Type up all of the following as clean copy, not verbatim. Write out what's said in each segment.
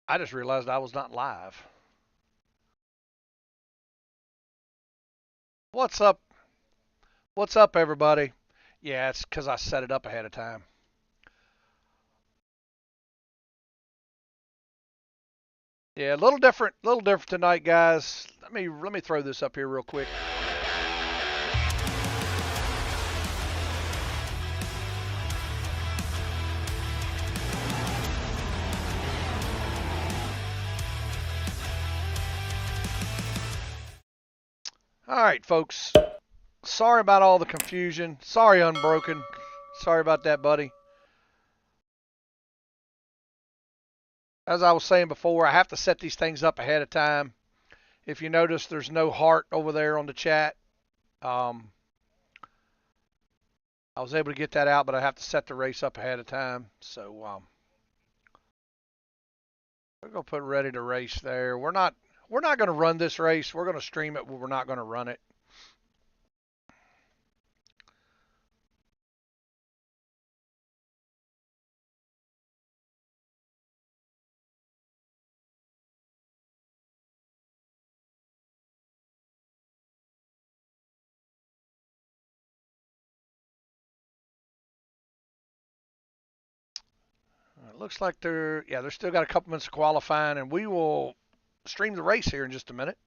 I just realized I was not live. What's up? What's up, everybody? Yeah, it's because I set it up ahead of time. Yeah, a little different tonight, guys. Let me throw this up here real quick. All right, folks. Sorry about all the confusion. Sorry, Unbroken. Sorry about that, buddy. As I was saying before, I have to set these things up ahead of time. If you notice, there's no heart over there on the chat. Um, I was able to get that out, but I have to set the race up ahead of time. So we're gonna put ready to race there. We're not gonna run this race. We're gonna stream it, but we're not gonna run it. It looks like they're still got a couple minutes of qualifying, and we will stream the race here in just a minute.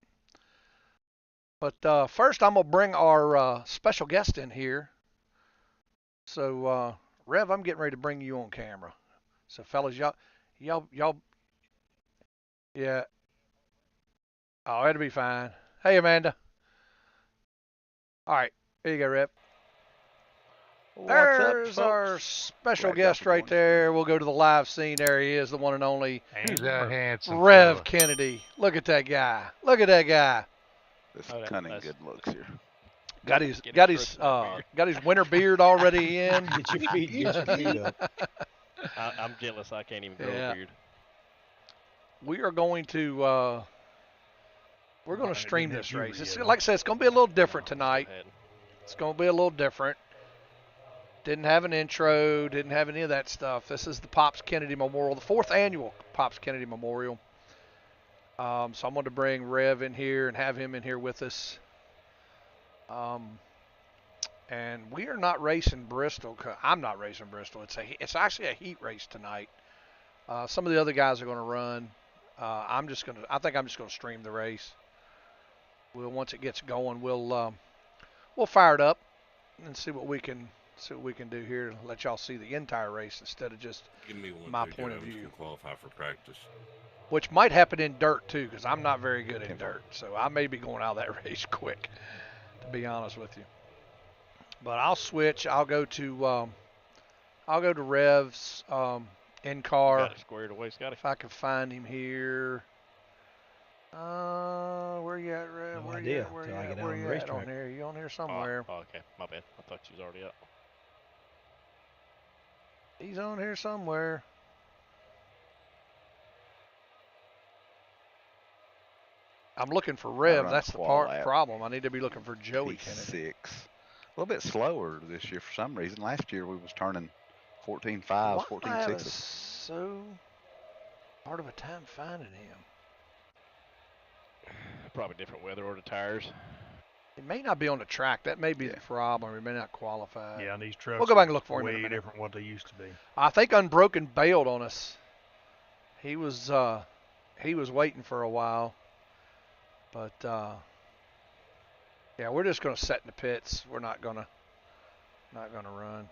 But first, I'm gonna bring our special guest in here. So, Rev, I'm getting ready to bring you on camera. So, fellas, y'all, yeah. Oh, it'll be fine. Hey, Amanda. All right, here you go, Rev. What's up, There's folks? our special Glad y'all guest could right join us. there. We'll go to the live scene. There he is, the one and only Who's that handsome Rev fella? Kennedy. Look at that guy. Look at that guy. This Oh, cunning that's- good looks here. Got his Get got his his crutch in got his winter beard already in. Get your feet up. I'm jealous. I can't even grow Yeah. a beard. We are going to we're going No, to it stream didn't have this puberty race. It's, yet, huh? like I said, it's going to be a little different No, tonight. go ahead. It's going to be a little different. Didn't have an intro. Didn't have any of that stuff. This is the Pops Kennedy Memorial, the 4th annual Pops Kennedy Memorial. So I'm going to bring Rev in here and have him in here with us. And we are not racing Bristol. I'm not racing Bristol. It's actually a heat race tonight. Some of the other guys are going to run. I think I'm just going to stream the race. Once it gets going, we'll fire it up and see what we can do here. Let y'all see the entire race instead of just Give me one my through point of drivers view. can qualify for practice. Which might happen in dirt too, because I'm not very good in dirt. So I may be going out of that race quick, to be honest with you. But I'll switch. I'll go to Rev's in car. Got it squared away, Scotty. If I can find him here. Where you at, Rev? No where idea you at? Where till you I at? get out Where on you the at on racetrack. here? You on here somewhere? Oh, okay. My bad. I thought you was already up. He's on here somewhere. I'm looking for Rev. run That's a the qual lap. problem. I need to be looking for Joey P6. Kennedy. A little bit slower this year for some reason. Last year we was turning 14.5s, Why am I 14.6s. having so hard of a time finding him? Probably different weather or the tires. He may not be on the track. That may be Yeah. the problem. He may not qualify. Yeah, and these trucks We'll go back and look for him in a way minute. different what they used to be. I think Unbroken bailed on us. He was waiting for a while, but yeah, we're just gonna set in the pits. We're not gonna run.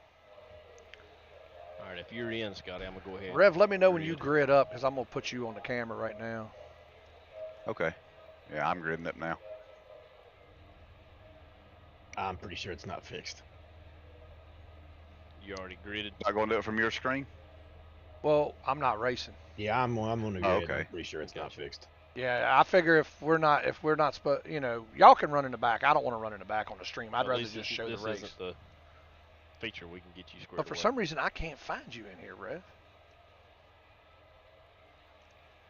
All right, if you're in, Scotty, I'm gonna go ahead. Rev, let me know when you Grid. grid up, because I'm gonna put you on the camera right now. Okay. Yeah, I'm gridding up now. I'm pretty sure it's not fixed. You already gridded. Am I going to do it from your screen? Well, I'm not racing. Yeah, I'm on the grid. Oh, okay. I'm pretty sure it's not fixed. Yeah, I figure if we're not supposed, y'all can run in the back. I don't want to run in the back on the stream. I'd At rather least just this- show the this race. isn't the feature we can get you squared But for away. some reason, I can't find you in here, Rev.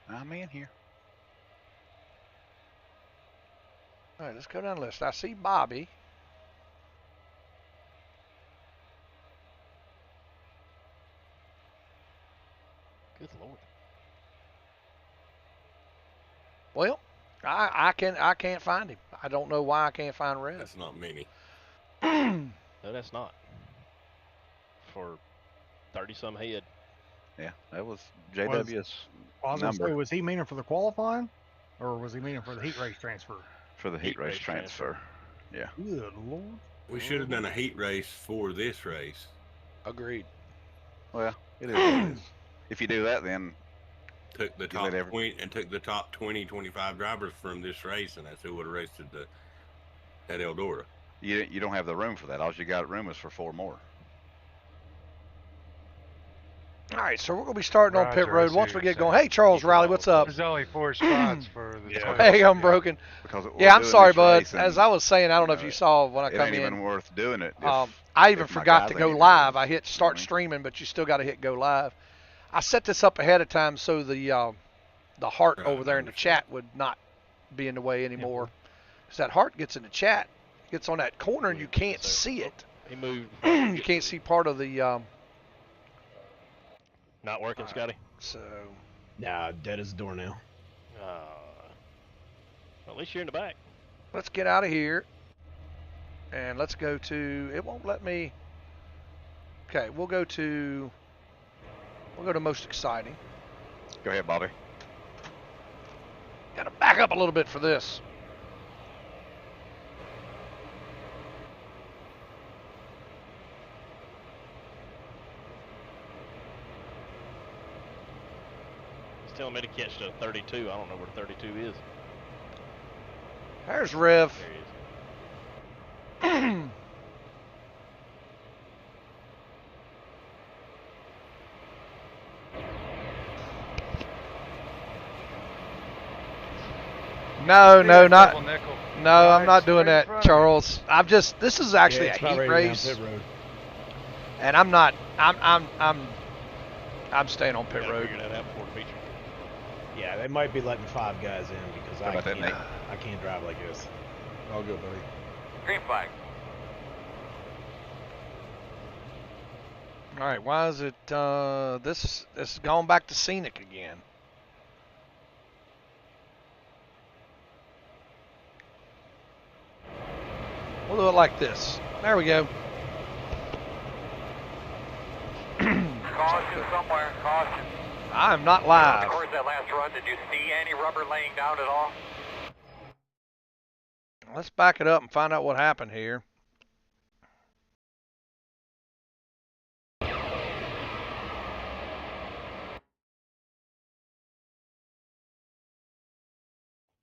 I'm in here. All right, let's go down the list. I see Bobby. Good lord. Well, I can't find him. I don't know why I can't find Rev. That's not many. No, that's not. For 30-some head. Yeah, that was JW's I was gonna say, number was he meaning for the qualifying, or was he meaning for the heat race transfer? for the heat race transfer. Yeah. Good lord. We should have done a heat race for this race. Agreed. Well, it is what it is. If you do that, then Took the top 20 and took the top 20, 25 drivers from this race, and that's who would have raced at Eldora. you don't have the room for that. All you got room is for 4 more. All right, so we're going to be starting on pit Roger, I road see once what we you're get going. saying. Hey, Charles Riley, what's up? There's only 4 spots for the Yeah. Hey, I'm broken. Because Yeah, I'm doing sorry, this bud. race, and, As I was saying, I don't know if know, you saw when I it come ain't even in. worth doing it. I even if my forgot to guys go ain't even live. doing I it. hit start streaming, but you still got to hit go live. I set this up ahead of time so the heart Right, over there in the chat would not be in the way anymore. Because that heart gets in the chat, gets on that corner, and you can't see it. He moved. You can't see part of the. Not working, Scotty. So Nah, dead as a door now. At least you're in the back. let's get out of here, and let's go to. It won't let me. Okay, we'll go to most exciting. Go ahead, Bobby. Got to back up a little bit for this. He's telling me to catch the 32. I don't know where 32 is. There's Rev. There he is. No, Double not. nickel. No, I'm not Right doing in that, front of you. Charles. This is actually Yeah, a it's about heat ready to go down race, pit road. and I'm staying on pit Gotta road. figure that out before the feature. Yeah, they might be letting 5 guys in because How about that, Nate? I can't drive like this. I'll go, buddy. Green flag. All right, why is it this is going back to scenic again? We'll do it like this. There we go. Caution somewhere, caution. I'm not live. Towards that last run, did you see any rubber laying down at all? Let's back it up and find out what happened here.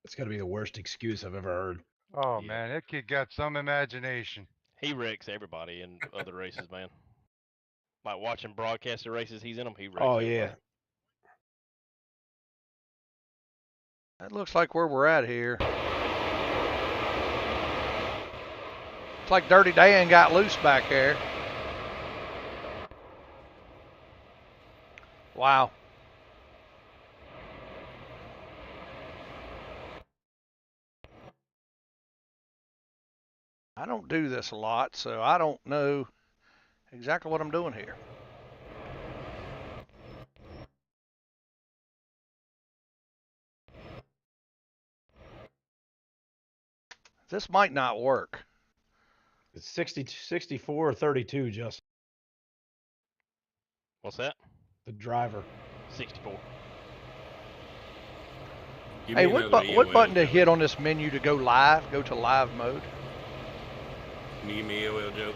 It's got to be the worst excuse I've ever heard. Oh Yeah. man, that kid got some imagination. He wrecks everybody in other races, man. Like watching broadcaster races, he's in them. He wrecks. Oh, everybody. yeah. That looks like where we're at here. It's like Dirty Dan got loose back there. Wow. I don't do this a lot, so I don't know exactly what I'm doing here. This might not work. It's 64 or 32, Justin. What's that? The driver. 64. Give Hey, me what another what EOL, button to Joe. hit on this menu to go live? Go to live mode. Can you give me EOL, Joe?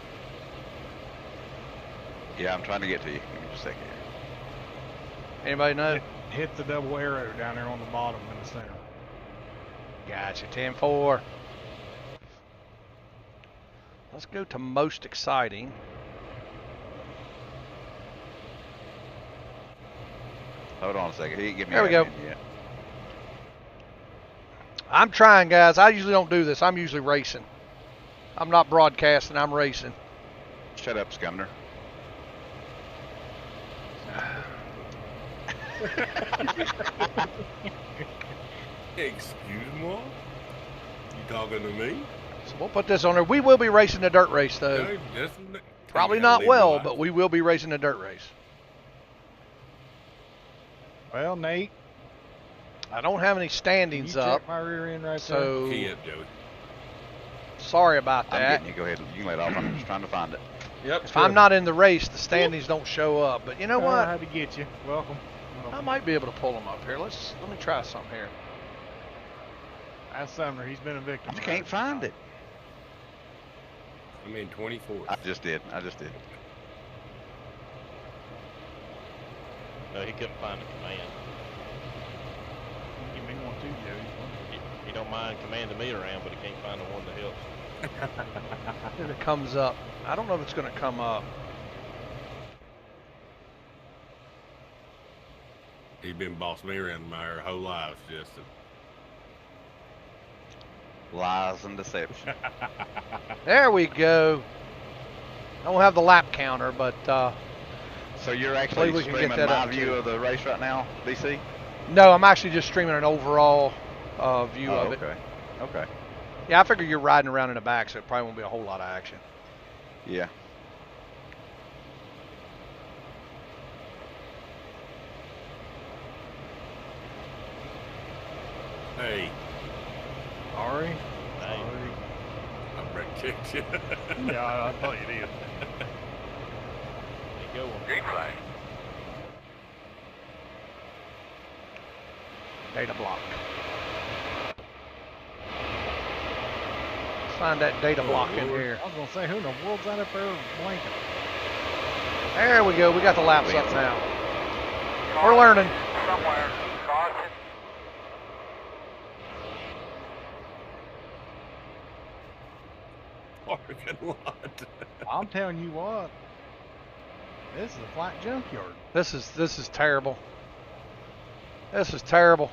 Yeah, I'm trying to get to you. Give me just a second here. Anybody know? Hit the double arrow down there on the bottom in the center. Gotcha, 10-4. Let's go to most exciting. Hold on a second. He didn't give me There we that go. menu yet. I'm trying, guys. I usually don't do this. I'm usually racing. I'm not broadcasting. I'm racing. Shut up, Scumner. Excuse me? You talking to me? So we'll put this on there. We will be racing the dirt race, though. No, that's Probably you gotta not leave well, life. but we will be racing the dirt race. Well, Nate, I don't have any Can you standings up, check my rear end right so Key up, Joey. sorry about I'm that. getting you. Go ahead. You can let off. I'm just trying to find it. there? Yep. If I'm not in the race, the standings don't show up. But you know I what? had to get you. Welcome. I might be able to pull them up here. Let me try something here. That's Sumner. He's been a victim. I can't find it. I'm in 24th. I just did. No, he couldn't find the command. Give me one too, Joey. He don't mind commanding me around, but he can't find the one that helps. If it comes up, I don't know if it's going to come up. He's been bossing me around my whole life, Justin. Lies and deception. There we go. I don't have the lap counter, but So you're actually we can get streaming that my up, view too. of the race right now, DC? no, I'm actually just streaming an overall view of it. Okay. Okay. Yeah, I figure you're riding around in the back, so it probably won't be a whole lot of action. Yeah. Hey, Sorry. Hey. Sorry. I brake checked you. Yeah, I thought you did. There you go. Green flag. Data block. Let's find that data block in here. I was gonna say, who in the world's that up there blinking? There we go. We got the laps up now. We're learning. Somewhere. Caution. Parking lot. I'm telling you what. This is a flat junkyard. This is terrible. This is terrible.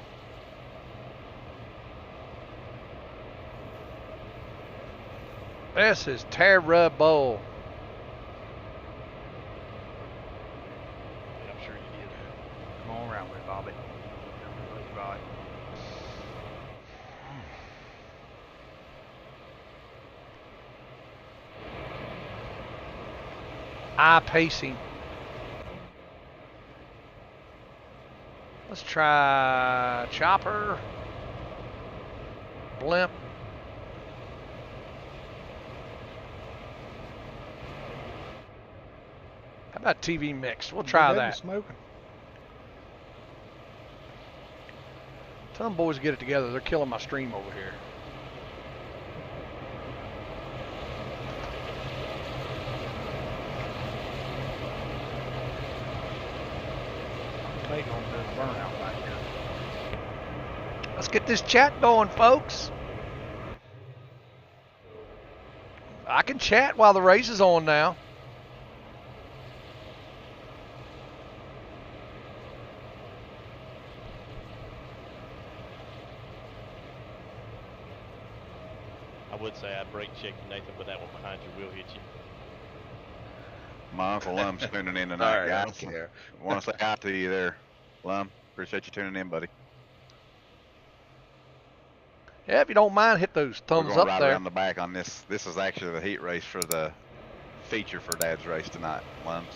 This is terrible. I'm sure you did. Come on around with it, Bobby. Right. Eye pacing. Let's try chopper. Blimp. How about TV mix? We'll try They're that. Smoking. Tell them boys to get it together. They're killing my stream over here. Take on the burnout back here. Let's get this chat going, folks. I can chat while the race is on now. I would say I'd brake check you, Nathan, but that one behind you will hit you. My Uncle Lum's tuning in All tonight, right, I guys. don't care. Want to say hi to you there, Lum. Appreciate you tuning in, buddy. Yeah, if you don't mind, hit those We're thumbs gonna up ride there. around the back on this. This is actually the heat race for the feature for Dad's race tonight, Lums.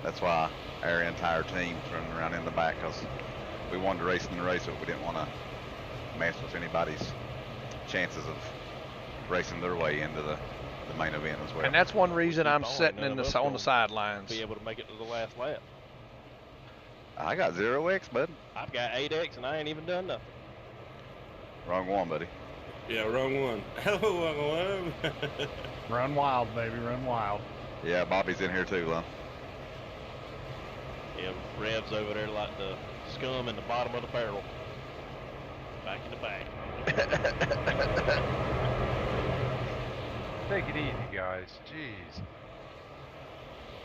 That's why our entire team's running around in the back, because we wanted to race in the race, but we didn't want to mess with anybody's chances of racing their way into the main event as well. And that's one reason I'm Keep on, sitting none in of us on the gonna sidelines. Be able to make it to the last lap. I got 0x, bud. I've got 8X and I ain't even done nothing. Wrong one, buddy. Yeah, wrong one. Hello, wrong one. Run wild, baby. Run wild. Yeah, Bobby's in here too, Lum. Yeah, Rev's over there like the scum in the bottom of the barrel. Back in the back. Take it easy, guys. Jeez.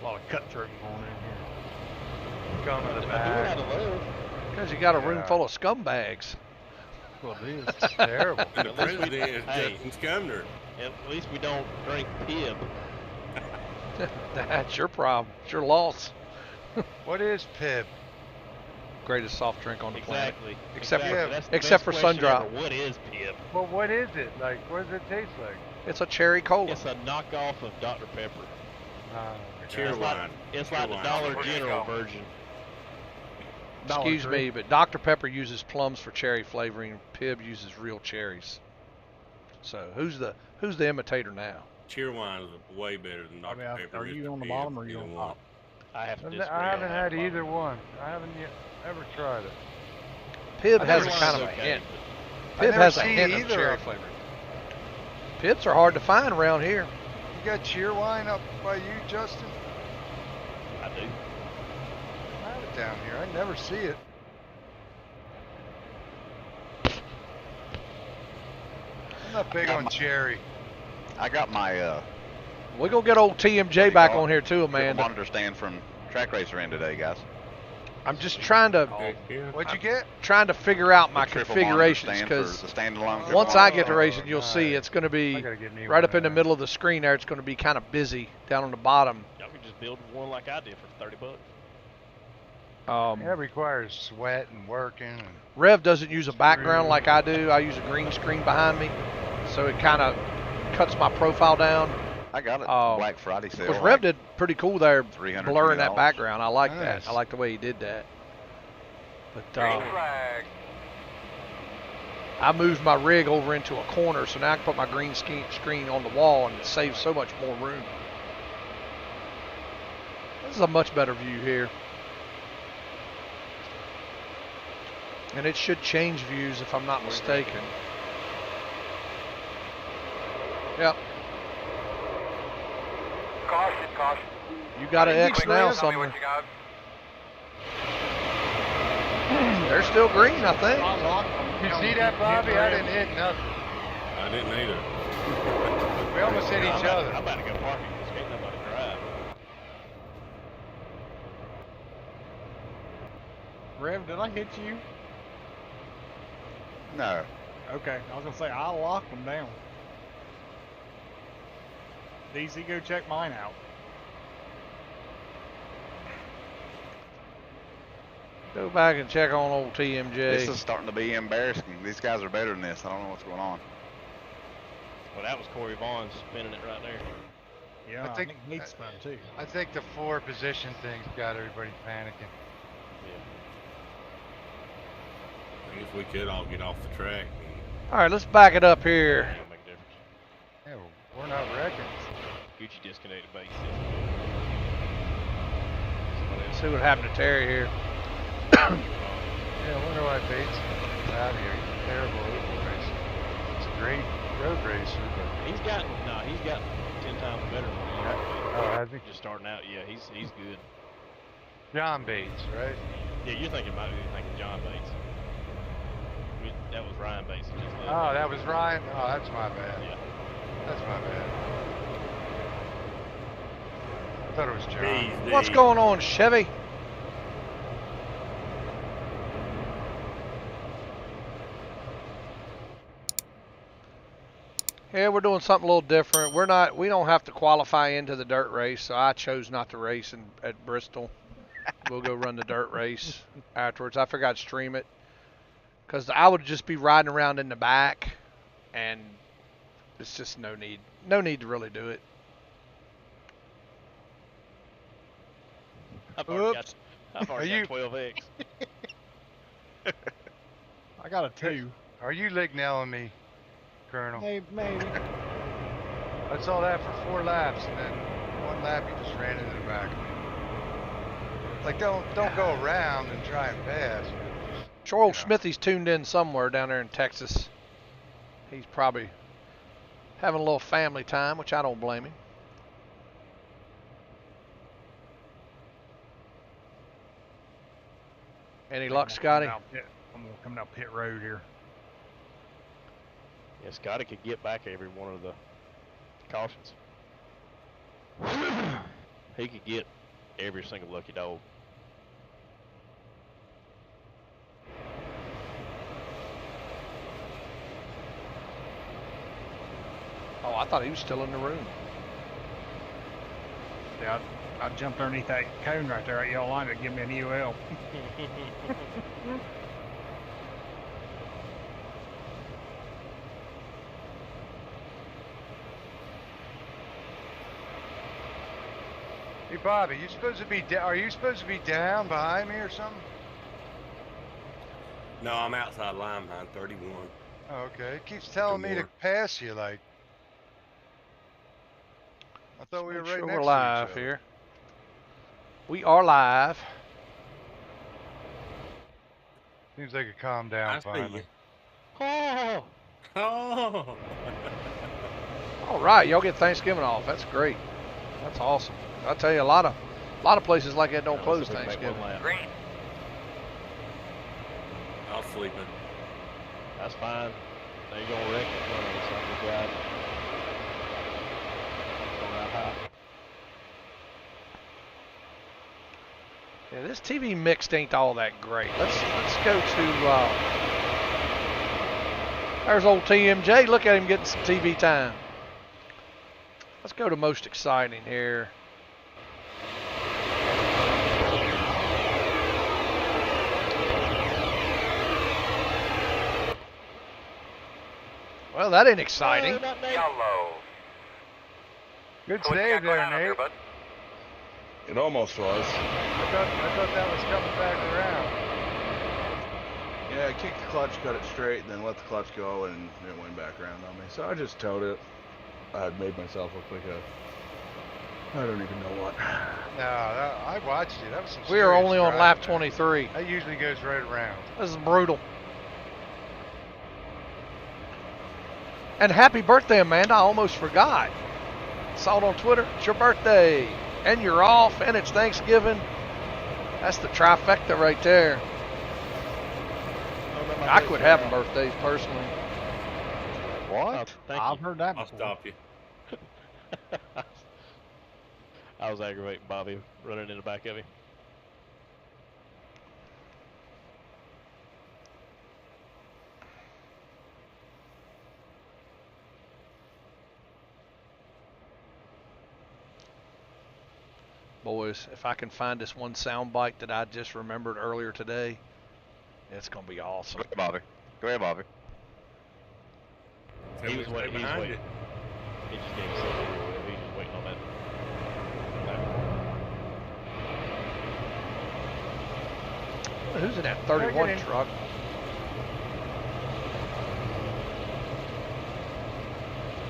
A lot of cut through going in here. Come to the I do it out back. of love. Because you got a room Yeah. full of scumbags. Well, it is. It's terrible. And the At least we- president is hey. Justin Scumner. At least we don't drink pib. That's your problem. It's your loss. What is Pib? Greatest soft drink on the planet. Exactly. Except exactly. for- That's the except best for question Sundrop. ever. What is pib? Well, what is it? Like, what does it taste like? It's a cherry cola. It's a knockoff of Dr. Pepper. Oh, Cheer It's like, line. it's like the Cheer line. Dollar Where'd you General go? version. Dollar excuse Tree. me, but Dr. Pepper uses plums for cherry flavoring. Pib uses real cherries. So who's the imitator now? Cheerwine is way better than I Dr. mean, Pepper. are you Mr. on the Pibb, bottom or are you either on one. top? I have to I disagree. haven't on had that either bottom. one. I haven't yet ever tried it. Pib I has a never kind of was a okay, hint. I Pib never has a see hint of either cherry of 'em. flavor. Pibs are hard to find around here. You got Cheerwine up by you, Justin? I do. I have it down here. I never see it. I'm not big on cherry. I got my We're gonna get old TMJ back on here too, Amanda. monitor stand from Track Racer in today, guys. I'm just trying to Heck yeah. What'd you get? figure out my The triple monitor configurations stand because for the standalone. triple once I monitor get to stand. racing, you'll see nice. it's going to I be gotta get me right one up in the of middle of the screen there. It's going to be kind of busy down on the bottom. Y'all could just build one like I did for $30. That requires sweat and working. And Rev doesn't use a background like I do. I use a green screen behind me, so it kind of cuts my profile down. I got it. Black Friday sale. Because Rev did pretty cool there, $320. blurring that background. I like that. Nice. I like the way he did that. But Green flag. I moved my rig over into a corner, so now I can put my green screen on the wall and it saves so much more room. This is a much better view here. And it should change views if I'm not mistaken. Yep. Caution, caution. You got an X now Tell me somewhere. what you got. They're still green, I think. you see that, Bobby? I didn't hit nothing. I didn't either. We almost hit each other. I'm about to go parking because can't nobody drive. Rev, did I hit you? No. Okay, I was gonna say I locked them down. DC, go check mine out. Go back and check on old TMJ. This is starting to be embarrassing. These guys are better than this. I don't know what's going on. Well, that was Corey Vaughn spinning it right there. Yeah, I I think- think Neat spun too. I think the 4 position thing's got everybody panicking. I guess we could all get off the track. All right, let's back it up here. Don't make a difference. Yeah, we're not wrecking. Gucci disconnected base. Let's see what happened to Terry here. Yeah, I wonder why Bates is out here. He's a terrible oval racer. He's a great road racer, but He's got 10 times better than me. oh, has he? Just starting out, yeah, he's good. John Bates, right? Yeah, you're thinking John Bates. That was Ryan Bates. That just left. Oh, that was Ryan. Oh, that's my bad. Yeah. That's my bad. I thought it was John. Jeez, What's Dave. going on, Chevy? Yeah, we're doing something a little different. We don't have to qualify into the dirt race, so I chose not to race at Bristol. We'll go run the dirt race afterwards. I forgot to stream it because I would just be riding around in the back, and it's just no need to really do it. I've already Oops. got Are you- 12X. I got a 2. Are you lignelling me, Colonel? Maybe. I saw that for 4 laps, and then 1 lap you just ran into the back of me. Like, don't go around and try and pass. Sure, old You know. Smithy's tuned in somewhere down there in Texas. He's probably having a little family time, which I don't blame him. Any luck, Scotty? I'm gonna come down pit road here. Yeah, Scotty could get back every one of the cautions. He could get every single lucky dog. Oh, I thought he was still in the room. Yeah, I jumped underneath that cone right there at yellow line to give me an EOL. Hey, Bobby, are you supposed to be down behind me or something? No, I'm outside line behind 31. Oh, okay. It keeps telling me to more. pass you, like. I thought we were Make right sure next we're to live each other. here. We are live. Seems like it calmed down I see finally. you. Oh, Oh. All right, y'all get Thanksgiving off. That's great. That's awesome. I tell you, a lot of places like that don't let's close see if we can make Thanksgiving. one lap. Green. I was sleeping. That's fine. Now you're going to wreck in front of us. I'm the guy. Going out high. Yeah, this TV mixed ain't all that great. Let's go to. There's old TMJ. Look at him getting some TV time. Let's go to most exciting here. Well, that ain't exciting. Oh, not Nate. Yellow. Good What you save got going there, on up here, Nate. bud? It almost was. I thought that was coming back around. Yeah, I kicked the clutch, cut it straight, and then let the clutch go, and it went back around on me. So I just towed it. I made myself look like I don't even know what. No, I watched you. That was some We are serious only on driving lap there. 23. That usually goes right around. This is brutal. And happy birthday, Amanda. I almost forgot. Saw it on Twitter. It's your birthday. And you're off, and it's Thanksgiving. That's the trifecta right there. I quit having birthdays personally. What? Thank I've you. heard that I'll before. stop you. I was aggravating Bobby running in the back of him. Boys, if I can find this one sound bite that I just remembered earlier today, it's going to be awesome. Go ahead, Bobby. Go ahead, Bobby. Tell He me was to stay waiting. He was behind waiting. it. He just gave us a He was waiting on that. Who's in that 31 Get in. truck?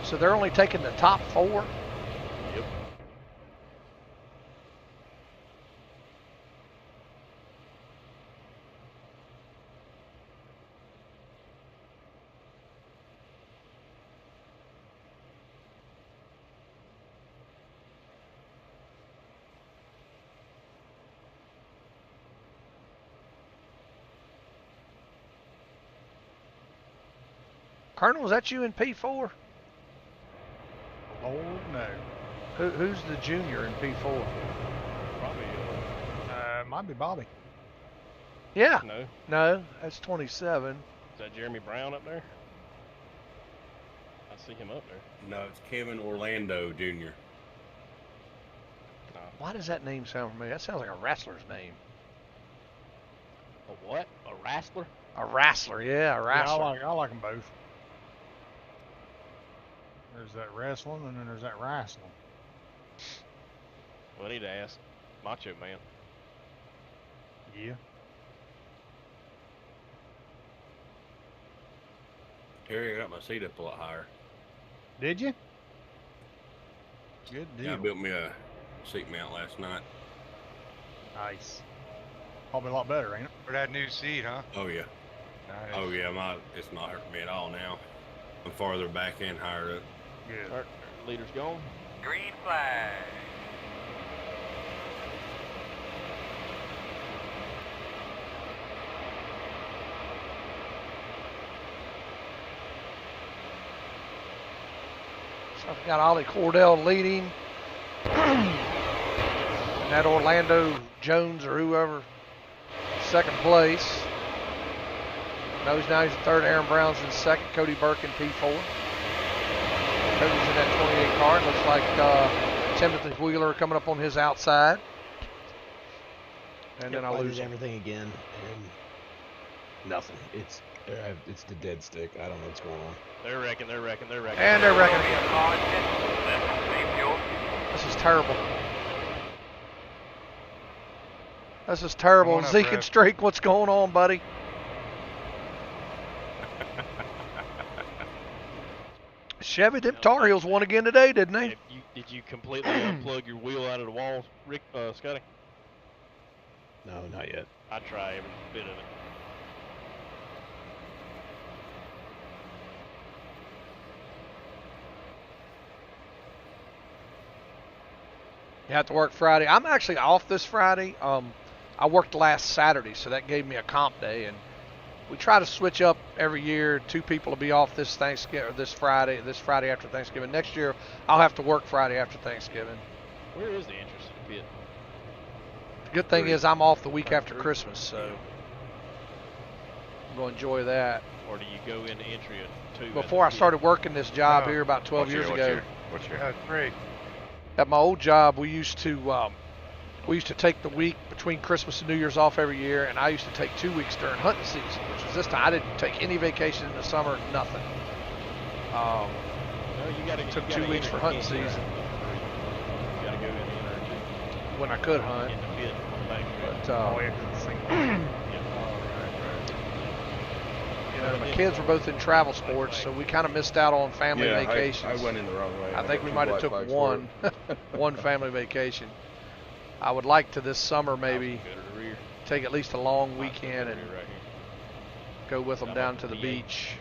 So they're only taking the top 4? Yep. Colonel, is that you in P4? Oh no. Who's the junior in P4? Probably. Might be Bobby. Yeah. No. No, that's 27. Is that Jeremy Brown up there? I see him up there. No, it's Kevin Orlando Jr. Why does that name sound familiar? That sounds like a wrestler's name. A what? A wrestler? A wrestler, yeah, a Yeah, wrestler. I like them both. There's that wrestling, and then there's that wrestling. Well, I need to ask Macho Man. Yeah. Terry, I got my seat up a lot higher. Did you? Good deal. Yeah, I built me a seat mount last night. Nice. Probably a lot better, ain't it? For that new seat, huh? Oh yeah. Nice. Oh yeah, it's not hurting me at all now. I'm farther back and higher up. Good. Our leader's gone. Green flag. So I've got Ollie Cordell leading. And that Orlando Jones or whoever, second place. Now he's in third. Aaron Brown's in second. Cody Burke in P4. Cody's in that 28 car. It looks like Timothy Wheeler coming up on his outside. And then I lose did everything again, and nothing. It's the dead stick. I don't know what's going on. They're wrecking. And they're wrecking. Be a caution. Save fuel. This is terrible. This is terrible. Come on up, Zeke and Rev. Streak, what's going on, buddy? Chevy, them Tar Heels won again today, didn't they? Did you completely unplug your wheel out of the wall, Rick, Scotty? No, not yet. I try every bit of it. You have to work Friday. I'm actually off this Friday. I worked last Saturday, so that gave me a comp day, and we try to switch up every year. 2 people will be off this Thanksgiving, this Friday after Thanksgiving. Next year, I'll have to work Friday after Thanksgiving. Where is the entrance to the pit? The good thing is I'm off the week after Christmas, so I'm going to enjoy that. Or do you go into entry at 2? Before I started working this job here about 12 years ago, What's your? That's great. at my old job, we used to take the week between Christmas and New Year's off every year, and I used to take 2 weeks during hunting season, which was this time. I didn't take any vacation in the summer, nothing. No, Took 2 weeks for hunting season. You got to go in and enter when I could hunt. in the pit on the back stretch. But you know, my kids were both in travel sports, so we kind of missed out on family vacations. I went in the wrong way. I think got we 2 might have black took flags one, for it. one family vacation. I would like to this summer maybe Go to the rear. take at least a long weekend and Right here. go with them I'm down up to the to the beach.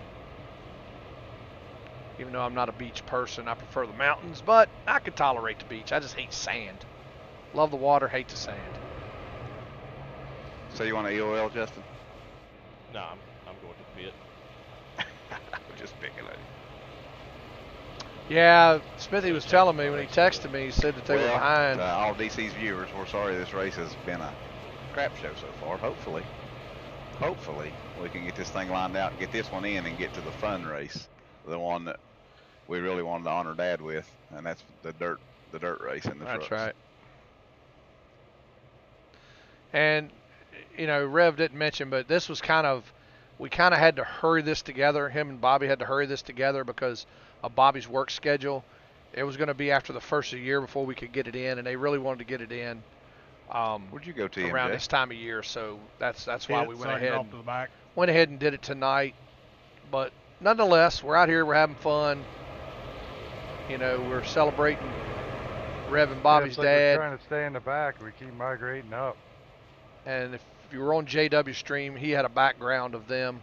Even though I'm not a beach person, I prefer the mountains, but I could tolerate the beach. I just hate sand. Love the water, hate the sand. So you want an EOL, Justin? No, I'm going to the pit. Just speculating. Yeah, Smithy was telling me when he texted me, he said that they were behind. All DC's viewers, we're sorry this race has been a crap show so far. Hopefully we can get this thing lined out and get this one in and get to the fun race, the one that we really wanted to honor Dad with, and that's the dirt race in the trucks. That's right. And you know, Rev didn't mention, but this was we kind of had to hurry this together. Him and Bobby had to hurry this together because of Bobby's work schedule. It was going to be after the first of the year before we could get it in, and they really wanted to get it in. Where'd you go to around MJ? this time of year? So that's why we went ahead. Off to the back. Went ahead and did it tonight. But nonetheless, we're out here. We're having fun. You know, we're celebrating Rev and Bobby's it's like dad. We're trying to stay in the back. We keep migrating up. And if you were on JW stream, he had a background of them.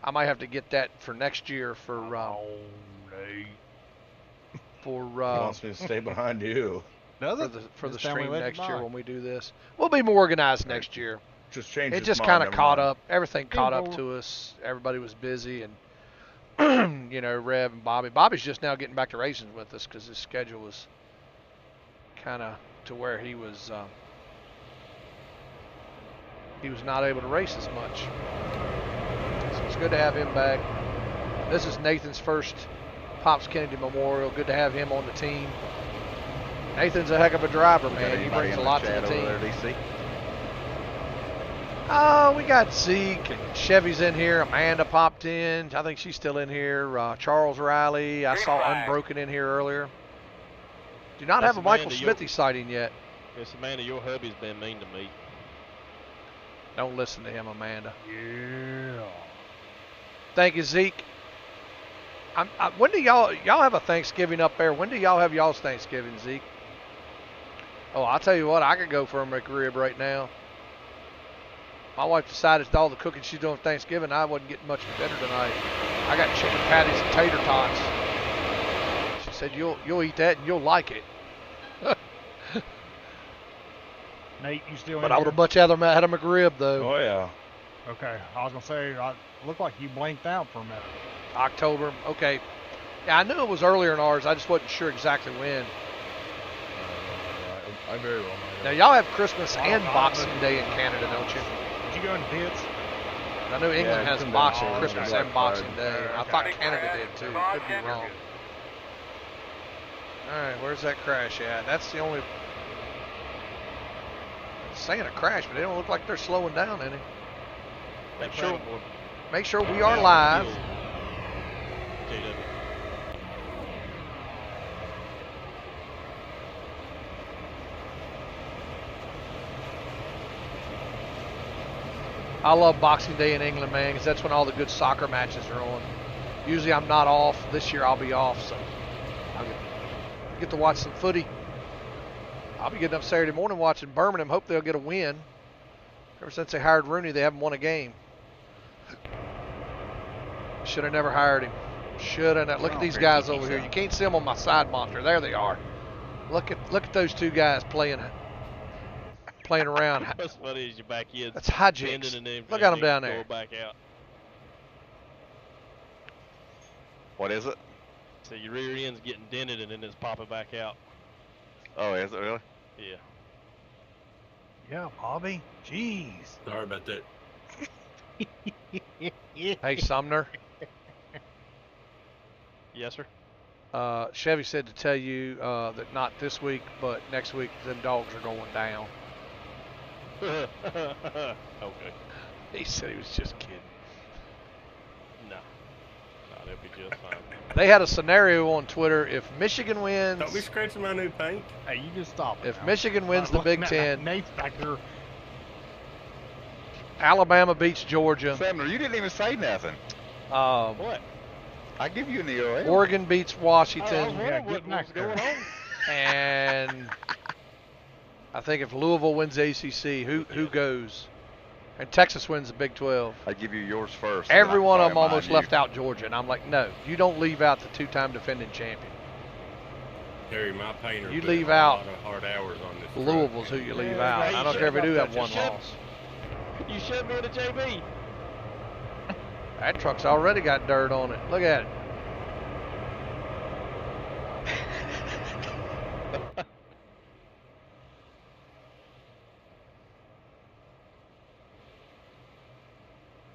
I might have to get that for next year for He wants me to stay behind you. for the stream next year when we do this. We'll be more organized next year. Just change. It just kind of caught up. Everything caught up to us. Everybody was busy, and you know, Rev and Bobby. Bobby's just now getting back to racing with us because his schedule was kind of to where he was not able to race as much. So it's good to have him back. This is Nathan's first Pops Kennedy Memorial. Good to have him on the team. Nathan's a heck of a driver, man. He brings a lot to the team. There, DC? Oh, we got Zeke and Chevy's in here. Amanda popped in. I think she's still in here. Charles Riley. I saw Unbroken in here earlier. Do not have a Michael Smithy sighting yet. Yes, Amanda, your hubby's been mean to me. Don't listen to him, Amanda. Yeah. Thank you, Zeke. When do y'all have a Thanksgiving up there? When do y'all have y'all's Thanksgiving, Zeke? Oh, I'll tell you what, I could go for a McRib right now. My wife decided all the cooking she's doing for Thanksgiving, I wasn't getting much for dinner tonight. I got chicken patties and tater tots. She said, you'll eat that and you'll like it. Nate, you still But in I would have much rather had a McRib, though. Oh yeah. Okay, I was going to say, it looked like you blanked out for a minute. October, okay. Yeah, I knew it was earlier in ours. I just wasn't sure exactly when. I very well might. Now, y'all have Christmas and Boxing Day in Canada, don't you? Did you go in the pits? I know England has come Boxing, down. Christmas Okay. and Boxing Day. Okay. I thought Canada did, too. Could be wrong. All right, where's that crash at? That's the only... It's saying a crash, but they don't look like they're slowing down any. Make sure we are live. JW. I love Boxing Day in England, man, because that's when all the good soccer matches are on. Usually I'm not off. This year I'll be off, so I'll get to watch some footy. I'll be getting up Saturday morning watching Birmingham. Hope they'll get a win. Ever since they hired Rooney, they haven't won a game. Should have never hired him. Should have. Look at these guys over here. You can't see them on my side monitor. There they are. Look at those two guys playing around. What's funny is your back end. That's hijinks. Look at them down there. Back out. What is it? So your rear end's getting dented and then it's popping back out. Oh, is it really? Yeah. Yeah, Bobby. Jeez. Sorry about that. Hey, Sumner. Yes, sir. Chevy said to tell you that not this week, but next week, them dogs are going down. Okay. He said he was just kidding. No, they'll be just fine. They had a scenario on Twitter: if Michigan wins, Don't be scratching my new paint. Hey, you just stop it. if now. Michigan wins the Big Ten, Nate's back there. Alabama beats Georgia, Sumner, you didn't even say nothing. What? I give you an EOL. Oregon beats Washington, What's going on? and I think if Louisville wins the ACC, who goes? And Texas wins the Big 12. I give you yours first. Every one of them almost left out Georgia, and I'm like, no, you don't leave out the two-time defending champion. Terry, my painter. You put leave a out lot of hard hours on this. Louisville's truck. who you leave Yeah, out. right, I don't you care if we should do have have one you should. loss. You should be in a JB. That truck's already got dirt on it. Look at it.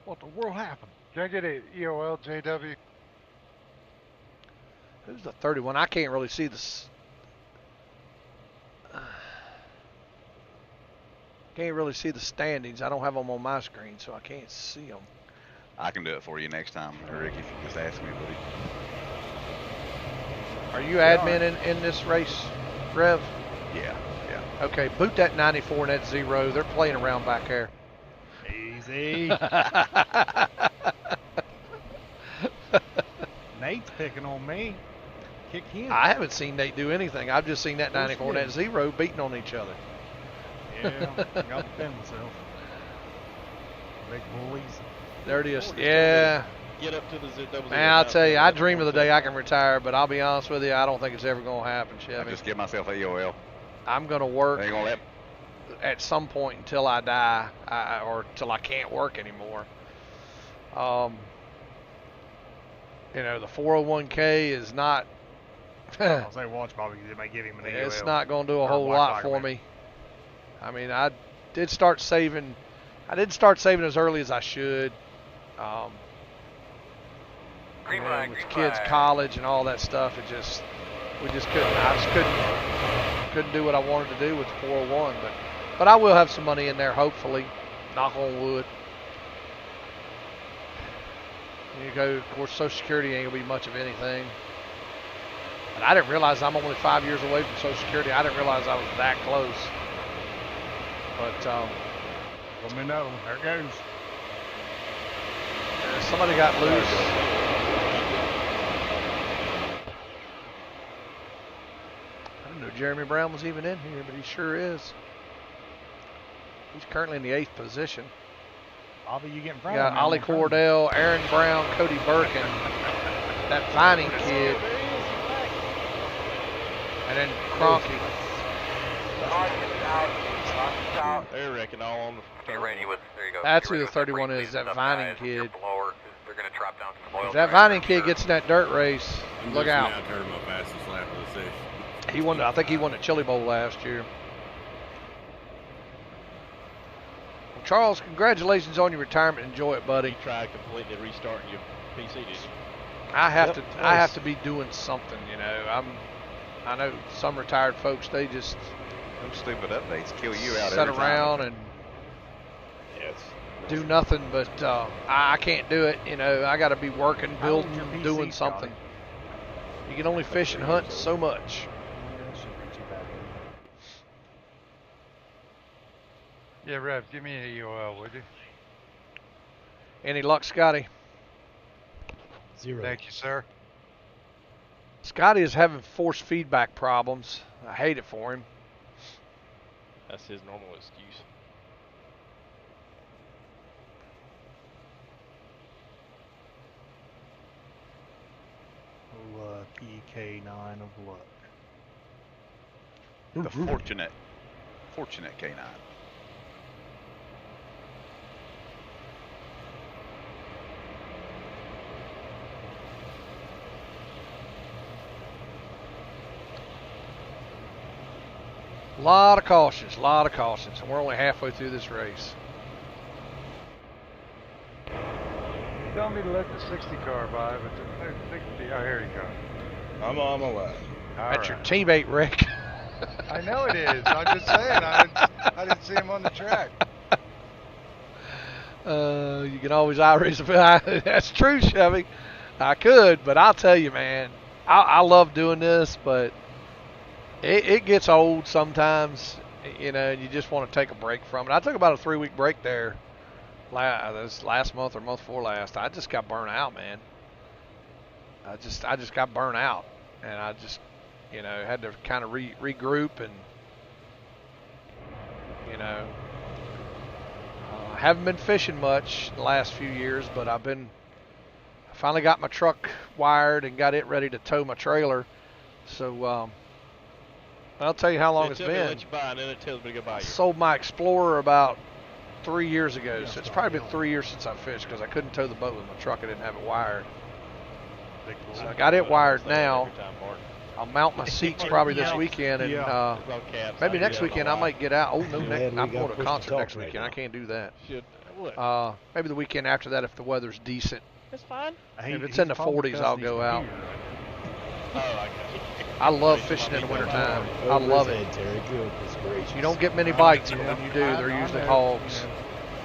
What the world happened? Can I get a EOL JW? Who's the 31? I can't really see this. Can't really see the standings. I don't have them on my screen, so I can't see them. I can do it for you next time, Rick, if you just ask me, buddy. Are you admin in this race, Rev? Yeah. Okay, boot that 94 and that 0. They're playing around back there. Easy. Nate's picking on me. Kick him. I haven't seen Nate do anything. I've just seen that 94 and that 0 beating on each other. Yeah, got to defend myself. Big bullies. There it is. Yeah. Get up to the double. Man, I'll tell you, I dream of the day I can retire, but I'll be honest with you, I don't think it's ever going to happen, I Chevy. just give myself an EOL. I'm going to work They ain't gonna let. at some point until I die, or till I can't work anymore. You know, the 401k is not. I'll say watch Bobby, they may give him an EOL. It's not going to do a Or whole Black lot Tiger for Man. me. I mean, I did start saving. I didn't start saving as early as I should. Green You know, flag, with green kids' flag. college and all that stuff, we just couldn't. I just couldn't do what I wanted to do with the 401. But I will have some money in there, hopefully. Knock on wood. You go, of course, Social Security ain't gonna be much of anything. And I didn't realize I'm only 5 years away from Social Security. I didn't realize I was that close. But Let me know. There it goes. somebody got loose. I didn't know Jeremy Brown was even in here, but he sure is. He's currently in the 8th position. Bobby, you getting You front got of me, I'm Ollie in front of you. Cordell, Aaron Brown, Cody Birkin, that Vining kid, and then Cronky. Caution out. Caution out. They're wrecking all on the. Okay, Randy, there you go. That's Get who ready the with that 31 brake is, that stuff, Vining guys, with your kid. blower, 'cause they're going to drop down some oil. If that drag Vining for kid sure. gets in that dirt race, I'm look just out. now turning my fastest lap of the session. He won. I think he won the Chili Bowl last year. Well, Charles, congratulations on your retirement. Enjoy it, buddy. You tried completely restarting your PC, did you? I have Yep, to. twice. I have to be doing something. You know, I know some retired folks. They just Those stupid updates kill you out sit every time. around and Yes. do nothing. But I can't do it. You know, I got to be working, How old building, is your PC, doing something. Scotty? You can only fish and hunt so much. That shouldn't be too bad. Yeah, Rev, give me an EOL, would you? Any luck, Scotty? 0. Thank you, sir. Scotty is having force feedback problems. I hate it for him. That's his normal excuse. Lucky K9 of luck. The fortunate K9. Lot of cautions, and we're only halfway through this race. Tell me to let the 60 car by, but the 60, oh, here he comes. I'm on my way. That's your teammate, Rick. I know it is. I'm just saying, I didn't see him on the track. You can always iRace. That's true, Chevy. I could, but I'll tell you, man, I love doing this, but it gets old sometimes, you know, and you just want to take a break from it. I took about a 3-week break there this last month or month before last. I just got burnt out, man. I just got burnt out, and I just, you know, had to kind of regroup, and, you know, I haven't been fishing much the last few years, but I finally got my truck wired and got it ready to tow my trailer. So I'll tell you how long it's been. Let you buy, and then it tells me to go buy I you. sold my Explorer about 3 years ago. So it's probably been 3 years since I fished because I couldn't tow the boat with my truck. I didn't have it wired. So I got it wired now. I'll mount my seats probably this weekend, and maybe next weekend I might get out. Oh no, I'm going to a concert next weekend. I can't do that. Maybe the weekend after that if the weather's decent. It's fine. If it's in the 40s, I'll go out. Oh, I got you. I love fishing in the wintertime. I love it. You don't get many bites, but when you do, they're usually hogs.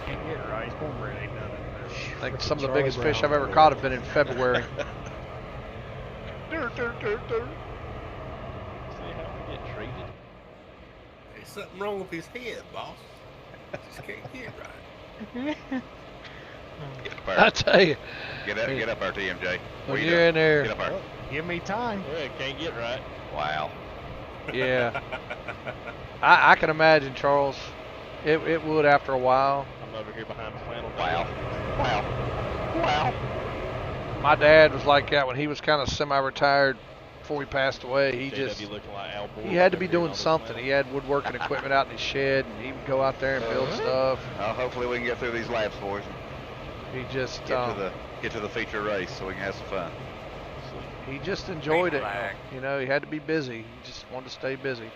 Can't get it right. Cornbread ain't nothing. I think some of the biggest fish I've ever caught have been in February. See how we get treated? There's something wrong with his head, boss. Just can't get right. Get up there. I tell you. Get up there, TMJ. When you're in there. Get up there. Give me time. Yeah, can't get right. Wow. Yeah. I can imagine, Charles. It would after a while. I'm over here behind the flannel. Wow. My dad was like that when he was kind of semi-retired before he passed away. He had to be doing something. He had woodworking equipment out in his shed, and he would go out there and build stuff. Hopefully we can get through these laps, boys. He just get to the feature race so we can have some fun. He just enjoyed it. You know, he had to be busy. He just wanted to stay busy.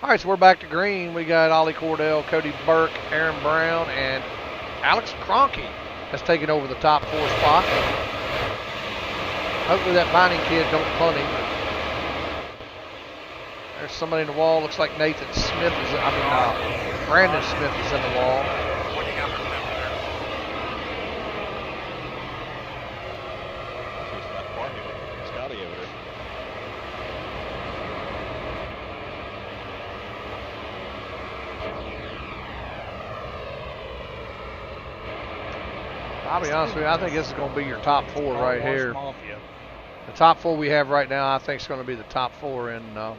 All right, so we're back to green. We got Ollie Cordell, Cody Burke, Aaron Brown, and Alex Cronky has taken over the top 4 spot. Hopefully that Binding kid don't punt him. There's somebody in the wall. Looks like Nathan Smith is. Brandon Smith is in the wall. What do you got for them there? Scotty over there. I'll be honest with you, I think this is going to be your top 4 right here. Mafia. The top 4 we have right now, I think is going to be the top 4 in. I'll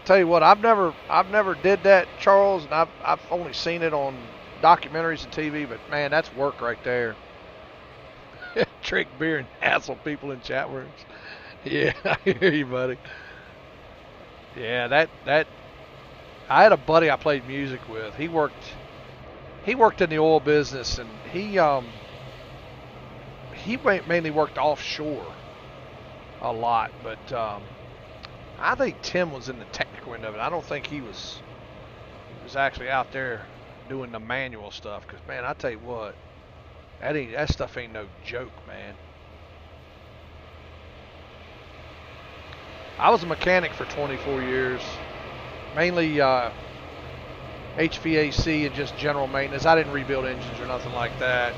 tell you what, I've never did that, Charles, and I've only seen it on documentaries and TV. But man, that's work right there. Drink beer and hassle people in chat rooms. Yeah, I hear you, buddy. Yeah, that. I had a buddy I played music with. He worked in the oil business, and he mainly worked offshore a lot. But I think Tim was in the technical end of it. I don't think he was actually out there doing the manual stuff. Because man, I tell you what, that stuff ain't no joke, man. I was a mechanic for 24 years. Mainly HVAC and just general maintenance. I didn't rebuild engines or nothing like that.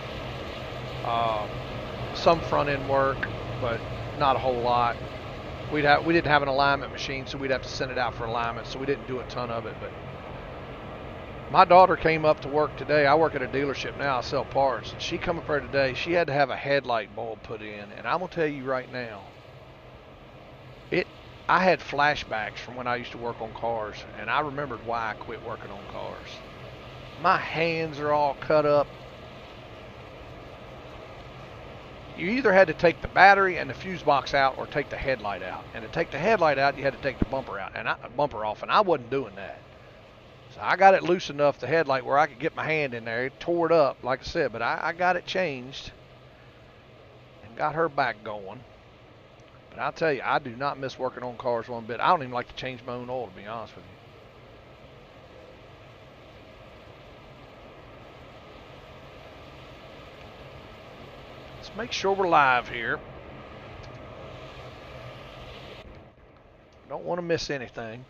Some front end work, but not a whole lot. We didn't have an alignment machine, so we'd have to send it out for alignment. So we didn't do a ton of it. But My daughter came up to work today. I work at a dealership now. I sell parts. And she come up there today. She had to have a headlight bulb put in. And I'm going to tell you right now, I had flashbacks from when I used to work on cars. And I remembered why I quit working on cars. My hands are all cut up. You either had to take the battery and the fuse box out or take the headlight out. And to take the headlight out, you had to take the bumper out and bumper off. And I wasn't doing that. So I got it loose enough, the headlight, where I could get my hand in there. It tore it up, like I said, but I got it changed and got her back going. But I'll tell you, I do not miss working on cars one bit. I don't even like to change my own oil, to be honest with you. Let's make sure we're live here. Don't want to miss anything.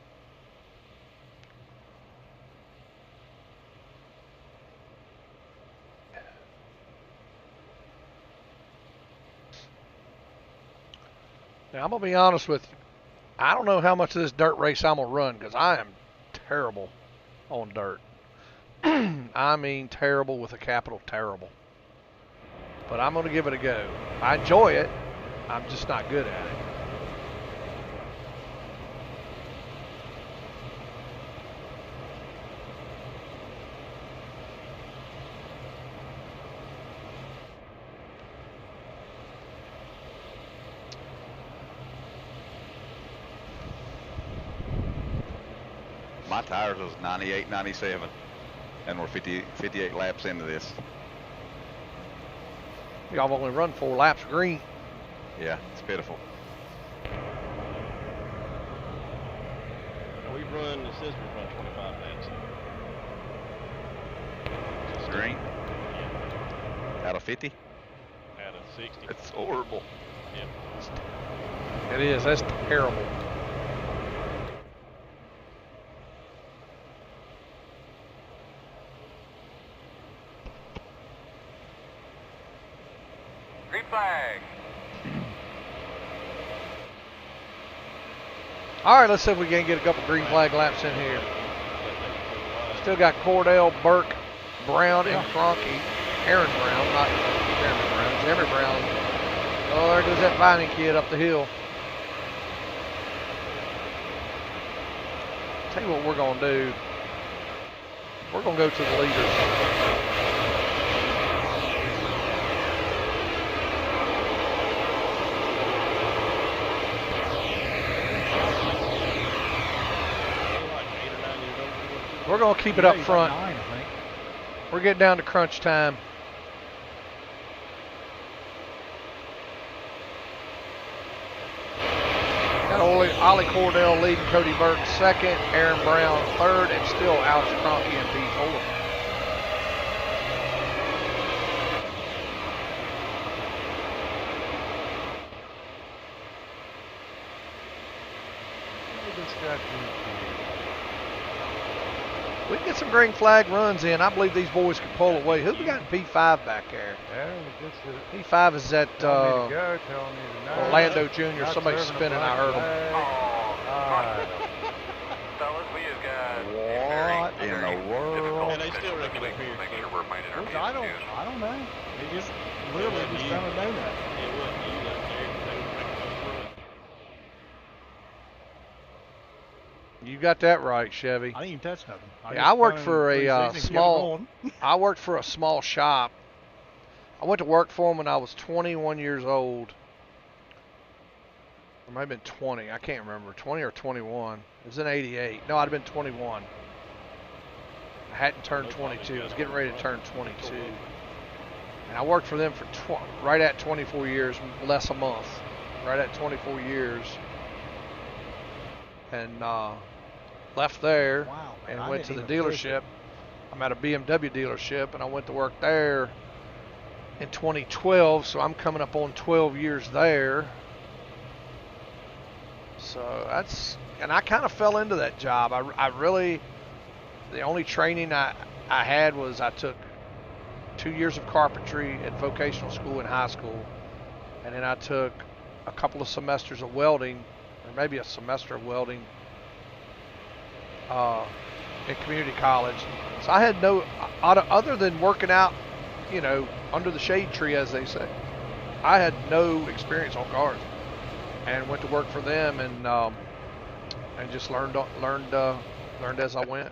Now, I'm going to be honest with you. I don't know how much of this dirt race I'm going to run because I am terrible on dirt. I mean terrible with a capital terrible. But I'm going to give it a go. I enjoy it. I'm just not good at it. My tires was 98, 97, and we're 58 laps into this. Y'all have only run 4 laps green. Yeah, it's pitiful. We've run, it says we've run 25 laps. Green? Yeah. Out of 50? Out of 60. It's horrible. Yep. It is. That's terrible. Green flag. All right, let's see if we can get a couple green flag laps in here. Still got Cordell, Burke, Brown, and Cronky. Aaron Brown, not Jeremy Brown. Jeremy Brown. Oh, there goes that Vining kid up the hill. Tell you what we're going to do. We're going to go to the leaders. We're going to keep it up front. 9, I think. We're getting down to crunch time. Got Ollie Cordell leading, Cody Burke second, Aaron Brown third, and still Alex Cronky and Pete Fuller. We can get some green flag runs in. I believe these boys can pull away. Who we got in P5 back there? P5 is that Orlando Jr. Somebody's spinning, I heard him. Fellas, we have got What in the world? And they still reckon it here. Make sure we're minding our I don't know. He just literally just kind of know that. It wasn't you up there. They were reckon those front. You got that right, Chevy. I didn't even touch nothing. I worked for a small. I worked for a small shop. I went to work for them when I was 21 years old. Or might have been 20. I can't remember. 20 or 21. It was in '88. No, I'd have been 21. I hadn't turned 22. I was getting ready to turn 22. And I worked for them for right at 24 years, less a month. Right at 24 years. And left there and went to the dealership. I'm at a BMW dealership, and I went to work there in 2012, so I'm coming up on 12 years there. So that's, and I kind of fell into that job. I really, the only training I had was I took 2 years of carpentry at vocational school in high school, and then I took a couple of semesters of welding, or maybe a semester of welding in community college. So I had no, other than working out, you know, under the shade tree, as they say, I had no experience on cars, and went to work for them, and just learned as I went.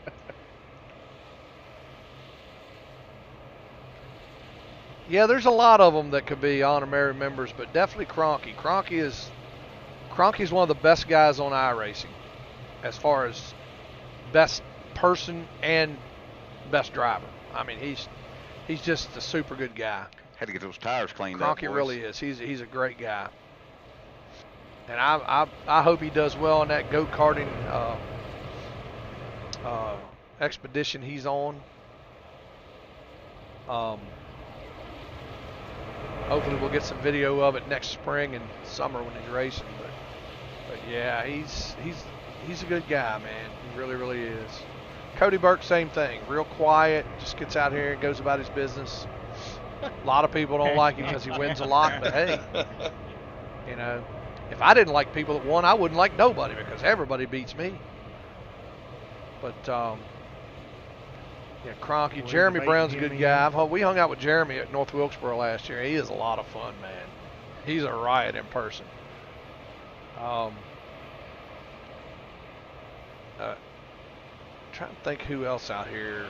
Yeah, there's a lot of them that could be honorary members, but definitely Cronky. Cronky's one of the best guys on iRacing, as far as best person and best driver. I mean, he's just a super good guy. Had to get those tires cleaned up. Cronky really is. He's a great guy, and I hope he does well in that go-karting expedition he's on. Hopefully we'll get some video of it next spring and summer when he's racing. But yeah, he's a good guy, man. He really, really is. Cody Burke, same thing. Real quiet, just gets out here and goes about his business. A lot of people don't like him because he wins a lot, but hey, you know, if I didn't like people that won, I wouldn't like nobody because everybody beats me. But yeah, Cronky. Jeremy Brown's a good guy. We hung out with Jeremy at North Wilkesboro last year. He is a lot of fun, man. He's a riot in person. Trying to think who else out here.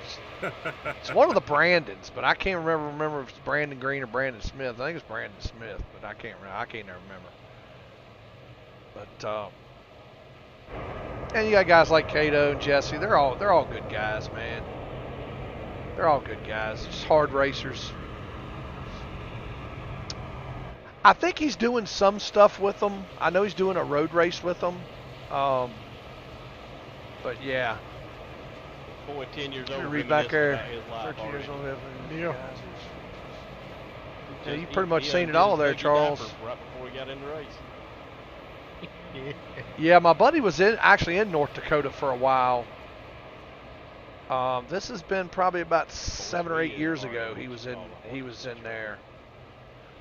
It's one of the Brandons, but I can't remember if it's Brandon Green or Brandon Smith. I think it's Brandon Smith, but I can't remember. But and you got guys like Cato and Jesse. They're all good guys, man. They're all good guys. Just hard racers. I think he's doing some stuff with them. I know he's doing a road race with them. But yeah. Boy, 10 years old. Read back there. 13 years old. Yeah. Yeah, you've pretty much seen it all there, Charles. Right before he got in the race. Yeah, my buddy was actually in North Dakota for a while. This has been probably about 7 or 8 years ago. He was in there.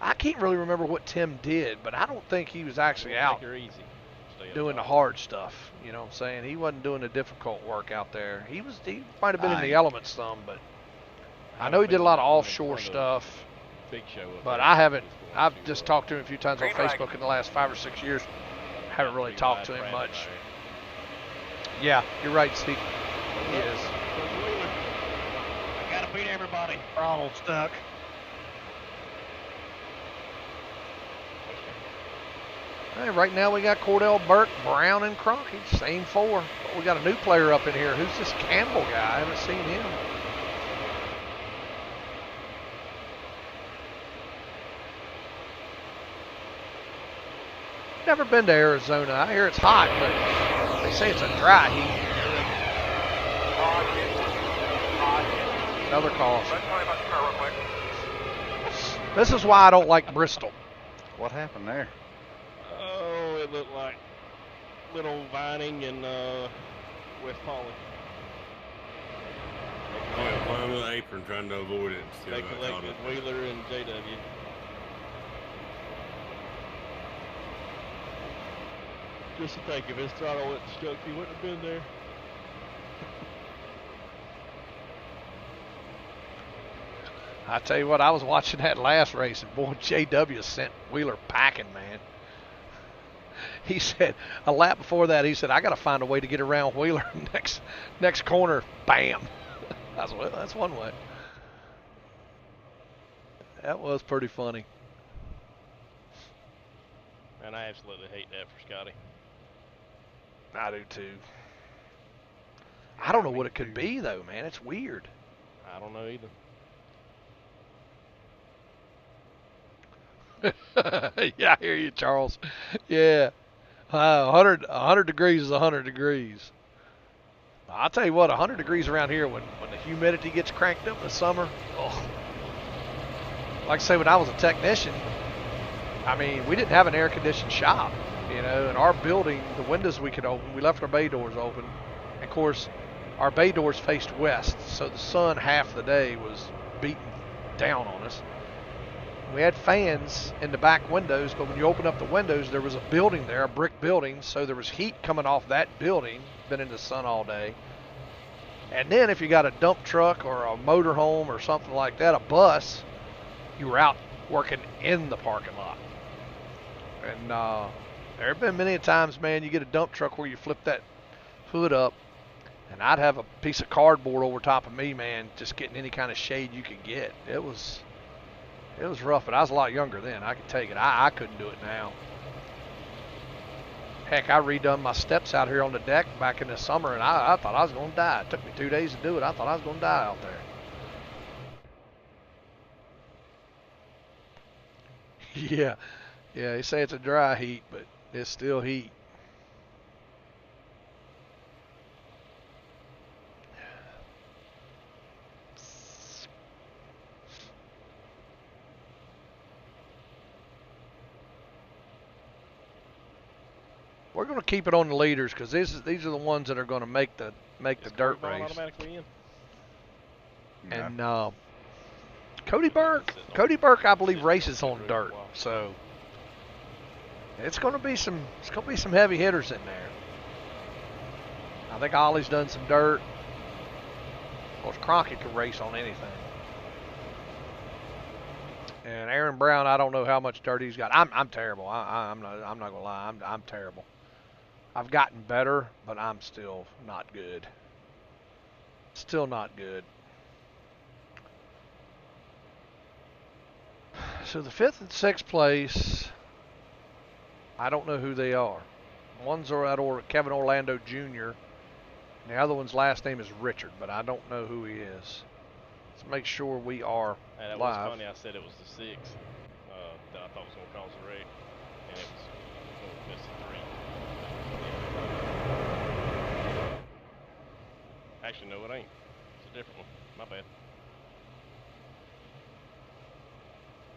I can't really remember what Tim did, but I don't think he was actually out doing the hard stuff. You know what I'm saying? He wasn't doing the difficult work out there. He might have been in the elements some, but I know he did a lot of offshore stuff. Big show. But I haven't. I've just talked to him a few times on Facebook in the last 5 or 6 years. Haven't really talked to him much. Yeah, you're right, Steve. He is. I gotta beat everybody. We're all stuck. Hey, right now we got Cordell, Burke, Brown, and Cronky. Same four. But we got a new player up in here. Who's this Campbell guy? I haven't seen him. Never been to Arizona. I hear it's hot, but they say it's a dry heat. Another call. This is why I don't like Bristol. What happened there? Oh, it looked like little Vining and West Pauley. Oh, yeah, playing with the apron, trying to avoid it. They collected Wheeler and JW. Just to think, if his throttle wasn't stuck, he wouldn't have been there. I tell you what, I was watching that last race, and boy, JW sent Wheeler packing, man. He said, a lap before that, he said, I got to find a way to get around Wheeler. Next corner, bam. That's one way. That was pretty funny. And I absolutely hate that for Scotty. I do too. I don't know what it could be though, man. It's weird. I don't know either. Yeah, I hear you, Charles. Yeah. 100 degrees is 100 degrees. I'll tell you what, 100 degrees around here when the humidity gets cranked up in the summer. Oh. Like I say, when I was a technician, I mean, we didn't have an air-conditioned shop. You know, in our building, the windows we could open, we left our bay doors open. And of course, our bay doors faced west, so the sun half the day was beating down on us. We had fans in the back windows, but when you open up the windows, there was a building there, a brick building, so there was heat coming off that building, been in the sun all day. And then if you got a dump truck or a motorhome or something like that, a bus, you were out working in the parking lot. And there have been many times, man, you get a dump truck where you flip that hood up, and I'd have a piece of cardboard over top of me, man, just getting any kind of shade you could get. It was rough, but I was a lot younger then. I could take it. I couldn't do it now. Heck, I redone my steps out here on the deck back in the summer, and I thought I was going to die. It took me 2 days to do it. I thought I was going to die out there. Yeah, they say it's a dry heat, but it's still heat. We're going to keep it on the leaders because these are the ones that are going to make the dirt race. Automatically in? And Cody Burke, I believe races on dirt, so it's going to be some heavy hitters in there. I think Ollie's done some dirt. Of course, Crockett can race on anything. And Aaron Brown, I don't know how much dirt he's got. I'm terrible. I'm not gonna lie. I'm terrible. I've gotten better, but I'm still not good. Still not good. So the 5th and 6th place, I don't know who they are. One's Kevin Orlando Jr. And the other one's last name is Richard, but I don't know who he is. Let's make sure we are that live. Was funny. I said it was the 6th that I thought was going to cause a wreck, and it was the 3. Actually, no, it ain't. It's a different one. My bad.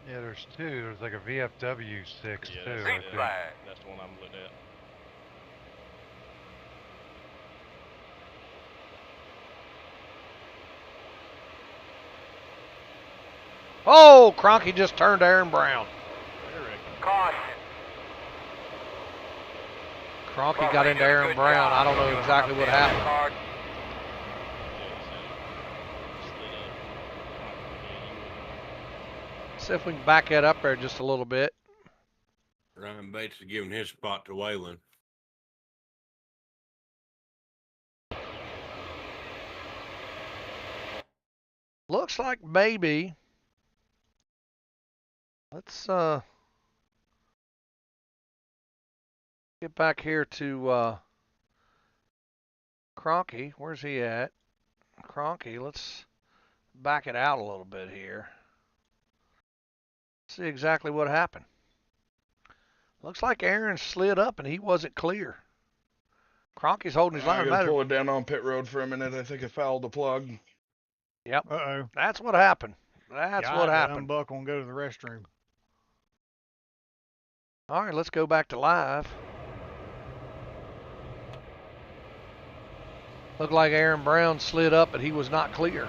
Yeah, there's 2. There's like a VFW 6 yeah, too. That's the one I'm looking at. Oh, Cronky just turned Aaron Brown. Caution. Cronky got into Aaron Brown. I don't know exactly what happened. See if we can back that up there just a little bit. Ryan Bates is giving his spot to Waylon. Looks like maybe. Let's get back here to Cronky. Where's he at? Cronky, let's back it out a little bit here. See exactly what happened. Looks like Aaron slid up and he wasn't clear. Cronky's holding his line. I'm gonna pull it down on pit road for a minute. I think I fouled the plug. Yep. Uh-oh. That's what happened. That's what happened. Unbuckle and go to the restroom. All right, let's go back to live. Looked like Aaron Brown slid up, but he was not clear.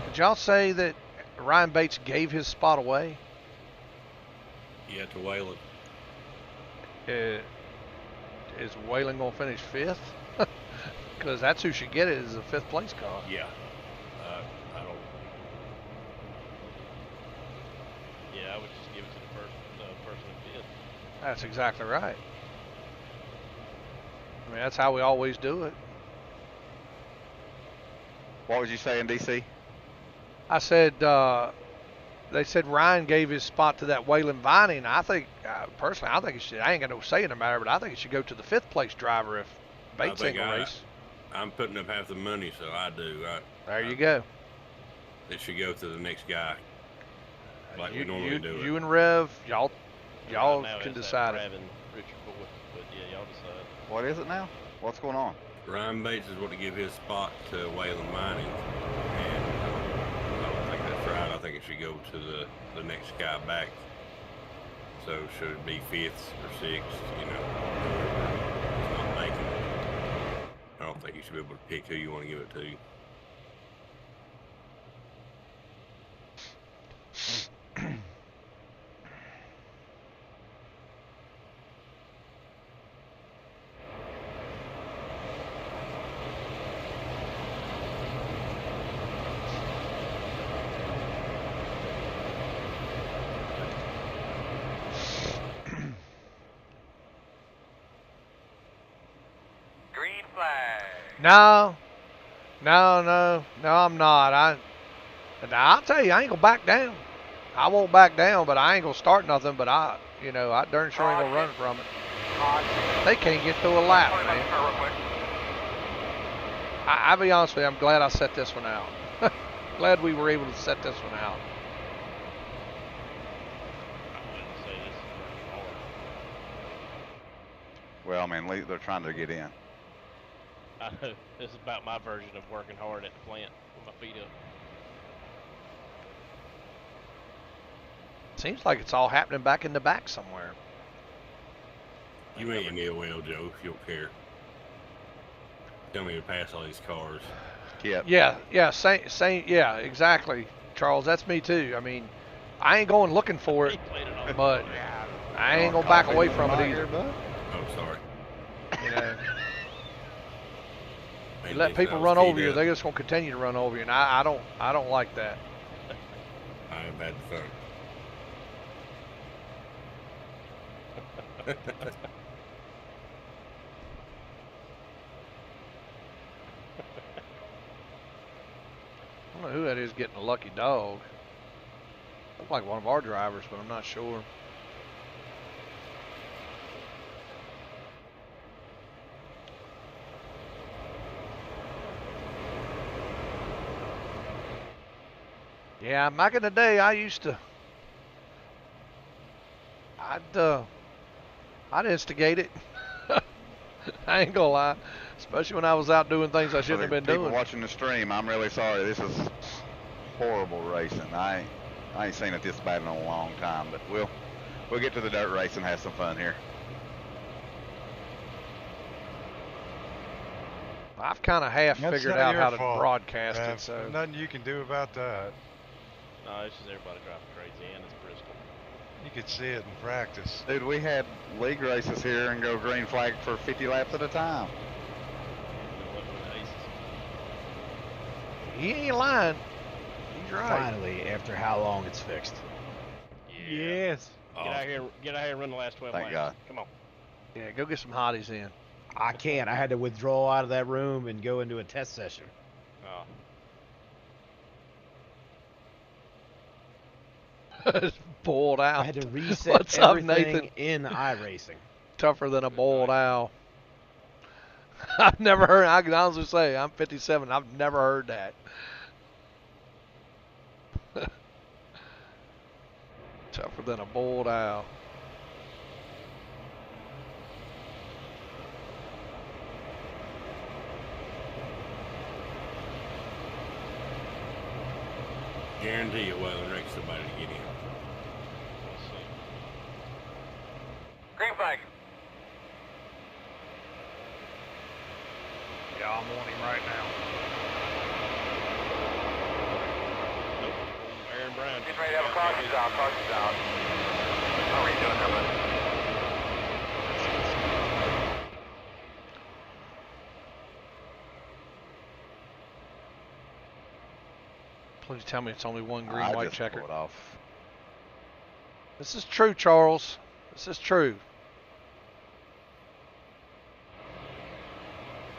Did y'all say that Ryan Bates gave his spot away? Yeah, to Waylon. Is Waylon going to finish 5th? Because that's who should get it, is a 5th place car. Yeah. I don't. Yeah, I would just give it to the person in 5th. That's exactly right. I mean, that's how we always do it. What was you saying, DC? I said, they said Ryan gave his spot to that Waylon Vining. I think, personally, I think it should, I ain't got no say in the matter, but I think it should go to the 5th place driver if Bates ain't gonna race. I'm putting up half the money, so I do. There you go. It should go to the next guy, like we normally do it. You and Rev, y'all right can decide. Rev and Richard Boyd, but yeah, y'all decide. What is it now? What's going on? Ryan Bates is going to give his spot to Waylon Mining, and I don't think that's right. I think it should go to the next guy back. So should it be 5th or 6th? You know, it's not making it. I don't think you should be able to pick who you want to give it to. green flag. No, no, I'm not. Now, I'll tell you, I ain't gonna back down. I won't back down, but I ain't gonna start nothing. But I darn sure ain't gonna run from it. They can't get through a lap, man. I'll be honest with you, I'm glad I set this one out. Glad we were able to set this one out. I wouldn't say this is working hard. Well, I mean, they're trying to get in. I know. This is about my version of working hard at the plant with my feet up. Seems like it's all happening back in the back somewhere. You ain't in the oil, Joe, if you don't care. Tell me to pass all these cars. Yep. Yeah, same, yeah, exactly, Charles. That's me too. I mean, I ain't going looking for it, He played it on. but I ain't gonna back away from it either. Oh, sorry. You know, Maybe you let they people thought run I was over you, keyed they're up. just gonna continue to run over you, and I don't like that. I have had fun. I don't know who that is getting a lucky dog. Looks like one of our drivers, but I'm not sure. Yeah, back in the day, I used to. I'd instigate it. I ain't gonna lie, especially when I was out doing things I For shouldn't the have been people doing. watching the stream, I'm really sorry. This is horrible racing. I ain't seen it this bad in a long time. But we'll get to the dirt race and have some fun here. I've kind of half That's figured not out your how to fault, broadcast Mav. it, so. Nothing you can do about that. No, it's just everybody driving crazy, and it's Bristol. You could see it in practice. Dude, we had league races here and go green flag for 50 laps at a time. Been looking at aces. He ain't lying. He's right. Finally, after how long it's fixed. Yeah. Yes. Oh, Get out here and run the last 12 Thank laps. God. Come on. Yeah, go get some hotties in. I can't. I had to withdraw out of that room and go into a test session. Oh, Boiled I out. had to reset What's up, everything Nathan? in iRacing. Tougher than a boiled owl. I've never heard. I can honestly say I'm 57. I've never heard that. Tougher than a boiled owl. guarantee you, well, it wrecks somebody to get in. we'll see. Green flag. Yeah, I'm on him right now. Nope. Aaron Brown. Getting ready to have a car. She's out. Car, she's out. How are you doing there, buddy? Please tell me it's only one green, I white just checker. pulled off. This is true, Charles. This is true.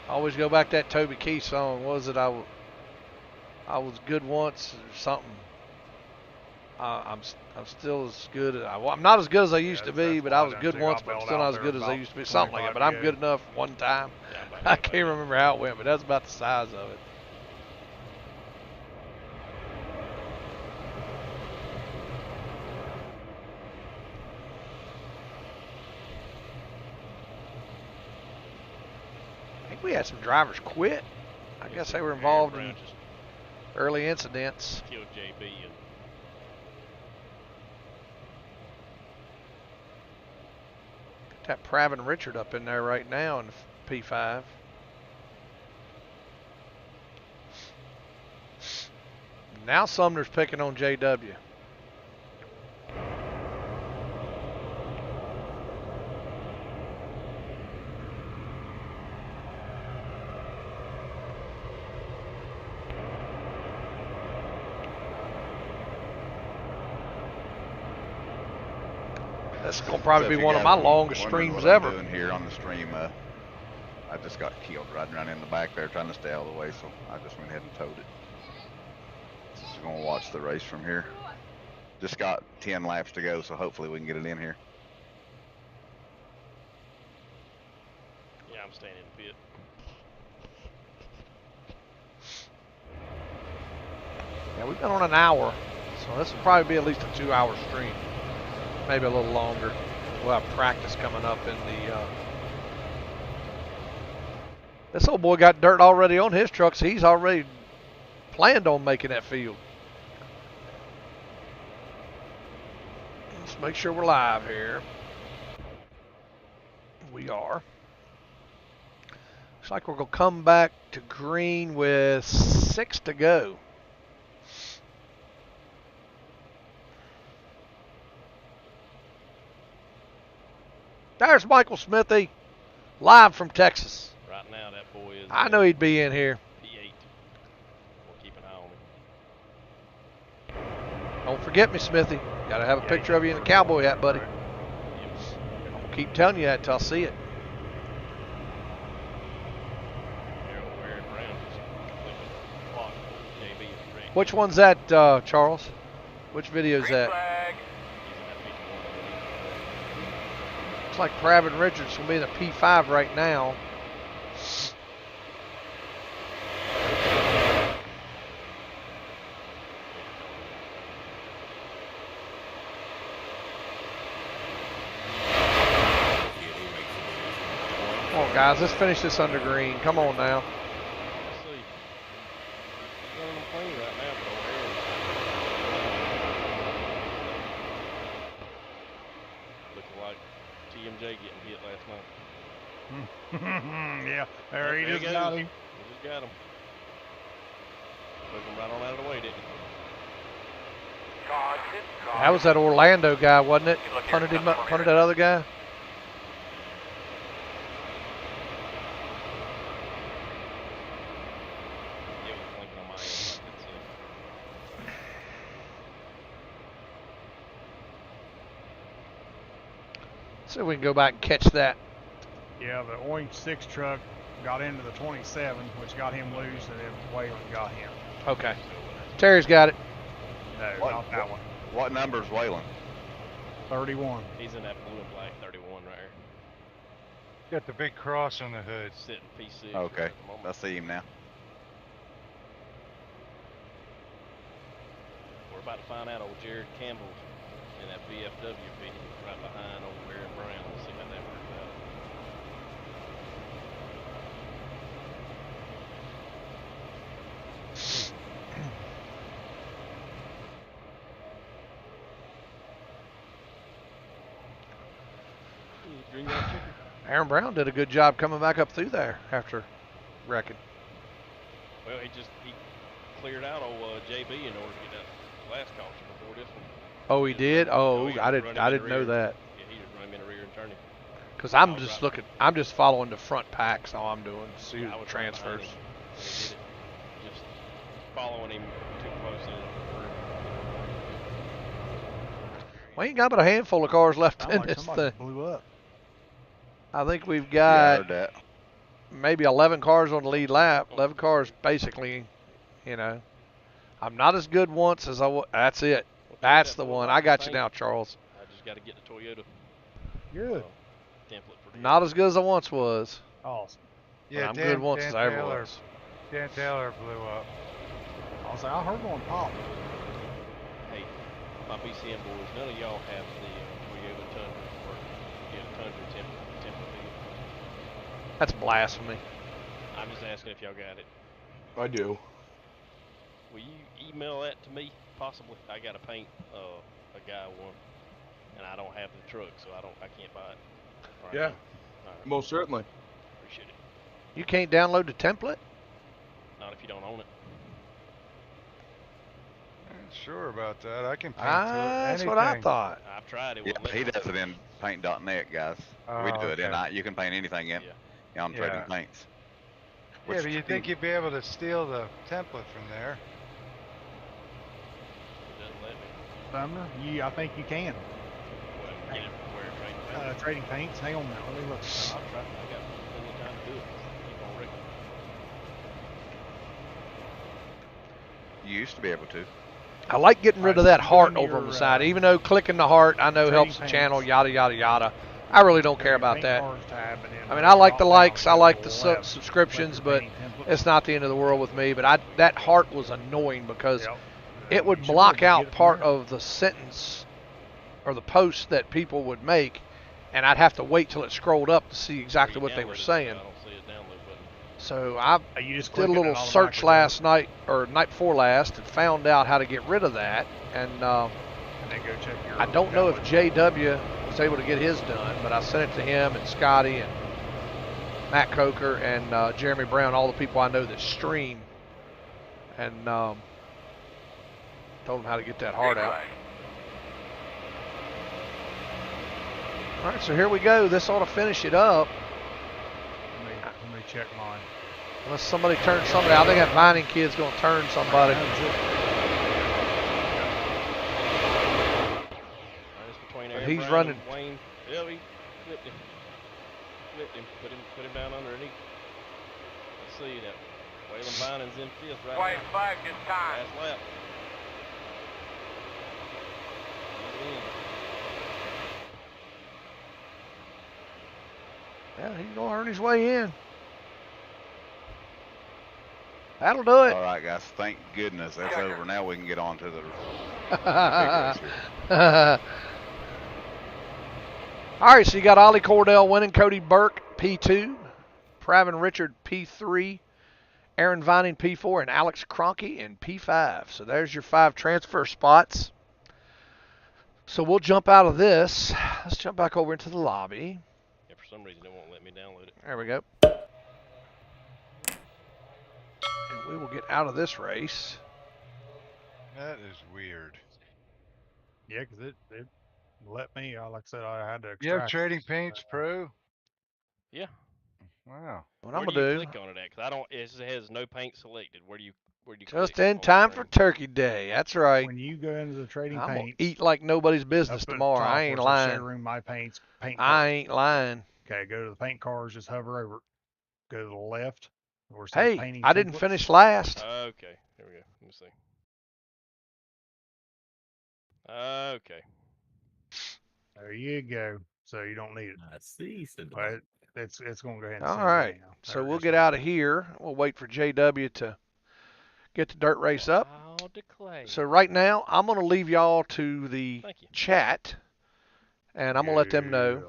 I always go back to that Toby Keith song. What was it? I was good once or something. I'm still as good. I'm not as good as I used to be, but I was good once, but I'm still not as good as I used to be. Something like that. But I'm good enough one time. Yeah, I can't remember how it went, but that's about the size of it. I think we had some drivers quit. I guess they were involved in just early incidents. killed JB and Got Pratt and Richard up in there right now in P5. Now Sumner's picking on JW. That's gonna probably So be if you one of guys my are longest wondering streams what I'm ever. doing here on the stream, I just got killed riding around in the back there trying to stay out of the way, so I just went ahead and towed it. Just gonna watch the race from here. Just got 10 laps to go, so hopefully we can get it in here. Yeah, I'm staying in the pit. Yeah, we've been on an hour, so this will probably be at least a 2-hour stream, maybe a little longer. We'll have practice coming up in the. This old boy got dirt already on his truck, so he's already planned on making that field. Let's make sure we're live here. We are. Looks like we're going to come back to green with 6 to go. There's Michael Smithy, live from Texas. Right now, that boy is. I know he'd be in here. P8. We'll keep an eye on him. Don't forget me, Smithy. Got to have a picture of you in a cowboy hat, buddy. I'll keep telling you that until I see it. Which one's that, Charles? Which video is that? Looks like Pravin Richards will be in the P5 right now. Come on, guys, let's finish this under green. Come on now. Getting hit last night. Yeah, there he just got him. He just got him. Took him right on out of the way, didn't he? That was that Orlando guy, wasn't it? Punted him up, punted that other guy. See if we can go back and catch that. Yeah, the orange 6 truck got into the 27, which got him loose, and then Whalen got him. Okay. Terry's got it. No, not that one. What number's Whalen? 31. He's in that blue and black 31 right here. Got the big cross on the hood. Sitting P6. Okay, I see him now. We're about to find out old Jared Campbell in that VFW feed right behind old Aaron Brown. Let's see how that works out. Aaron Brown did a good job coming back up through there after wrecking. Well, he cleared out old JB in order to get that last caution before this one. Oh, he did? Oh, he I didn't know that. Yeah, he just ran him in the rear and turned him. Because I'm just looking, I'm just following the front packs. All I'm doing. See I the was transfers. Just following him too close in. We ain't got but a handful of cars left Sound in like this somebody thing. blew up. I think we've Yeah, I got heard that. maybe 11 cars on the lead lap. 11 cars basically, you know. I'm not as good once as I was. That's it. That's the one. I got you now, Charles. I just got to get the Toyota Good. template for Not as good as I once was. Awesome. But I'm good once as I ever was. Dan Taylor blew up. I was like, I heard one pop. Hey, my BCM boys, none of y'all have the Toyota Tundra or Tundra template. That's blasphemy. I'm just asking if y'all got it. I do. Will you email that to me, possibly? I got to paint a guy one, and I don't have the truck, so I can't buy it. Right Yeah, now. All right. most certainly. Appreciate it. You can't download the template? Not if you don't own it. Ain't sure about that. I can paint That's what I anything. thought. I've tried it. Yeah, wouldn't let he me. does it in paint.net, guys. Oh, We do it in okay. You can paint anything in on Yeah. Trading Paints. Yeah, but you think you'd be able to steal the template from there? It doesn't let me. Sumner, I think you can. Well, get it from where it trade paint. Trading paints. Hang on now. Let me look. I'll try. I got plenty of time to do it. You used to be able to. I like getting rid of Alright, that so you go heart into over on your, the side, even though clicking the heart I know trading helps the channel, paints. yada yada yada. I really don't Go care to your about paint that. cars tab, and then I mean, on I like drop the down, likes, I go to like the left, subscriptions, select your but paint template. it's not the end of the world with me. But that heart was annoying because Yep. it And would you should be block able to get out it from part there. of the sentence or the post that people would make, and I'd have to wait till it scrolled up to see exactly what they were saying. I don't see a download button. So I You just did click a it and little it search automatically last does night or night before last and found out how to get rid of that. And it, and then go check your I don't know if download. JW was able to get his done, but I sent it to him and Scotty and Matt Kocher and Jeremy Brown, all the people I know that stream, and told them how to get that heart out. All right, so here we go. This ought to finish it up. Let me check mine. Unless somebody turns somebody. I think that Vining kid's going to turn somebody. That's it. It's between But Aaron he's Brown running. and Wayne. Yeah, he flipped him. Put him down underneath. Let's see that. Waylon Vining's in fifth right White now. flag is time. Last lap. He's in. Yeah, he's going to earn his way in. That'll do it. All right, guys. Thank goodness that's over. Now we can get on to the big race here. All right, so you got Ollie Cordell winning, Cody Burke P2, Pravin Richard P3, Aaron Vining P4, and Alex Cronky in P5. So there's your 5 transfer spots. So we'll jump out of this. Let's jump back over into the lobby. Yeah, for some reason it won't let me download it. There we go. And we will get out of this race. That is weird. Yeah, because it let me. Like I said, I had to You have extract. Trading Paints Pro? Yeah. Wow. What I'm Where going do you to do, click on it at? Because I don't. It has no paint selected. Where do you just click in on the time for screen? Turkey Day. That's right. When you go into the trading I'm going paints, to eat like nobody's business up at the tomorrow. top I where ain't it says lying. Showroom My Paints, paint I cars. ain't lying. Okay, go to the paint cars, just hover over it. Go to the left where it says Hey, painting I didn't templates. finish last. Okay. Here we go. Let me see. Okay. There you go. So you don't need it. I see. Said the But it's going to go ahead and All send right. it now. So Or we'll just get leave out it. of here. We'll wait for JW to get the dirt race up. I'll declare. So right now, I'm going to leave y'all to the Thank you. chat, and I'm going to let them know. Yeah.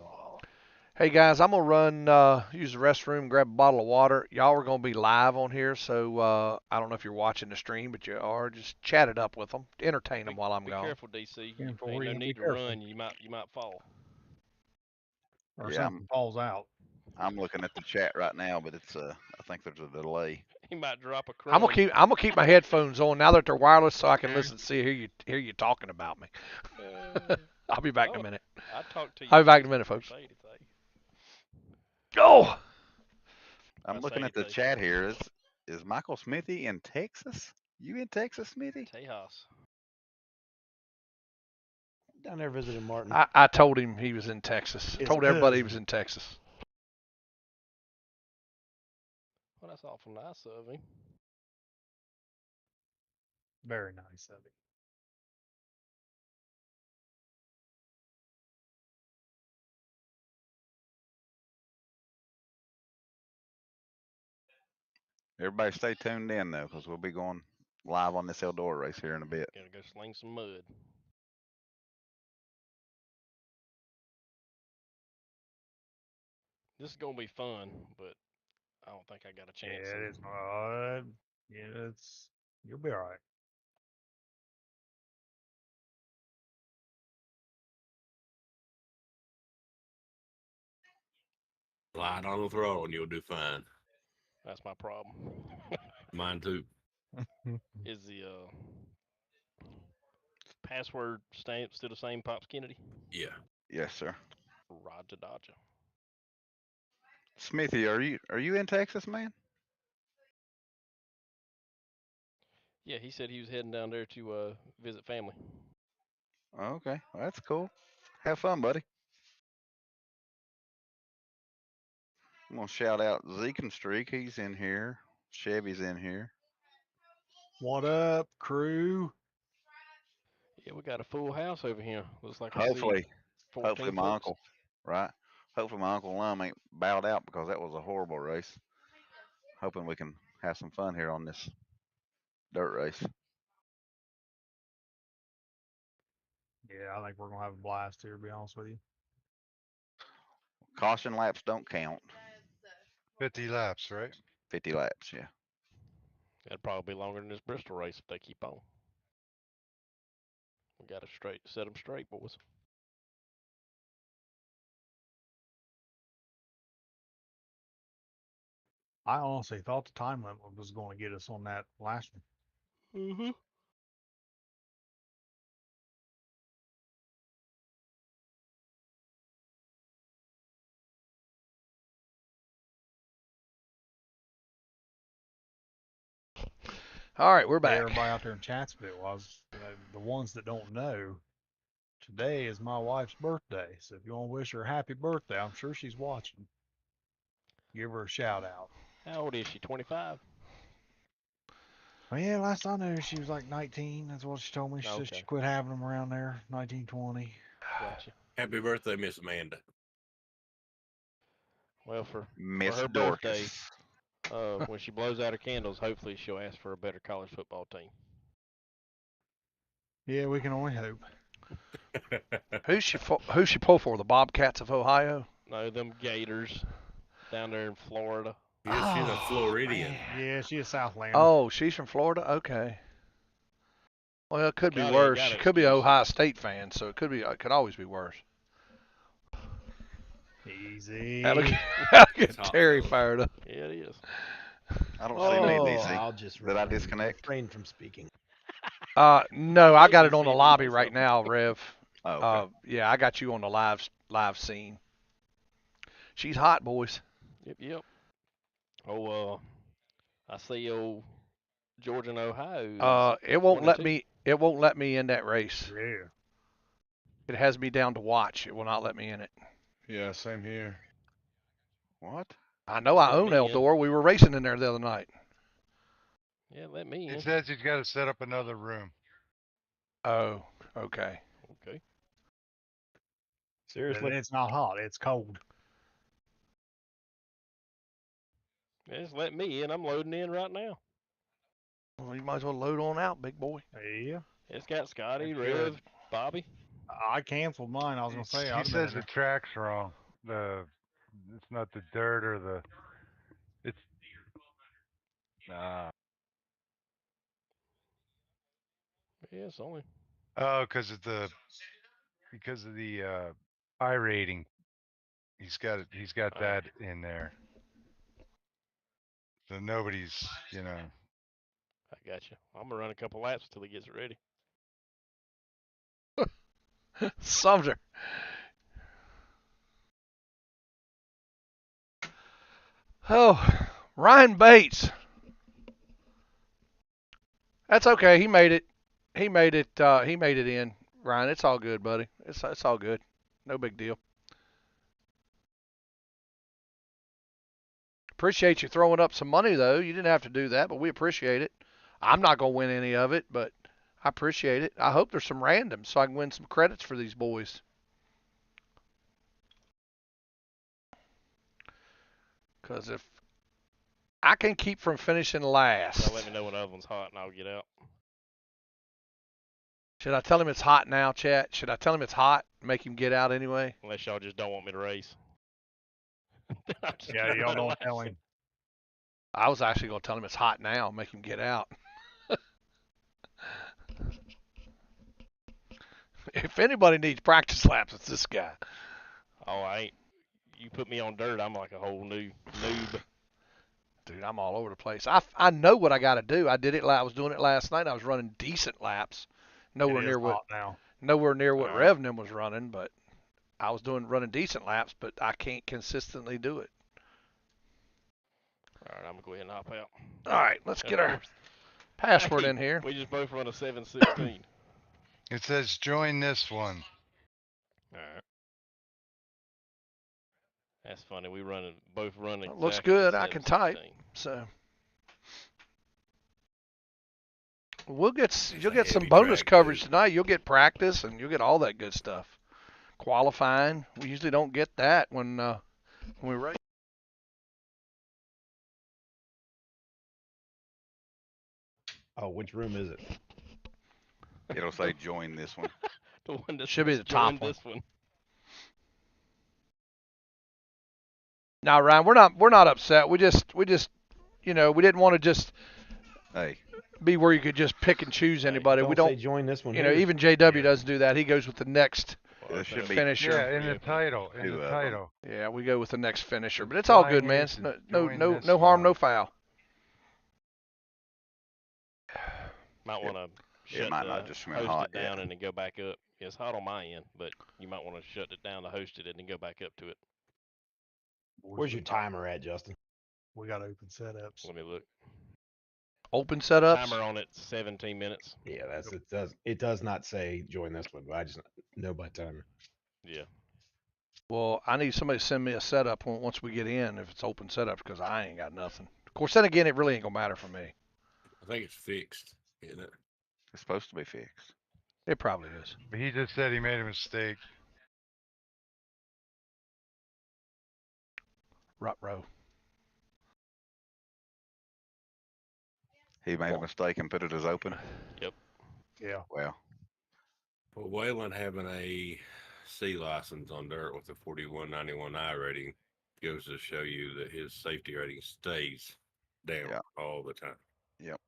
Hey guys, I'm going to use the restroom, grab a bottle of water. Y'all are going to be live on here, so I don't know if you're watching the stream, but you are. Just chat it up with them, entertain them while I'm Be gone. careful, DC. Yeah, Ain't for no you, be need to careful. run. You might fall. Or Yeah, something falls out. I'm looking at the chat right now, but it's I think there's a delay. He might drop a I'm crumb. gonna keep my headphones on now that they're wireless, so I can listen, hear you talking about me. I'll be back in a minute. I talk to you. I'll be back in a minute, folks. Say anything. Go. I'm I looking say at the anything. chat here. Is Michael Smithy in Texas? You in Texas, Smithy? Tejas. down there visiting Martin. I told him he was in Texas. His Told everybody he cousin. was in Texas. Well, that's awful nice of him. Very nice of it. Everybody stay tuned in though, because we'll be going live on this Eldora race here in a bit. Gotta go sling some mud. This is gonna be fun, but I don't think I got a chance. Yeah, it is. Yeah, you'll be all right. Slide on the throttle and you'll do fine. That's my problem. Mine too. Is the password still the same, Pops Kennedy? Yeah. Yes, sir. Roger Dodger. Smithy, are you in Texas, man? Yeah, he said he was heading down there to visit family. Okay, well, that's cool. Have fun, buddy. I'm gonna shout out Zeke and Streak. He's in here. Chevy's in here. What up, crew? Yeah, we got a full house over here. Looks like I see Hopefully, 14 my folks. uncle, right? Hopefully my Uncle Lum ain't bowed out because that was a horrible race. Hoping we can have some fun here on this dirt race. Yeah, I think we're gonna have a blast here. To be honest with you. Caution laps don't count. 50 laps, right? 50 laps, yeah. That'd probably be longer than this Bristol race if they keep on. We got to set them straight, boys. I honestly thought the time limit was going to get us on that last one. Mm-hmm. All right, we're Hey, back. everybody out there in Chatsville, the ones that don't know, today is my wife's birthday. So if you want to wish her a happy birthday, I'm sure she's watching. Give her a shout out. How old is she? 25? Oh, yeah, last I knew, she was like 19. That's what she told me. She said Okay. she quit having them around there, 1920. Gotcha. Happy birthday, Miss Amanda. Well, for Miss her birthday, Dorcas. when she blows out her candles, hopefully she'll ask for a better college football team. Yeah, we can only hope. Who's she pull for? The Bobcats of Ohio? No, them Gators down there in Florida. Yeah, she's a Floridian. Yeah, she is Southlander. Oh, she's from Florida. Okay. Well, it could be Scotty ain't worse. got She an could be an excuse. Ohio State fan, so it could always be worse. Easy. That'll get hot, Terry fellas. fired up. Yeah, it is. I don't see me, Oh, DC. I'll just Did I disconnect? refrain from speaking. No, I got it on the lobby right now, Rev. Oh, okay. Yeah, I got you on the live scene. She's hot, boys. Yep. Oh, I see old Georgia and Ohio. It won't 1 and let 2. me. It won't let me in that race. Yeah. It has me down to watch. It will not let me in it. Yeah, same here. What? I know I Let own me in. Eldora. We were racing in there the other night. Yeah, let me in. It says he's got to set up another room. Oh, okay. Okay. But it's not hot. It's cold. Yeah, just let me in. I'm loading in right now. Well, you might as well load on out, big boy. Yeah. It's got Scotty, It Rev, should. Bobby. I canceled mine. I was going to say, He I'd have says been the track's wrong. It's not the dirt or the. It's. Nah. Yeah, it's only. Oh, because of the I rating. He's got it. He's got that in there. So nobody's, I got you. I'm gonna run a couple laps until he gets it ready. Sumter. Oh, Ryan Bates. That's okay. He made it. He made it. He made it in. Ryan, it's all good, buddy. It's all good. No big deal. Appreciate you throwing up some money though. You didn't have to do that, but we appreciate it. I'm not gonna win any of it, but I appreciate it. I hope there's some randoms so I can win some credits for these boys. Because if I can keep from finishing last, Now let me know when the oven's hot and I'll get out. should I tell him it's hot now, chat? Should I tell him it's hot? Make him get out anyway? Unless y'all just don't want me to race. Yeah, y'all don't tell him. I was actually gonna tell him it's hot now, make him get out. If anybody needs practice laps, it's this guy. Oh, I ain't. You put me on dirt, I'm like a whole new noob. Dude, I'm all over the place. I know what I got to do. I did it. I was doing it last night. I was running decent laps. Nowhere It is near what hot now. Rev Revnim was running, but I was running decent laps. But I can't consistently do it. All right, I'm gonna go ahead and hop out. All right, let's get our password in here. We just both run a 716. it says join this one. All right. That's funny. We both running. Looks good. I can type. So You'll get a some heavy bonus track, coverage too. tonight. You'll get practice and you'll get all that good stuff. Qualifying, we usually don't get that when we race. Oh, which room is it? It'll say join this one. The one that Should be says the top join one. this one. Now, Ryan, we're not upset. We just we didn't want to just Hey, be where you could just pick and choose anybody. We say don't, join this one. you know, here. even JW Yeah. doesn't do that. He goes with the next there should be finisher. Yeah, in the title. In Two the of 'em. title. Yeah, we go with the next finisher. But it's all good, man. It's Flying no Aces, no join no this harm, no one. foul. Might want to shut might the not just smell host hot, it down yeah. and then go back up. It's hot on my end, but you might want to shut it down to host it and then go back up to it. Where's your timer at, Justin? We got open setups. Let me look. Open setups. Timer on it, 17 minutes. Yeah, it does not say join this one, but I just know by timer. Yeah. Well, I need somebody to send me a setup once we get in if it's open setup because I ain't got nothing. Of course, then again, it really ain't gonna matter for me. I think it's fixed, isn't it? It's supposed to be fixed. It probably is. But he just said he made a mistake. Rut row. He made a mistake and put it as open. Yeah. Well, Well, Waylon having a C license on dirt with a 4191I rating goes to show you that his safety rating stays down Yeah. all the time. Yep.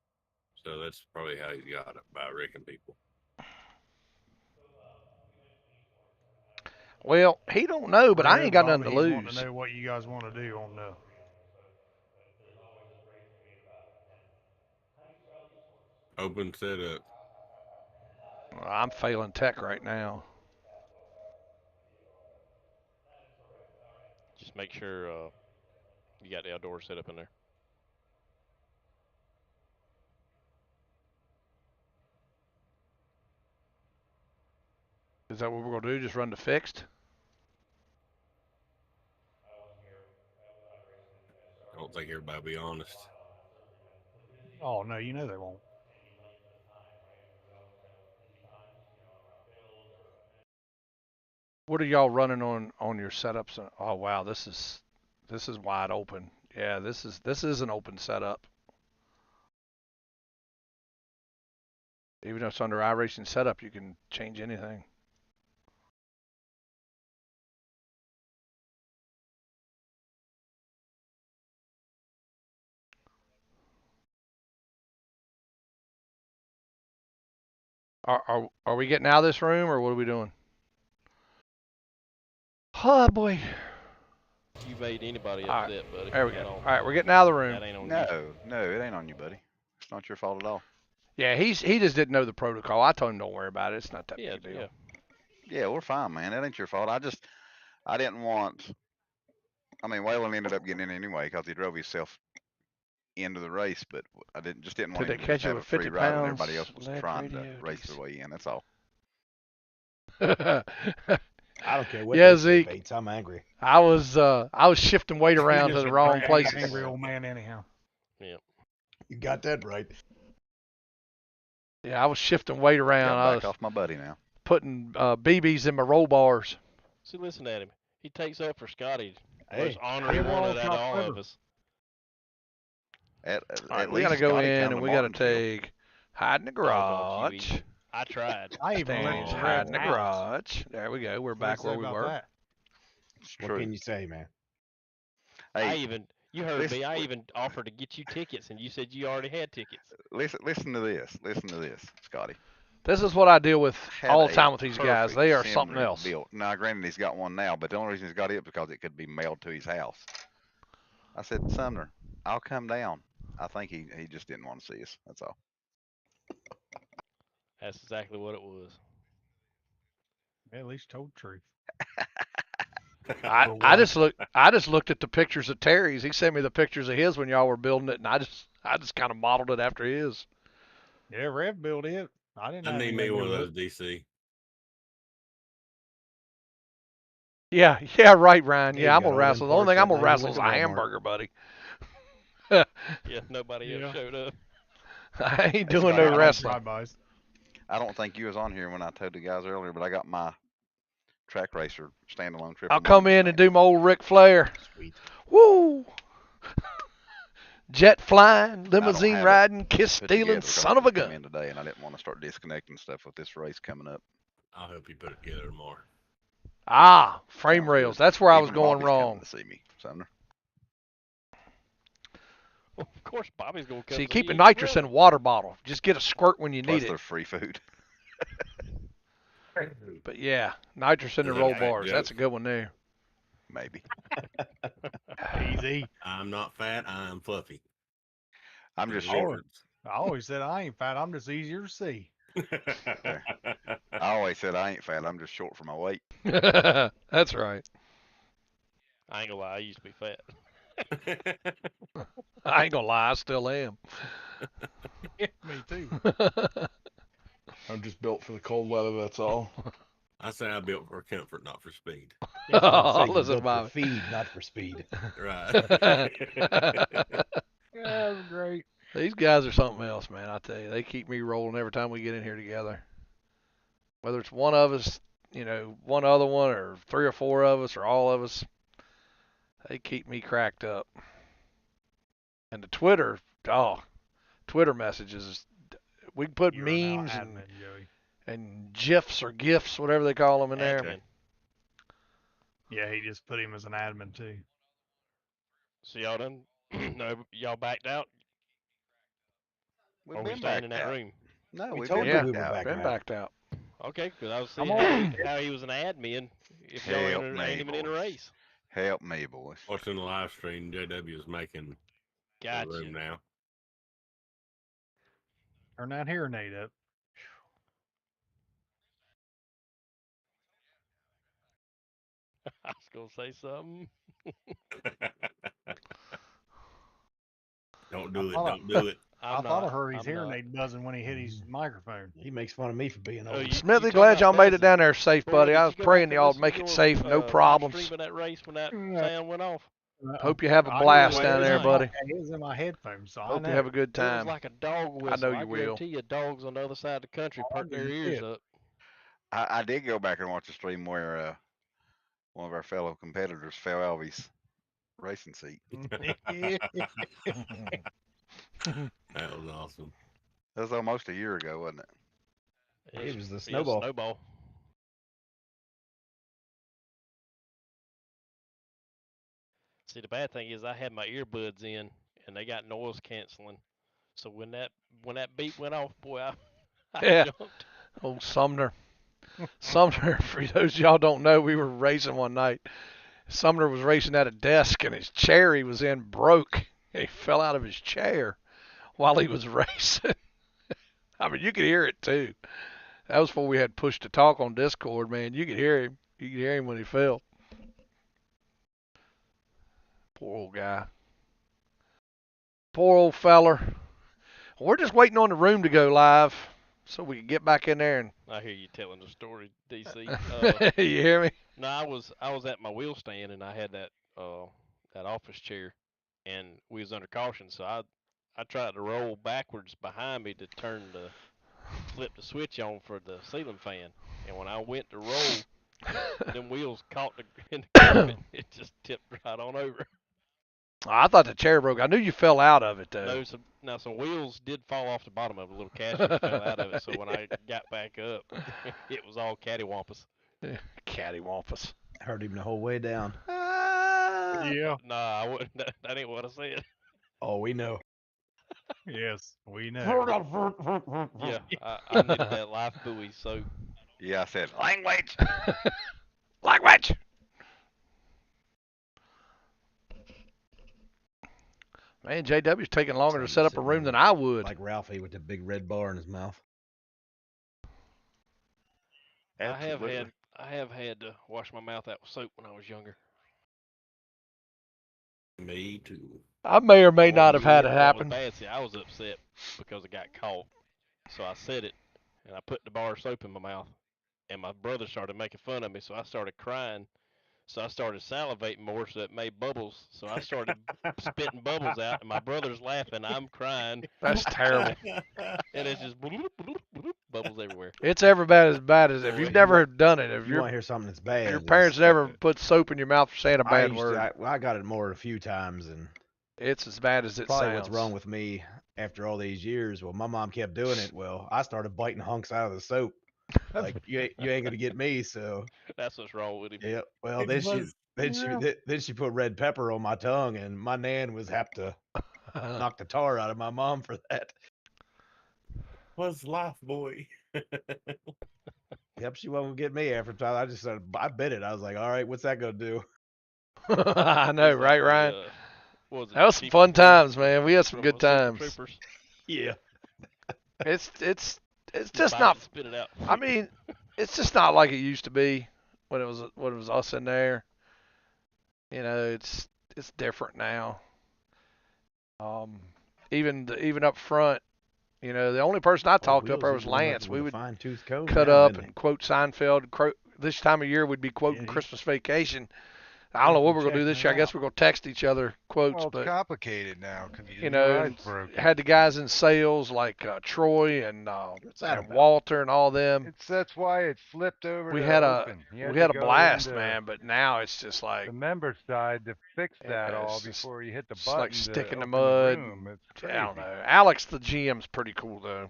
So that's probably how he got it, by wrecking people. Well, he don't know, but I ain't got nothing to Bobby, he's wanting lose. to know what you guys want to do on the. Open setup. I'm failing tech right now. Just make sure you got the Eldora set up in there. Is that what we're gonna do? Just run to fixed? I don't think everybody will be honest. Oh no, you know they won't. What are y'all running on your setups? Oh wow, this is wide open. Yeah, this is an open setup. Even though it's under Iracing setup, you can change anything. Are we getting out of this room or what are we doing? Oh boy. You made anybody All right, upset, buddy. There we That go. don't- All right, we're getting out of the room. That ain't on you. no, it ain't on you, buddy. It's not your fault at all. Yeah, he just didn't know the protocol. I told him don't worry about it. It's not that Yeah, big a deal. yeah. Yeah, we're fine, man. That ain't your fault. I didn't want. I mean, Waylon ended up getting in anyway because he drove himself into the race, but I didn't want Did him they to just catch it have a with free 50 ride when pounds? everybody else was Lead trying to radio, race DC. their way in. That's all. I don't care what Yeah, they say, Zeke. Bates, I'm angry. I was shifting weight around to He's the just wrong an places. Angry old man, anyhow. You got that right. Yeah, I was shifting weight around. Got I back was off my buddy now. putting BBs in my roll bars. See, listen at him. He takes up for Scotty. Hey, Most honorary we're one all of that all top of us. At All right, at we got to least go Scotty in found and the we got to Martinsville. take hide in the Oh, don't garage. you even. I tried. I even let Stan's the hide in reds the out. garage. There we go. We're What do you back say where we about were. that? It's what true. can you say, man? Hey, You heard listen- me. I even offered to get you tickets, and you said you already had tickets. listen to this. Listen to this, Scotty. This is what I deal with Had all the a time with these guys. perfect They are sim something rig else. built. Now, granted, he's got one now, but the only reason he's got it because it could be mailed to his house. I said, Sumner, I'll come down. I think he just didn't want to see us. That's all. That's exactly what it was. At least told the truth. I just looked at the pictures of Terry's. He sent me the pictures of his when y'all were building it, and I just kind of modeled it after his. Yeah, Rev built it. I didn't I have need anything me to one do of with those, DC. Yeah, right, Ryan. There Yeah, you I'm go, gonna all them wrestle. The only thing parts I'm gonna that lady wrestle went is to a Walmart. hamburger, buddy. Yeah, nobody Yeah. else showed up. I ain't That's doing about no it. wrestling. Drive-bys. I don't think you was on here when I told the guys earlier, but I got my track racer standalone triple. I'll come in and do my old Ric Flair. Sweet. Woo! Jet flying, I don't limousine have it riding, kiss put together stealing, 'cause son I of a just came gun. in today, and I didn't want to start disconnecting stuff with this race coming up. I'll help you put it together tomorrow. Ah, frame Sounds rails. good. That's where I was Even going Bobby's coming wrong. to see me, Sumner. Well, of course, Bobby's gonna come. See, to keep you a as nitrous well. in a water bottle. Just get a squirt when you Plus, need it. they're free food. But yeah, nitrous in the Is that roll a fat bars. joke? That's a good one there. Maybe. Easy. I'm not fat. I'm fluffy. I'm just The short. difference. I always said I ain't fat. I'm just easier to see. I always said I ain't fat. I'm just short for my weight. That's right. I ain't gonna lie, I used to be fat. I ain't gonna lie, I still am. Me too. I'm just built for the cold weather. That's all. I say I built for comfort, not for speed. That's what I'm saying. Listen, You're built Bobby. for feed, not for speed. Right. Yeah, that's great. These guys are something else, man. I tell you, they keep me rolling every time we get in here together. Whether it's one of us, one other one, or three or four of us, or all of us, they keep me cracked up. And the Twitter messages, we can put You are now memes admin, Joey. and GIFs or GIFs, whatever they call them in there. Admin. Yeah, he just put him as an admin too. So y'all done? No, y'all backed out. We've Or we been staying in backed that out. room? No, We we've told been you Yeah, we backed were out. back been out. backed out. Okay, because I was Come seeing how he was an admin. If y'all Help ain't me, even in a boys. race. Help me, boys. Watching the live stream, JW is making the Gotcha. room now. Turn that hearing aid up. I was gonna say something. Don't do it. thought I- Don't do it. I I'm thought I not- heard his I'm hearing not. aid buzzing when he hit his microphone. He makes fun of me for being Oh, old. you Smithy, talking glad y'all about made it buzzing? down there safe, Boy, buddy. did I you was go praying back and y'all listen make to it your, safe, no live problems. stream of that race when that Yeah. sound went off. Hope you have a I blast knew down it was there, in my- buddy. It was in my headphones, so I Hope know. you have a good It was time. like a dog whistle. I know you will. guarantee you dogs on the other side of the country Oh, I perked knew their you ears did. up. I did go back and watch a stream where one of our fellow competitors fell out of his racing seat. That was awesome. That was almost a year ago, wasn't it? It was the Yeah, snowball. snowball. See, the bad thing is I had my earbuds in and they got noise canceling. So when that beep went off, boy, I Yeah. jumped. Old Sumner. Sumner, for those of y'all don't know, we were racing one night. Sumner was racing at a desk and his chair he was in broke. He fell out of his chair while he was racing. I mean, you could hear it too. That was before we had push to talk on Discord, man. You could hear him. You could hear him when he fell. Poor old guy. Poor old feller. We're just waiting on the room to go live so we can get back in there and I hear you telling the story, DC. you hear me? No, I was at my wheel stand and I had that office chair, and we was under caution, so I tried to roll backwards behind me to flip the switch on for the ceiling fan, and when I went to roll, them wheels caught in the carpet. It just tipped right on over. I thought the chair broke. I knew you fell out of it though. No, some wheels did fall off the bottom of it. Little casters fell out of it. So when I got back up, it was all cattywampus. Cattywampus. Heard him the whole way down. Yeah. Nah, I wouldn't. That ain't what I said. Oh, we know. Yes, we know. Yeah, I needed that life buoy. So Yeah, I said language. Language. Man, JW's taking longer to set up a room than I would. Like Ralphie with the big red bar in his mouth. Absolutely. I have had to wash my mouth out with soap when I was younger. Me too. I may or may not have had it That was happen. bad. See, I was upset because I got caught. So I said it, and I put the bar of soap in my mouth, and my brother started making fun of me. So I started crying. So I started salivating more, so it made bubbles. So I started spitting bubbles out, and my brother's laughing. I'm crying, That's terrible. and it's just bloop, bloop, bloop, bubbles everywhere. It's every bad as if Boy, you've you never want- done it. If You want to hear something that's bad? your parents never put soap in your mouth for saying a bad word, I got it more a few times, and it's as bad as it probably sounds. what's wrong with me after all these years. Well, my mom kept doing it. Well, I started biting hunks out of the soap. Like you ain't gonna get me. So That's what's wrong with him. yeah. Well, It was- then she put red pepper on my tongue, and my nan was have to knock the tar out of my mom for that. Was life, boy. Yep, she won't get me after time. I bit it. I was like, all right, what's that gonna do? I know, It's like right, the, Ryan? what was it, That was some Chief fun of Police times, man. We had some from good Super times. Troopers. Yeah. It's Just just bite not. it, spit it out. I mean, it's just not like it used to be when it was us in there. You know, it's different now. Even up front, you know, the only person I talked to up there was Lance. We would fine-tooth comb cut now, up didn't and quote Seinfeld. This time of year, we'd be quoting Yeah, Christmas Vacation. I don't know what we're gonna do this year. I checking it guess we're gonna text each other quotes, Well, it's but complicated now because you know, and had the guys in sales like Troy and What's that about? Walter and all them. that's why it flipped over. We to had open. You we had a to go blast, into man. But now it's just like the member side to fix that Yeah, all it's just- before you hit the it's button. like stick to in the open mud. room. It's I don't crazy. know. Alex, the GM's pretty cool though.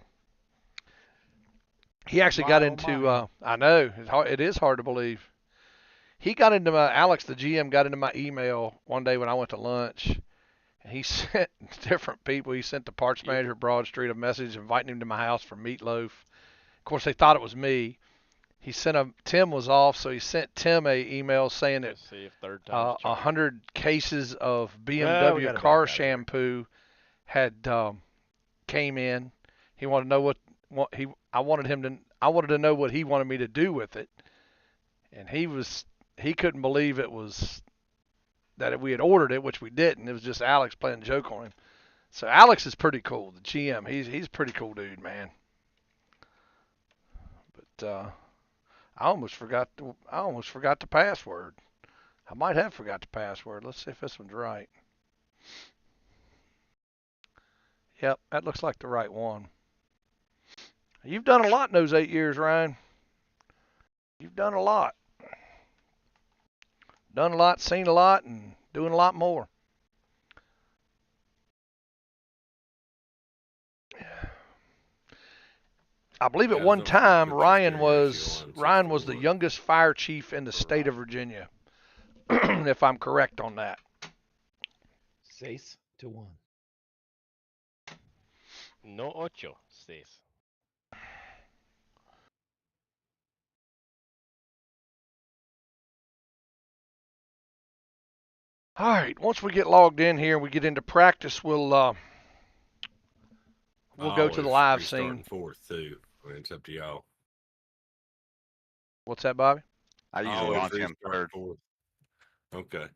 He actually got My, oh into. my. I know it is hard to believe. He got into my Alex, the GM, got into my email one day when I went to lunch, and he sent different people. He sent the parts manager at Broad Street a message inviting him to my house for meatloaf. Of course, they thought it was me. He sent Tim was off, so he sent Tim a email saying that Let's see if third time's a charm. 100 cases of we BMW gotta car back out of here. shampoo had came in. He wanted to know what he. I wanted to know what he wanted me to do with it, and he couldn't believe it was that we had ordered it, which we didn't. It was just Alex playing a joke on him. So Alex is pretty cool. The GM, he's a pretty cool dude, man. But I almost forgot the password. I might have forgot the password. Let's see if this one's right. Yep, that looks like the right one. You've done a lot in those 8 years, Ryan. You've done a lot. Done a lot, seen a lot, and doing a lot more. I believe at Yeah, one don't forget to time put your Ryan stereo was ratio on Ryan was the 64. youngest fire chief in the state of Virginia, if I'm correct on that. 6-1. No ocho, says. All right, once we get logged in here and we get into practice, we'll go to the live scene. Fourth too. I mean, it's up to y'all. What's that, Bobby? I usually Always launch in restart third. fourth. Okay.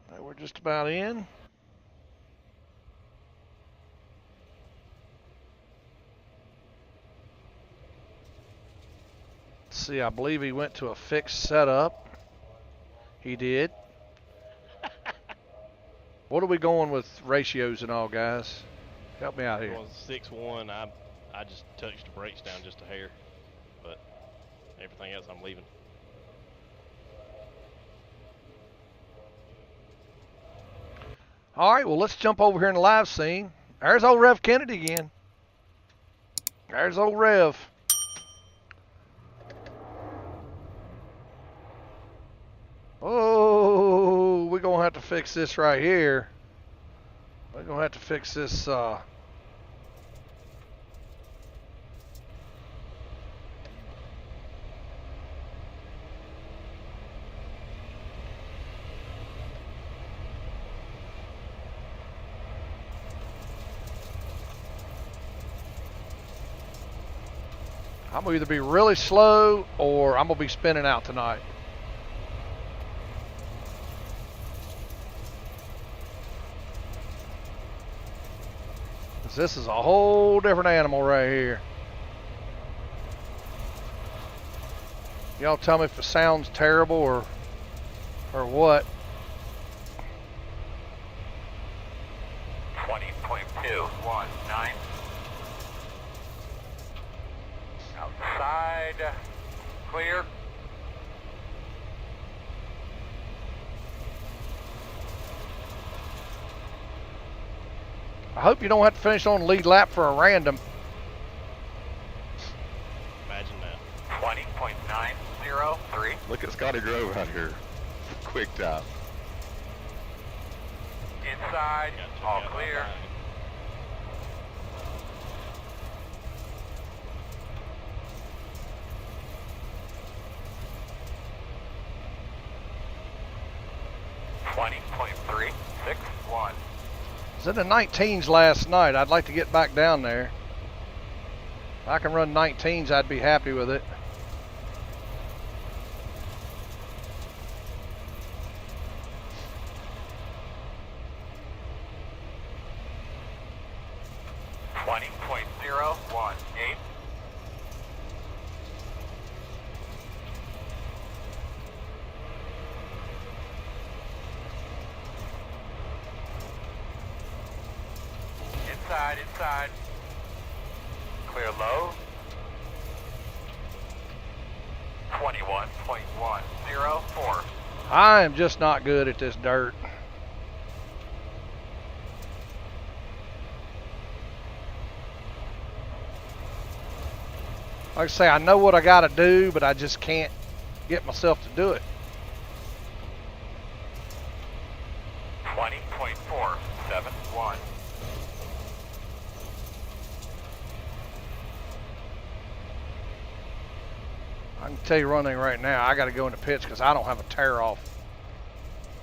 All right, we're just about in. Let's see, I believe he went to a fixed setup. He did. What are we going with ratios and all, guys? Help me out here. Going 6-1. I just touched the brakes down just a hair, but everything else I'm leaving. All right, well, let's jump over here in the live scene. There's old Rev Kennedy again. There's old Rev. Oh, we're going to have to fix this right here. We're going to have to fix this. I'm gonna either be really slow or I'm gonna be spinning out tonight. This is a whole different animal right here. Y'all tell me if it sounds terrible or what. 20.219. Outside. Clear. I hope you don't have to finish on the lead lap for a random. Imagine that. 20.903. Look at Scotty Grove out here. Quick time. Inside. All clear. .361. I was in the 19s last night. I'd like to get back down there. If I can run 19s, I'd be happy with it. .018. Inside. Clear low. 21.104. I am just not good at this dirt. Like I say, I know what I got to do, but I just can't get myself to do it. 20.471. I can tell you one thing right now. I got to go into pits because I don't have a tear-off.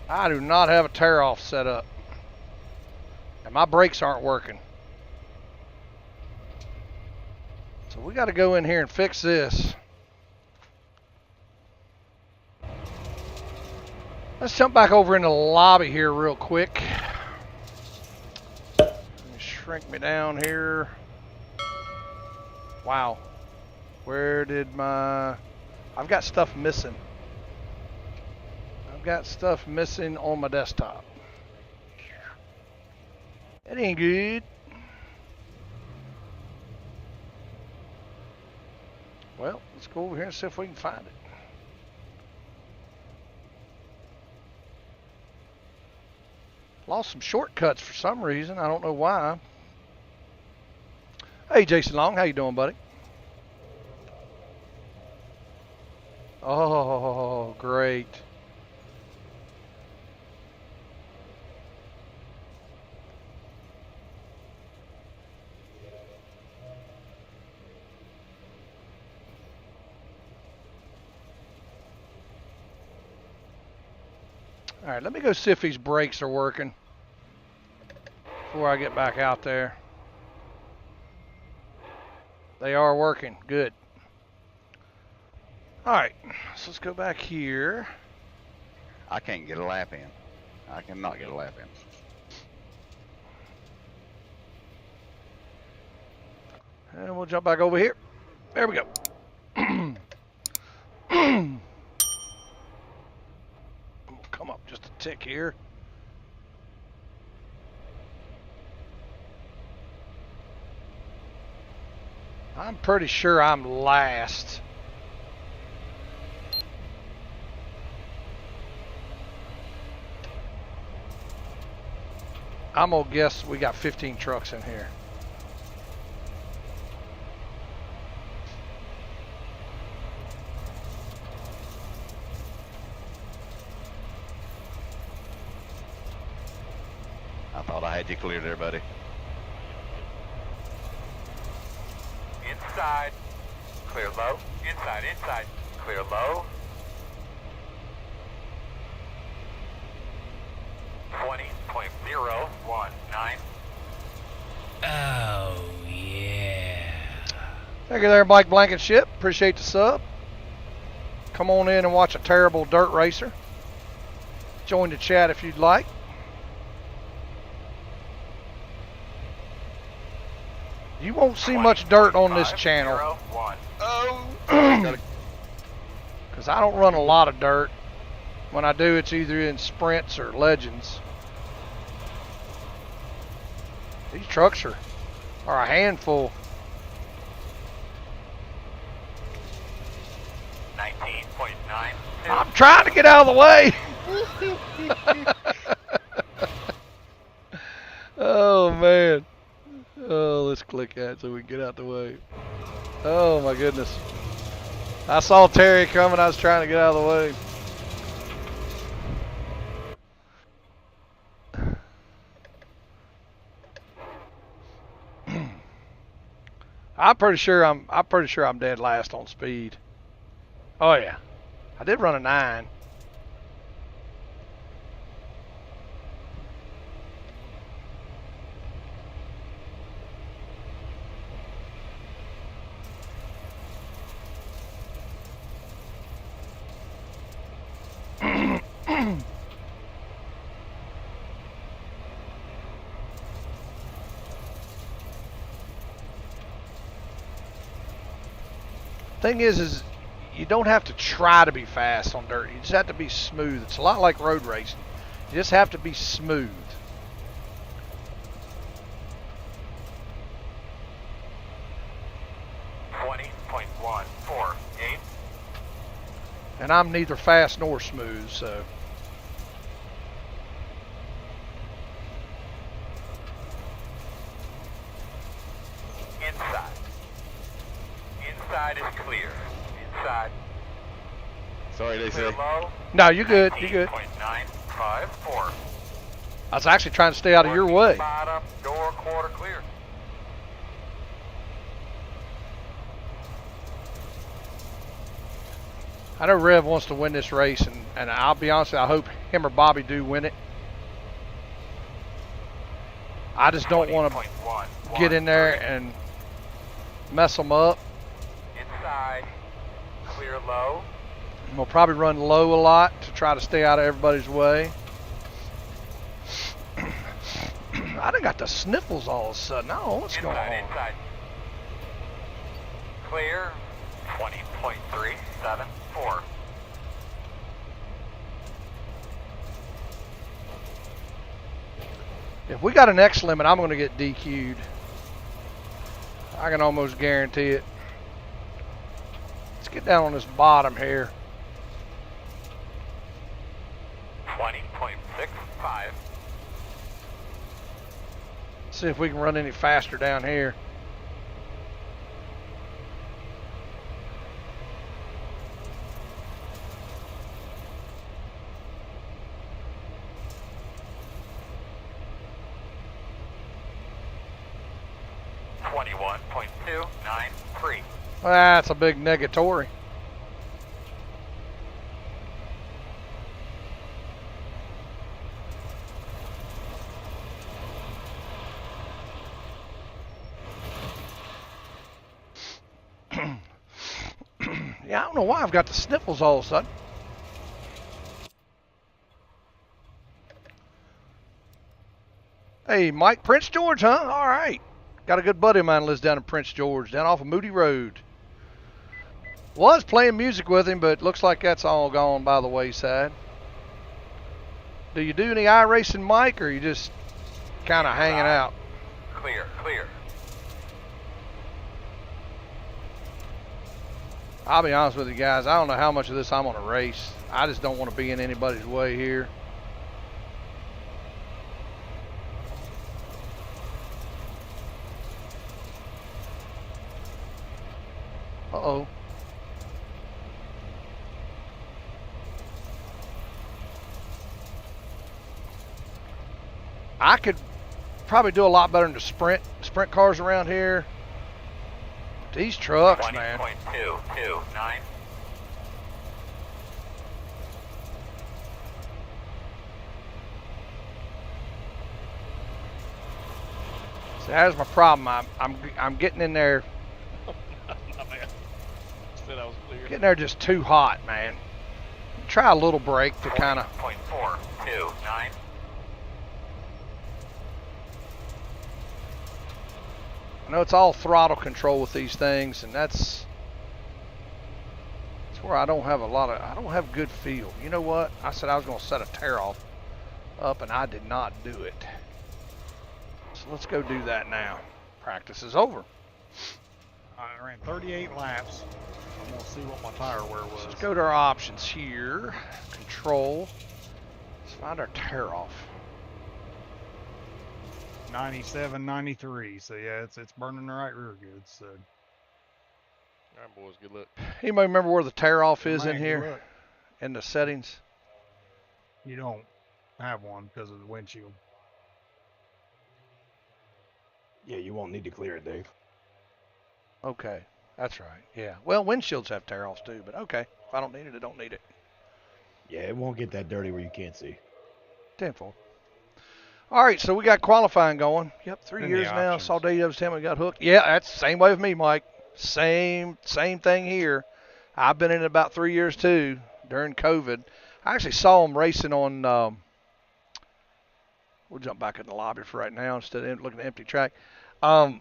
I do not have a tear-off set up. And my brakes aren't working. So we got to go in here and fix this. Let's jump back over into the lobby here real quick. Let me shrink me down here. Wow. Where did my... I've got stuff missing. I've got stuff missing on my desktop. That ain't good. Well, let's go over here and see if we can find it. Lost some shortcuts for some reason. I don't know why. Hey, Jason Long. How you doing, buddy? Oh, great. All right, let me go see if these brakes are working before I get back out there. They are working. Good. All right, so let's go back here. I can't get a lap in. I cannot get a lap in. And we'll jump back over here. There we go. Come up just a tick here. I'm pretty sure I'm last. I'm gonna guess we got 15 trucks in here. I thought I had you cleared there, buddy. Inside. Clear low. Inside. Clear low. 20.019. Oh, yeah. Thank you there, Mike Blankenship. Appreciate the sub. Come on in and watch a terrible dirt racer. Join the chat if you'd like. You won't see much dirt on this channel. Oh, Because I don't run a lot of dirt. When I do, it's either in sprints or legends. These trucks are a handful. 19.9. I'm trying to get out of the way. Oh, man. Oh, let's click that so we can get out the way. Oh, my goodness. I saw Terry coming. I was trying to get out of the way. I'm pretty sure I'm dead last on speed. Oh yeah. I did run a 9. Thing is you don't have to try to be fast on dirt. You just have to be smooth. It's a lot like road racing. You just have to be smooth. And I'm neither fast nor smooth, so. Inside is clear. Inside. sorry, Clear DC. low. No, you're good. You're good. 19.954. I was actually trying to stay out of your way. Bottom door quarter clear. I know Rev wants to win this race, and I'll be honest, I hope him or Bobby do win it. I just don't want to get in there and mess them up. Inside. Clear low. And we'll probably run low a lot to try to stay out of everybody's way. I done got the sniffles all of a sudden. I don't know what's going on. Inside. Clear. 20.374. If we got an X limit, I'm going to get DQ'd. I can almost guarantee it. Let's get down on this bottom here. 20.65. See if we can run any faster down here. That's a big negatory. Yeah, I don't know why I've got the sniffles all of a sudden. Hey, Mike, Prince George, huh? All right. Got a good buddy of mine lives down in Prince George, down off of Moody Road. Was playing music with him, but looks like that's all gone by the wayside. Do you do any iRacing, Mike, or are you just kind of hanging out? Clear, clear. I'll be honest with you guys, I don't know how much of this I'm going to race. I just don't want to be in anybody's way here. Uh-oh. I could probably do a lot better in the sprint cars around here. These trucks, man. 20.229. See, that's my problem. I'm getting in there Getting there just too hot, man. Try a little brake to kind of. 40.429. I know it's all throttle control with these things, and that's where I don't have I don't have good feel. You know what? I said I was going to set a tear off up, and I did not do it. So let's go do that now. Practice is over. I ran 38 laps. I'm going to see what my tire wear was. Let's go to our options here. Control. Let's find our tear off. 97, 93. So yeah, it's burning the right rear goods. So. All right, boys, good luck. Anybody remember where the tear off is Man, in good here? luck. In the settings? You don't have one because of the windshield. Yeah, you won't need to clear it, Dave. Okay, that's right. Yeah. Well, windshields have tear offs too, but okay. If I don't need it, I don't need it. Yeah, it won't get that dirty where you can't see. 10-4. All right, so we got qualifying going. Yep, 3 And the years now. options. Saw Dave's time we got hooked. Yeah, that's the same way with me, Mike. Same thing here. I've been in it about 3 years too during COVID. I actually saw him racing on. We'll jump back in the lobby for right now instead of looking at empty track. I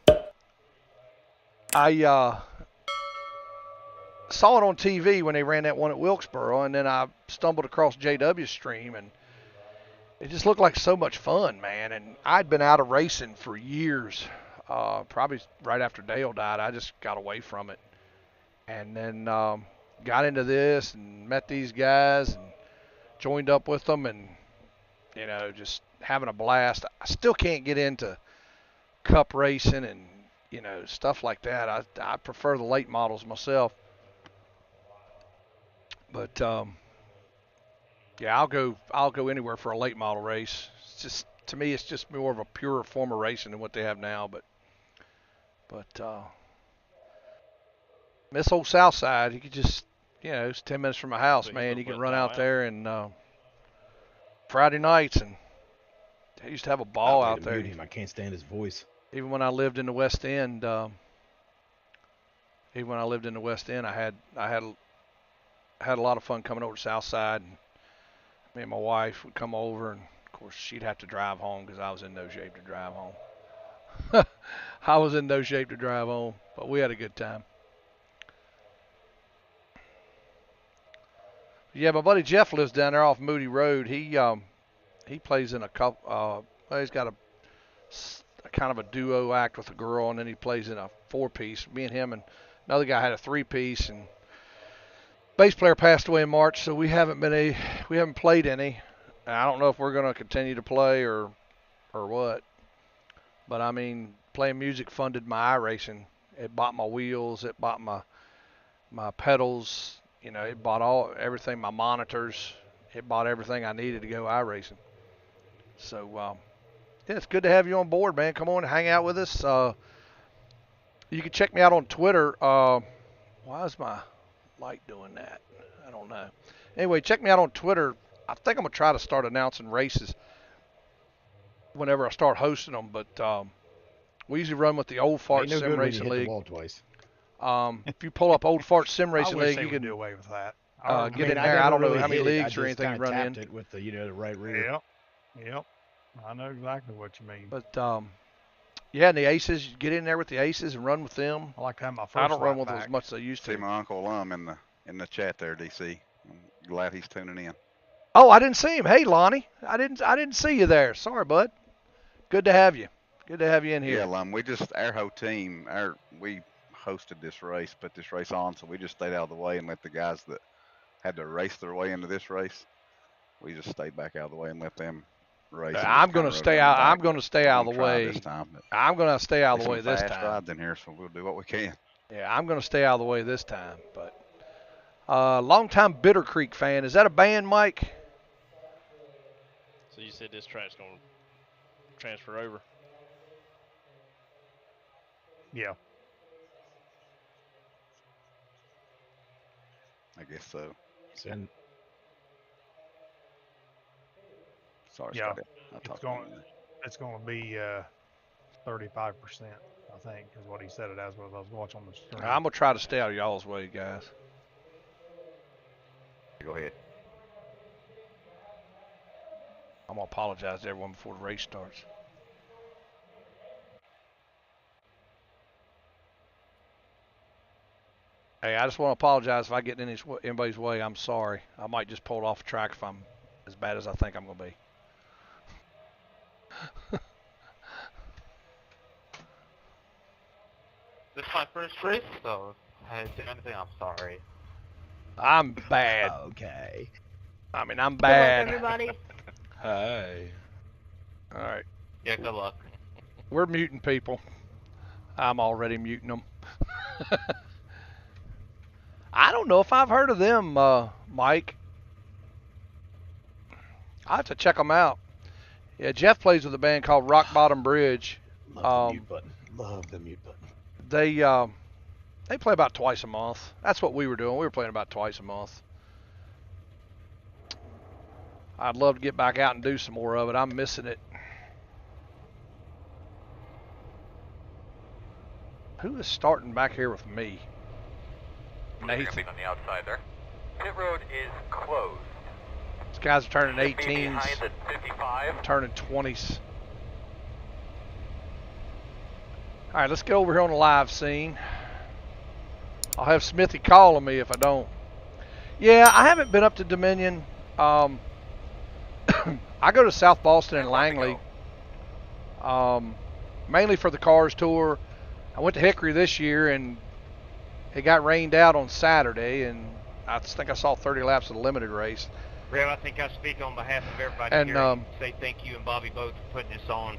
saw it on TV when they ran that one at Wilkesboro, and then I stumbled across JW's stream, and it just looked like so much fun, man. And I'd been out of racing for years. Probably right after Dale died, I just got away from it. And then got into this and met these guys and joined up with them and, you know, just having a blast. I still can't get into cup racing and, you know, stuff like that. I prefer the late models myself. But yeah, I'll go anywhere for a late model race. It's just, to me, it's just more of a pure form of racing than what they have now. But Miss Old South Side, you could just, you know, it's 10 minutes from my house, So you man. gonna You can put run that out out? there and Friday nights, and I used to have a ball I out there. Mute him. I can't stand his voice. Even when I lived in the West End, I had a lot of fun coming over to South Side, and me and my wife would come over, and of course she'd have to drive home because I was in no shape to drive home. I was in no shape to drive home, but we had a good time. Yeah, my buddy Jeff lives down there off Moody Road. He plays in a couple. Well, he's got a kind of a duo act with a girl, and then he plays in a 4-piece. Me and him and another guy had a 3-piece, and bass player passed away in March, so we haven't played any. And I don't know if we're going to continue to play or what. But I mean, playing music funded my iRacing. It bought my wheels. It bought my pedals. You know, it bought everything, my monitors. It bought everything I needed to go iRacing. So, yeah, it's good to have you on board, man. Come on and hang out with us. You can check me out on Twitter. Why is my light doing that? I don't know. Anyway, check me out on Twitter. I think I'm going to try to start announcing races whenever I start hosting them. But we usually run with the Old Fart Ain't no Sim good when you Racing hit the League. wall twice. If you pull up Old Fart Sim I Racing wish League, they you would can do away with that. get in there. I don't know how many hit it. leagues or I just anything you kinda run in. tapped it with the the right rear. Yep. I know exactly what you mean. But yeah, and the Aces, you get in there with the Aces and run with them. I like to have my first I don't run lap with them back. as much as I used See to. my Uncle Lum in the chat there, DC. I'm glad he's tuning in. Oh, I didn't see him. Hey, Lonnie, I didn't see you there. Sorry, bud. Good to have you. Good to have you in here. Yeah, Lum, our whole team, we hosted this race, put this race on, so we just stayed out of the way and let the guys that had to race their way into this race, we just stayed back out of the way and let them race. and I'm just going kinda to rode stay around out. the back, I'm going to but stay we're out of gonna the try way. this time, but I'm going to stay out of there's the way some this fast time. rides in here, so we'll do what we can. Yeah, I'm going to stay out of the way this time. But longtime Bitter Creek fan. Is that a band, Mike? So you said this track's going to transfer over? Yeah. I guess so. Send Sorry, Yeah, Scotty. I it's talked going- to you. It's going to be 35%, I think, is what he said it as when I was watching the stream. I'm going to try to stay out of y'all's way, guys. Go ahead. I'm gonna apologize to everyone before the race starts. Hey, I just want to apologize if I get in anybody's way. I'm sorry. I might just pull it off the track if I'm as bad as I think I'm gonna be. This is my first race, so if I did anything, I'm sorry. I'm bad. Okay. I mean, I'm Good luck, bad. everybody. Hi. All right, Yeah, good luck. we're muting people. I'm already muting them. I don't know if I've heard of them, Mike. I have to check them out. Yeah, Jeff plays with a band called Rock Bottom Bridge. Love the mute button. Love the mute button. They play about twice a month. That's what we were doing. We were playing about twice a month. I'd love to get back out and do some more of it. I'm missing it. Who is starting back here with me? Nathan. On the outside there. Pit road is closed. These guys are turning Be 18s, behind at 55. turning 20s. All right, let's get over here on the live scene. I'll have Smithy calling me if I don't. Yeah, I haven't been up to Dominion. I go to South Boston and Langley, mainly for the Cars Tour. I went to Hickory this year, and it got rained out on Saturday, and I think I saw 30 laps of the limited race. Rev, I think I speak on behalf of everybody And, here and say thank you and Bobby both for putting this on.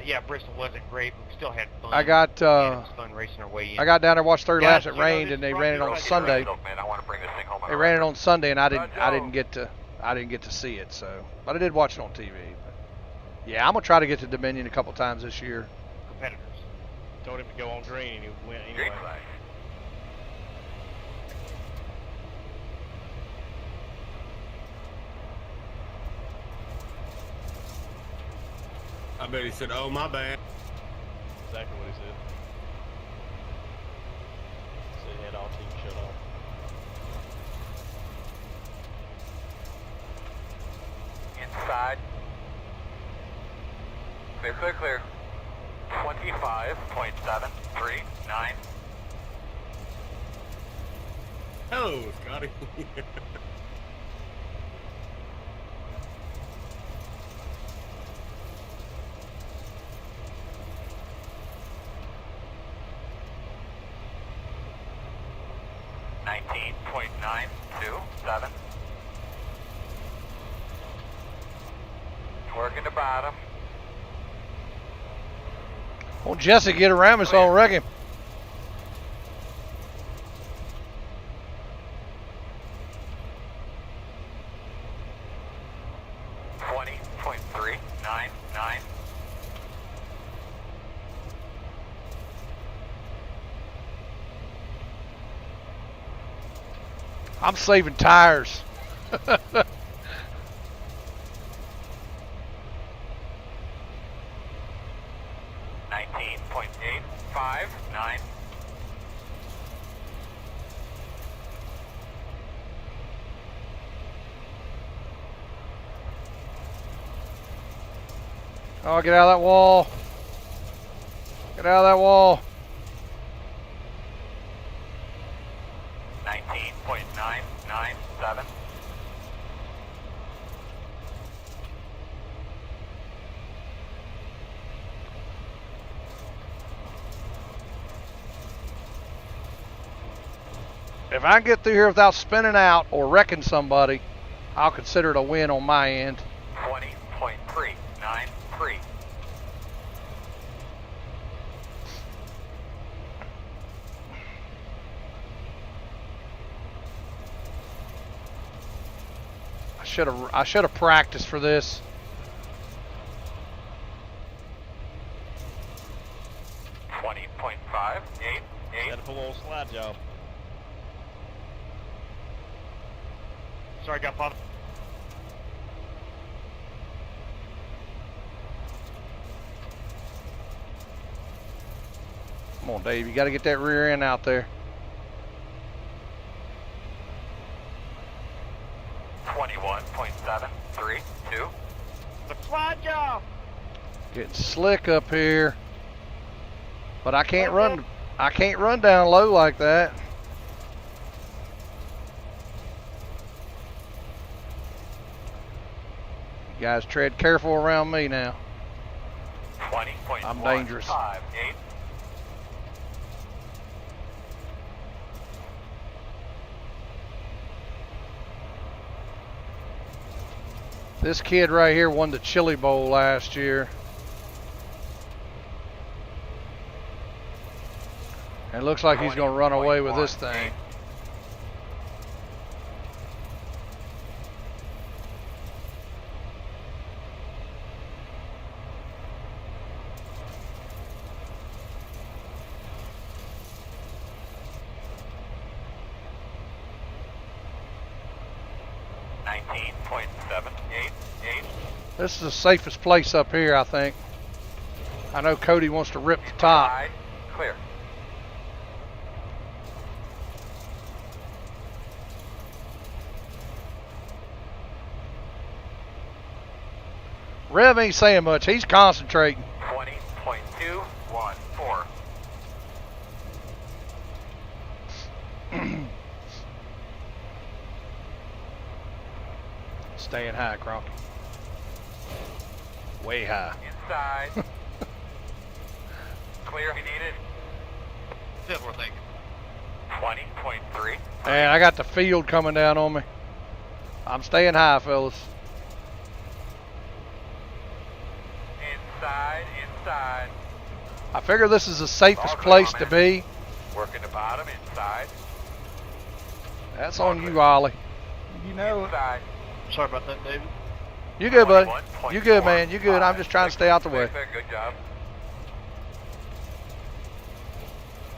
Yeah, Bristol wasn't great, but we still had fun. I got and it was fun racing our way in. I got down there, watched 30 laps. Guys, It you know, rained, this and they brought ran it you on right Sunday. Look, man, I want to bring this thing home on They a ran it record. on Sunday, and I didn't get to see it. So, but I did watch it on TV. But yeah, I'm gonna try to get to Dominion a couple times this year. Competitors. Told him to go on green, and he went anyway. Green flag. I bet he said, "Oh, my bad." Exactly what he said. Said he had all teams shut off. Inside. Clear, clear, clear. 25.739. Hello, Scotty. .927. Working the bottom. Won't Jesse get around me so I don't wreck him? .399. I'm saving tires. 19.859. Oh, get out of that wall. Get out of that wall. 19.997. If I get through here without spinning out or wrecking somebody, I'll consider it a win on my end. 20.393. I should have practiced for this. Got to pull a little slide job. Sorry, got popped. Come on, Dave. You got to get that rear end out there. 21.732. The slide job. Getting slick up here. But I can't run. I can't run down low like that. You guys tread careful around me now. 20.158. I'm dangerous. This kid right here won the Chili Bowl last year. And it looks like he's going to run away with this thing. This is the safest place up here, I think. I know Cody wants to rip the top. Clear. Rev ain't saying much. He's concentrating. 20.214. Staying high, Cronkey. Way high. Inside. Clear if you need it. That's what we're thinking. 20.3. And I got the field coming down on me. I'm staying high, fellas. Inside. I figure this is the safest place to be. Working the bottom, inside. That's on you, Ollie. You know, Inside. Sorry about that, David. You good, buddy? You good, man? You good? I'm just trying to stay out the way. Good job.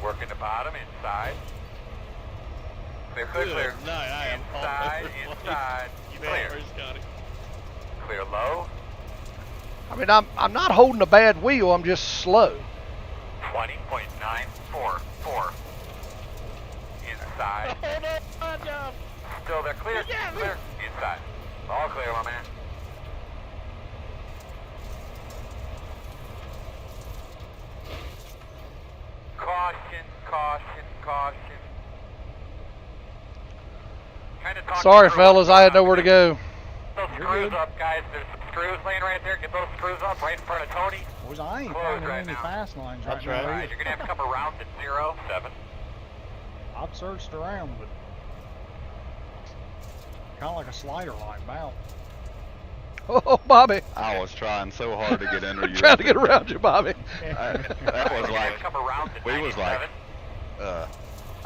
Working the bottom, inside. Clear. No, I am Inside. You Clear. bet, Scotty. Clear low. I mean, I'm not holding a bad wheel. I'm just slow. 20.944. Inside. Oh, no, my job. Still there. Clear. Clear. Inside. All clear, my man. Caution. Trying to talk Sorry, you through fellas. what's I had going on. nowhere to go. Those screws up, guys. There's some screws laying right there. Get those screws up right in front of Tony. Boys, I ain't Close finding right any now. fast lines That's right now. right. Alright, you're gonna have to come around at 07. I've searched around, but kind of like a slider line bounce. Oh, Bobby. I was trying so hard to get under I'm you. trying to get around you, Bobby. That was like, Come around at we was like, 97.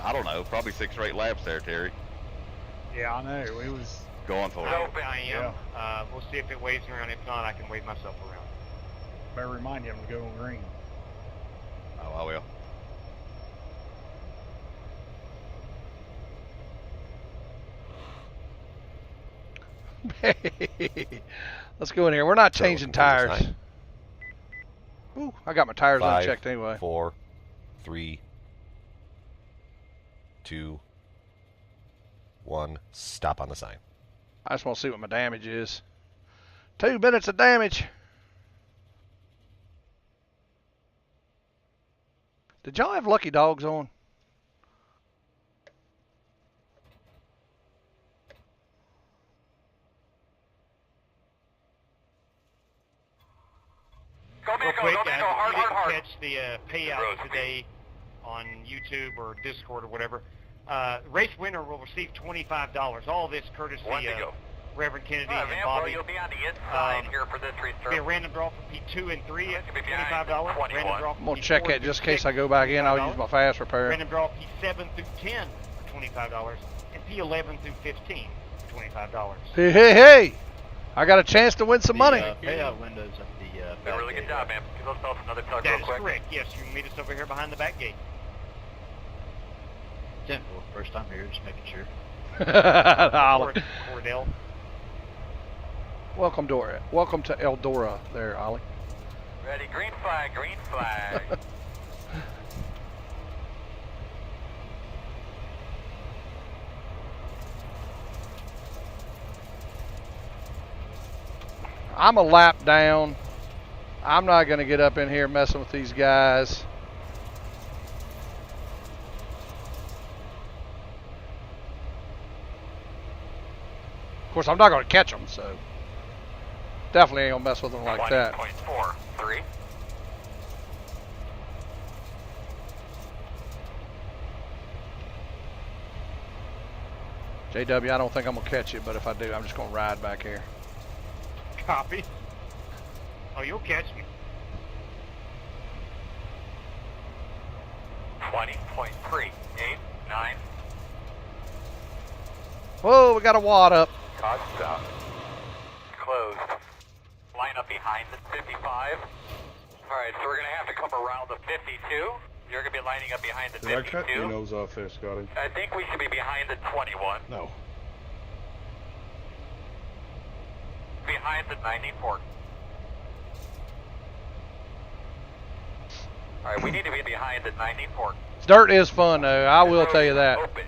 I don't know, probably 6 or 8 laps there, Terry, Yeah, I know. It was. going for it. Open I am. We'll see if it waves me around. If not, I can wave myself around. Better remind him to go on green. Oh, I will. Let's go in here. We're not changing tires. Ooh, I got my tires 5, unchecked anyway. 4, 3, 2, 1. Stop on the sign. I just want to see what my damage is. 2 minutes of damage. Did y'all have lucky dogs on? Real quick, if you didn't Hard. catch the payout today on YouTube or Discord or whatever, race winner will receive $25. All this courtesy One to go. Reverend Kennedy Alright, and man, Bobby. bro, you'll be on the inside here for this race. Be a random draw for P2 and 3 at Be behind $25. 21. Random draw I'm for going to P4 check that and just in case P6, I go back in. I'll use $25. my fast repair. Random draw P7 through 10 for $25. And P11 through 15 for $25. Hey. I got a chance to win some money. Payout windows at the Did a really good job, man. Give those fellas another tug That real is quick. correct. Yes, you can meet us over here behind the back gate. Simple. First time here, just making sure. Ollie. Cordell. Welcome to Eldora there, Ollie. Ready, green flag. I'm a lap down. I'm not going to get up in here messing with these guys. Of course, I'm not going to catch them, so definitely ain't going to mess with them like that. 20.43. JW, I don't think I'm going to catch you, but if I do, I'm just going to ride back here. Copy. Oh, you'll catch me. 20.389. Whoa, we got a wad up. Caught stop. Closed. Line up behind the 55. Alright, so we're going to have to come around the 52. You're going to be lining up behind the Did I 52. cut your nose off there, Scotty? I think we should be behind the 21. No. Behind the 94. Alright, we need to be behind the 94. Dirt is fun, though. I will tell you that. Open.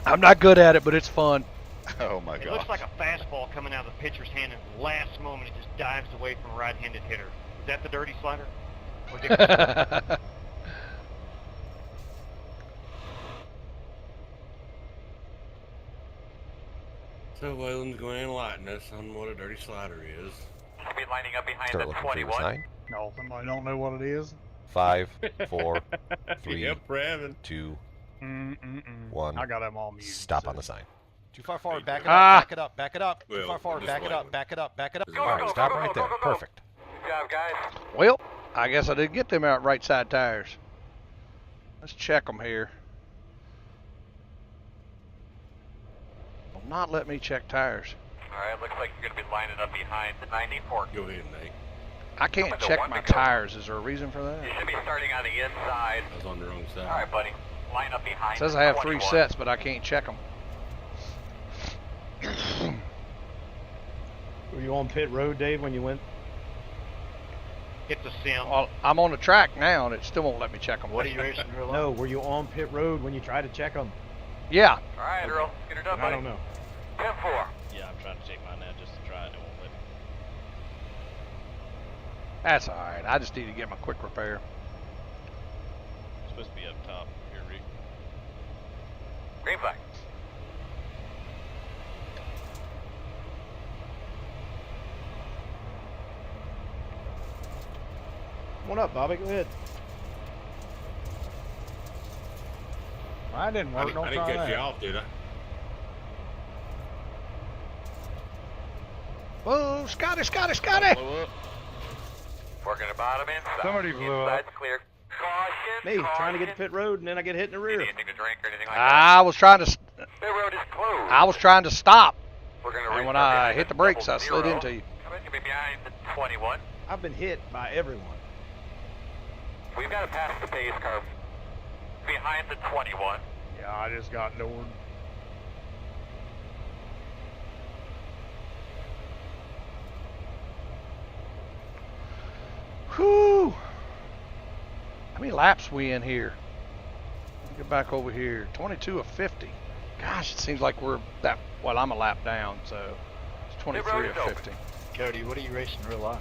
I'm not good at it, but it's fun. Oh my It god. looks like a fastball coming out of the pitcher's hand, and at the last moment it just dives away from a right-handed hitter. Is that the dirty slider? Or did So Waylon's going to enlighten us on what a dirty slider is. Should be lining up behind Start the looking for your 21. sign. No, somebody don't know what it is. 5, 4, 3, Yep, Brevin. 2, Mm-mm-mm. 1. I got them all muted. Stop so. on the sign. Too far forward, back it Ah. up, back it up, back it up. Too Well, far forward, this back it way. up, back it up, back it up. Go, All right, go, stop go, right go, there. go, go. Perfect. Good job, guys. Well, I guess I did get them out right side tires. Let's check them here. Will not let me check tires. Alright, looks like you're going to be lining up behind the 94. Go ahead, Nate. I can't Number check one my to go. tires. Is there a reason for that? You should be starting on the inside. I was on the wrong side. Alright, buddy. Line up behind It says the I have 3 21. sets, but I can't check them. Were you on pit road, Dave, when you went? hit the sim? Well, I'm on the track now, and it still won't let me check them. What are you racing real low? No, were you on pit road when you tried to check them? Yeah. Alright, Earl. Get her done, I buddy. don't know. 10-4. Yeah, I'm trying to check mine now just to try it. It won't let me. That's all right. I just need to get my quick repair. It's supposed to be up top here, Rick. Green flag. Come on up, Bobby. Go ahead. That didn't work. Don't I didn't try cut that. you off, did I? Whoa, Scotty, Scotty, Scotty! Blow up. Working the bottom inside. Somebody blew up. Inside's clear. Caution. Me, trying to get to caution. pit road, and then I get hit in the You rear. need anything to drink or anything like that? I was trying to. The road is closed. I was trying to stop, We're going to and when restart I behind hit the the brakes, I 00. slid into you. Come in, you'll be behind the 21. I've been hit by everyone. We've got to pass the pace car. Behind the 21. Yeah, I just got doored. Whew. How many laps we in here? Get back over here. 22 of 50. Gosh, it seems like we're that. Well, I'm a lap down, so it's 23 of 50. Cody, what are you racing real low?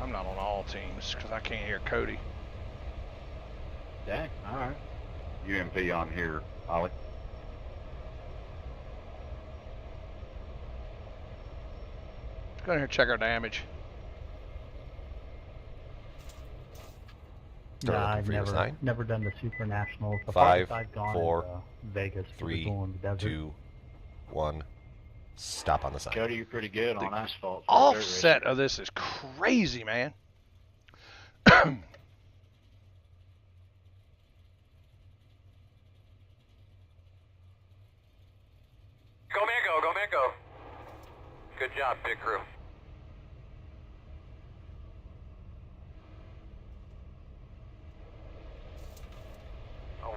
I'm not on all teams because I can't hear Cody. Dang, alright. UMP on here, Ollie. Let's go in here and check our damage. Start looking for your sign. never done the Super Nationals. The 5, farthest I've gone 4, is, Vegas, 3, Brazil, and the desert. 2, 1. Stop on the sign. Cody, you're pretty good on asphalt. for a dirt Offset racer. of this is crazy, man. Go, man, go. Go, man, go. Good job, pit crew.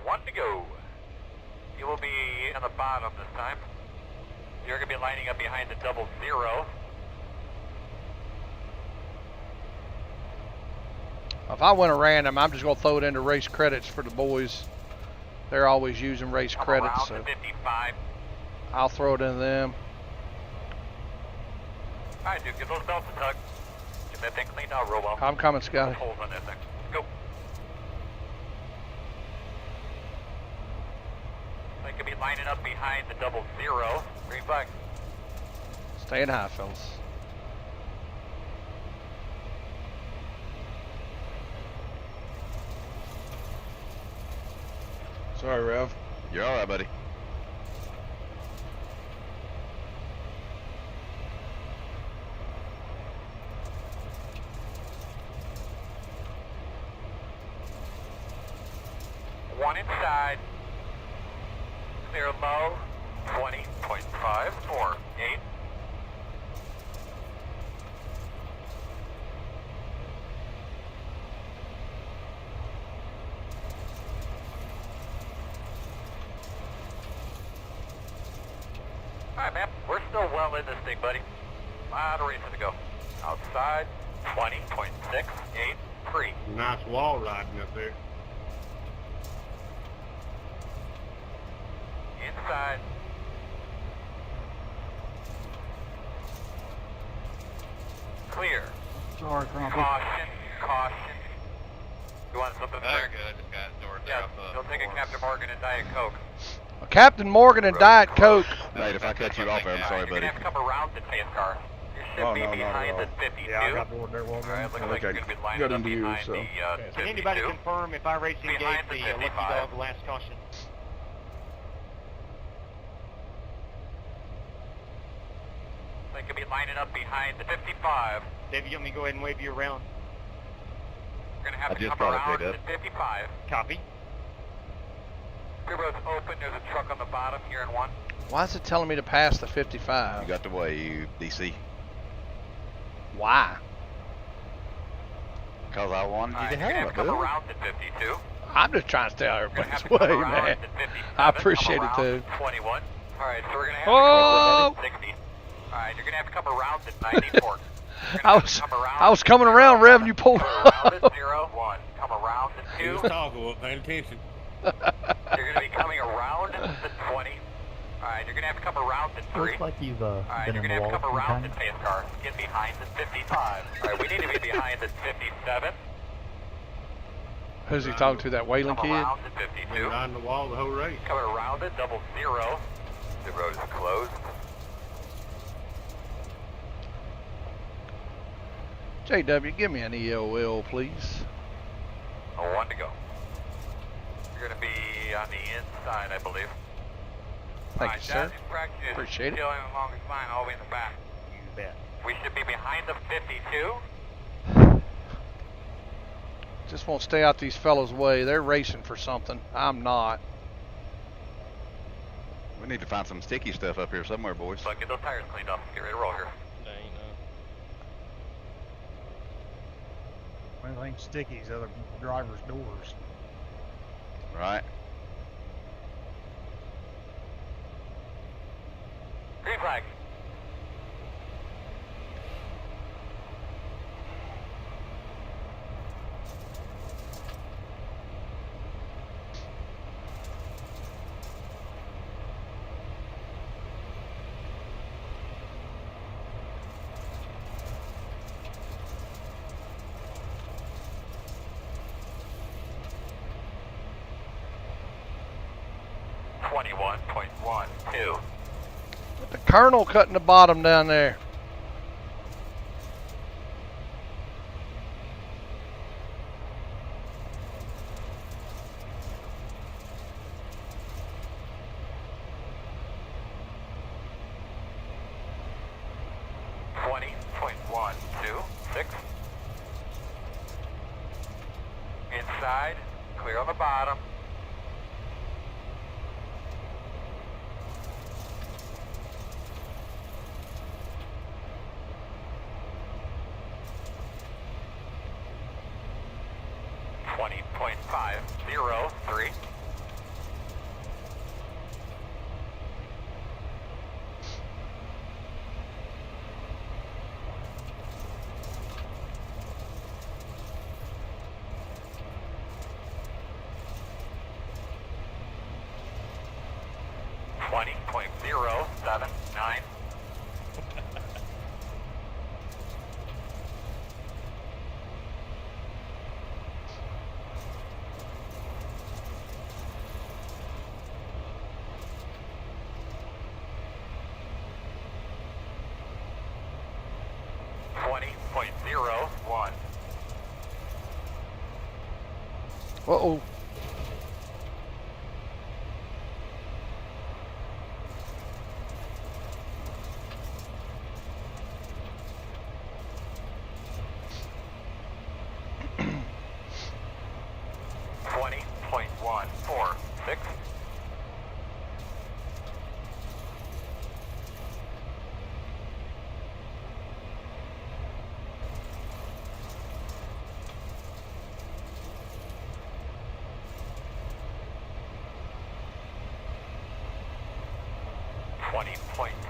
One to go. You will be on the bottom this time. You're going to be lining up behind the 00. If I win a random, I'm just going to throw it into race credits for the boys. They're always using race Come credits, around so to 55. I'll throw it into them. All right, dude, give those belts a tug. Get that thing cleaned out real well. I'm coming, Scotty. Holes on that thing. Go. They could be lining up behind the 00. Green flag. Staying high, fellas. Sorry, Rev. You're all right, buddy. One inside. Clear low. 20.548. Alright, man. We're still well in this thing, buddy. A lot of reason to go. Outside, 20.683. Nice wall riding up there. Inside. Clear. Sorry, Caution, caution. You want something Very there? good. Just got door Yeah, drop up. you'll take a Captain Morgan and Diet Coke. Captain Morgan and Diet Coke. Nate, if I cut you off there, I'm sorry, You're buddy. gonna have to come around the NASCAR. You should Oh, be no, not at behind all. the 52. Yeah, I got bored there. Well Alright, done. looks I like think you're I gonna be lining got up into you, behind so. the Can anybody 52. confirm if iRacing gave Behind the the Lucky 55. Dog last caution? They could be lining up behind the 55. Dave, you want me to go ahead and wave you around? You're gonna have I to just come brought it around picked the up. 55. Copy. Pit road's open. There's a truck on the bottom here in one. Why is it telling me to pass the You 55? got the way, you DC. Why? Because I wanted you Alright, to you're gonna have have it, to come Bill. around the 52. I'm just trying to stay out of You're gonna everybody's have to come way, around man. the 57. I appreciate come it, around too. the 21. Alright, so we're gonna have Oh! to come around the 60. Alright, you're gonna have to come around the 94. I was coming around, Rev, and you pulled Come around the up. 01. Come around the He 2. was talking, wasn't paying attention. You're gonna be coming around the 20. Alright, you're gonna have to come around the 3. Looks like you've Alright, been you're in gonna the have to wall come a few around the times. pace car. Get behind the 55. Alright, we need to be behind the 57. Who's he talking to, that Wayland Come kid? around the Been 52. riding the wall the whole race. Coming around the 00. The road is closed. JW, give me an EOL, please. 1 to go. You're gonna be on the inside, I believe. Thank you, sir. Practice Appreciate it. Still in the longest line, all the way in the back. You bet. We should be behind the 52. Just won't stay out these fellas' way. They're racing for something. I'm not. We need to find some sticky stuff up here somewhere, boys. So get those tires cleaned up. Get ready to roll here. There ain't none. One thing sticky is other drivers' doors. Right? Green flag. .12. The Colonel cutting the bottom down there. .126. Inside, clear on the bottom. .503. 20.079. .01. Uh-oh. .146.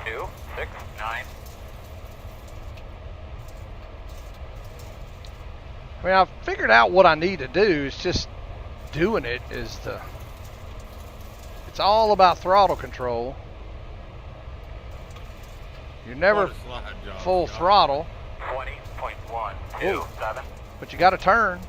.269. I mean, I've figured out what I need to do. It's just doing it is the... It's all about throttle control. You're never What a slide job, full John. throttle, 20.127. but you got to turn.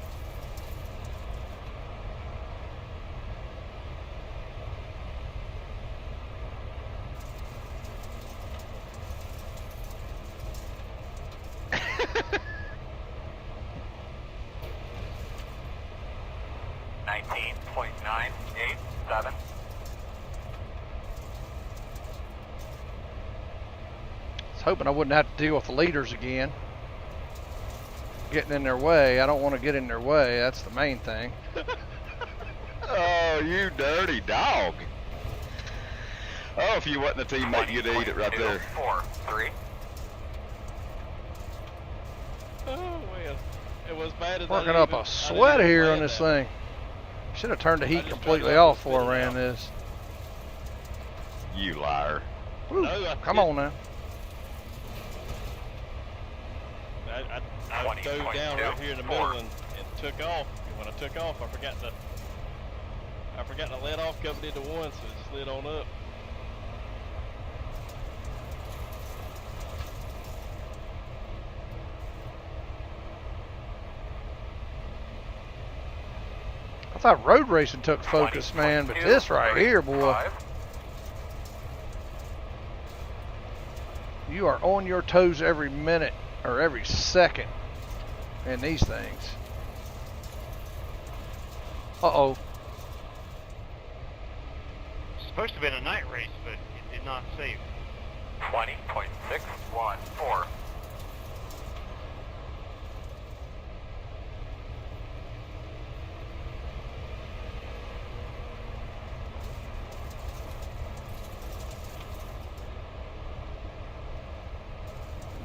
.987. I was hoping I wouldn't have to deal with the leaders again. Getting in their way. I don't want to get in their way. That's the main thing. Oh, you dirty dog. Oh, if you wasn't a teammate, you'd eat it right there. 43. Oh, well. It was bad as I Working didn't up even- a I didn't sweat even here plan on this that. thing. Should have turned the heat just completely tried to off before I spit it ran out. this. You liar. Whew, No, I come didn't. on now. I dove down right here in the middle and took off. And when I took off, I forgot to let off coming into one, so it slid on up. I thought road racing took focus, man, but this right here, boy, you are on your toes every minute or every second in these things. Uh-oh. It's supposed to have been a night race, but it did not save. 20.614.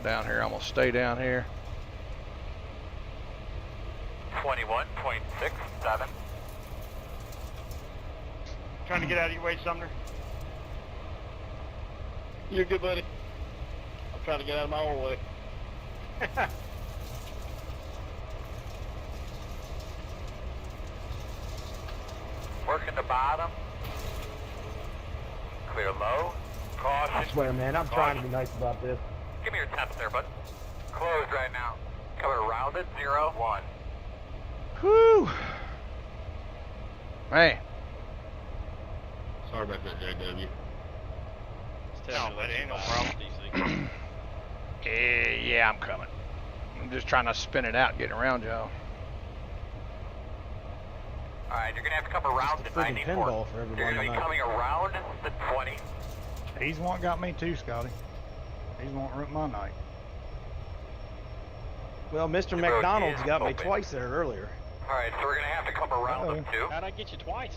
Down here, I'm gonna stay down here. 21.67. Trying to get out of your way, Sumner. You're good, buddy. I'm trying to get out of my own way. Working the bottom. Clear low. Caution. I swear, man, I'm trying to be nice about this. Give me your temps there, bud. Closed right now. Coming around it. 0-1. Whew. Man, Sorry about that, JW. No, but ain't no problem. yeah, I'm coming. I'm just trying to spin it out and get around y'all. Alright, you're gonna have to come around the Freaking 94. pinball for You're everybody gonna be tonight. coming around the 20. He's one got me too, Scotty. He's one ruined my night. Well, Mr. The road McDonald's is got me open. twice there earlier. Alright, so we're gonna have to come around them too. How'd I get you twice?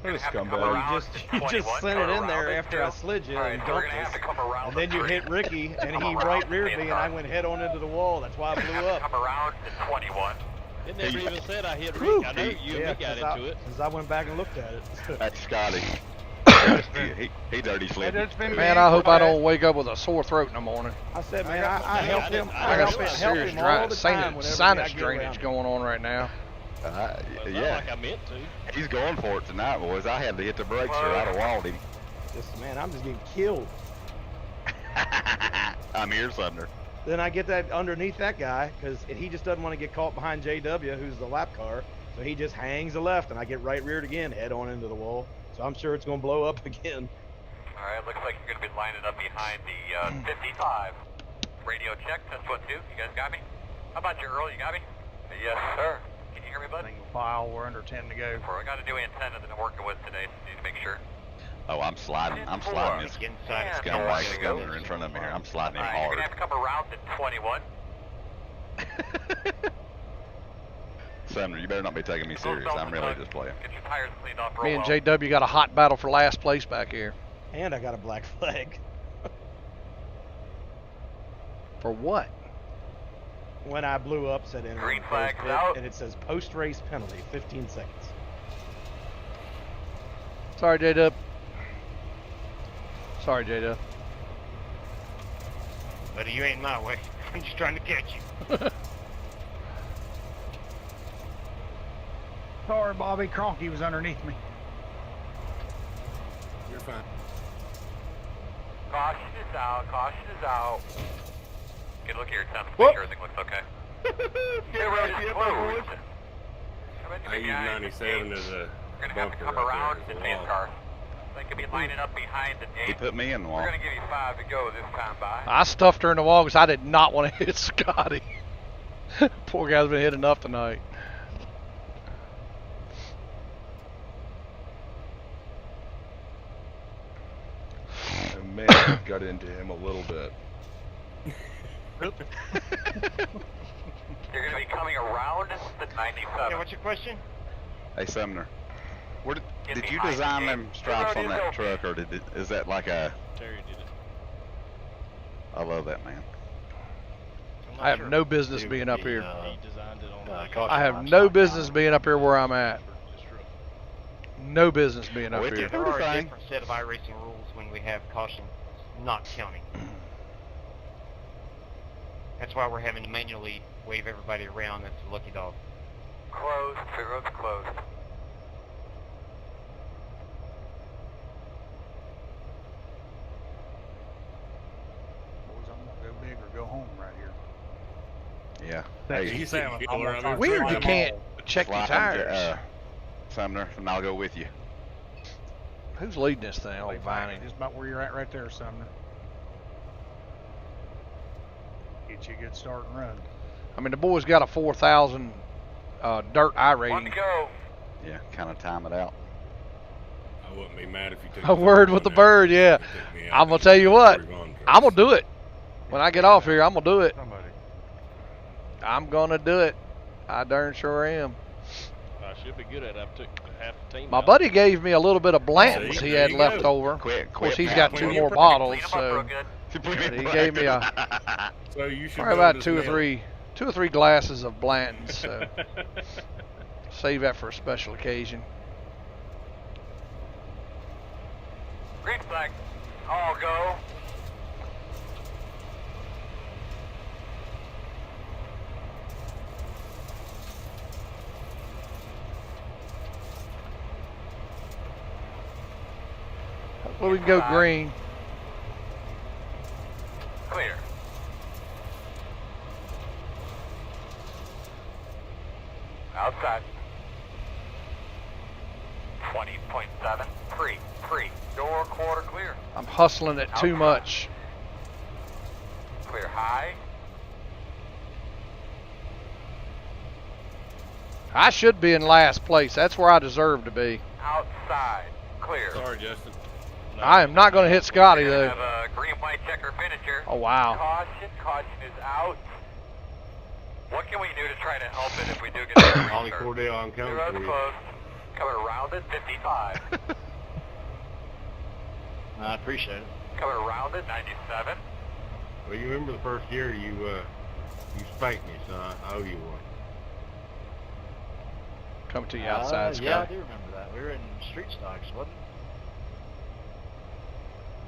You're gonna have to come scumbag. Well, around you just the you 21, just sent come it in around there it after too. I slid you Alright, and so we're dumped gonna have us. to come around And then the you 3. hit Ricky and Come he around right the reared me and I inside. went head on into the wall. That's why I You're blew gonna have to up. come around the 21. It never even said I hit Whew. Rick. I know you and me got into it. Because I went back and looked at it. That's Scotty. he dirty slid. Man, I hope I don't wake up with a sore throat in the morning. I said, man, I help him. I got some serious all the time whenever sinus I get drainage around him. going on right now. Well, it's not Yeah, like I meant to. he's going for it tonight, boys. I had to hit the brakes or I'd have walled him. Man, I'm just getting killed. I'm here, Sumner. Then I get that underneath that guy, and he just doesn't want to get caught behind JW, who's the lap car. So he just hangs a left, and I get right reared again, head on into the wall. So I'm sure it's going to blow up again. All right, looks like you're going to be lining up behind the 55. Radio check, test 1, 2. You guys got me? How about you, Earl? You got me? Yes, sir. Can you hear me, bud? Single file, we're under 10 to go. I got a new antenna that I'm working with today, so need to make sure. Oh, I'm sliding. I'm sliding this scumbag Sumner in front of me here. I'm sliding him You're hard. going to have a couple rounds at 21. Sumner, you better not be taking me serious. I'm really just playing. Get your tires cleaned off real Me and well. JW got a hot battle for last place back here. And I got a black flag. For what? When I blew up, said in Green flag out. and it says post-race penalty, 15 seconds. Sorry, J-Dub. Sorry, J-Dub. Buddy, you ain't my way. I'm just trying to catch you. Sorry, Bobby. Cronky was underneath me. You're fine. Caution is out, caution is out. Good look here, Tom. Make sure everything looks okay. Get ready to move. I use 97 as a We're going to have to bumper come right around there the as 10 well. car. They could be lining up behind the 8. He put me in the wall. We're going to give you 5 to go this time by. I stuffed her in the wall because I did not want to hit Scotty. Poor guy's been hit enough tonight. I may have got into him a little bit. You're going to be coming around the 97. Yeah, what's your question? Hey, Sumner. Where Get did you behind design the them gate. stripes The road on is that open. truck, or is that like a? Terry did it. I love that man. I have no business being up here. He designed it on the I have no business being up here where I'm at. No business being up Well, here. There are a fine. different set of iRacing rules when we have caution not counting. That's why we're having to manually wave everybody around. That's a lucky dog. Closed. The road's closed. Boys, I'm gonna go big or go home right here. Yeah. Thank Hey, you, you Sam. think I'm you're gonna around try here? to Weird slide you them can't all. check your slide them, tires. Sumner, and I'll go with you. Who's leading this thing? Oh, Like, Viney. just about where you're at right there, Sumner. Get you a good start and run. I mean, the boy's got a 4,000 dirt I 1 rating. to go. Yeah, kind of time it out. I wouldn't be mad if you took A word with the bird, yeah. I'm gonna tell you what. I'm gonna do it. When I get off here, I'm gonna do it. Somebody. I'm gonna do it. I darn sure am. I should be good at it. I took half the team My out. buddy gave me a little bit of Blanton's See, he there had you left go. over. Quit, Of course, quit he's now. got 2 Clean more up bottles, real so good. he gave me a. So you should Probably know about this 2 or meal. 3 glasses of Blanton's. So save that for a special occasion. Green flag. All go. Hopefully we can go green. Clear. Outside. 20.7. Free. Free. Door quarter clear. I'm hustling it too much. Clear high. I should be in last place. That's where I deserve to be. Outside. Clear. Sorry, Justin. I am not going to hit Scotty, We though. have a green white checker finisher. Oh, wow. Caution. Caution is out. What can we do to try to help it if we do get the Ollie restart? Cordell, I'm The coming road's for you. closed. Coming around at 55. I appreciate it. Coming around at 97. Well, you remember the first year you spanked me, so I owe you one. Coming to you outside, Yeah, I Scotty. do remember that. We were in street stocks, wasn't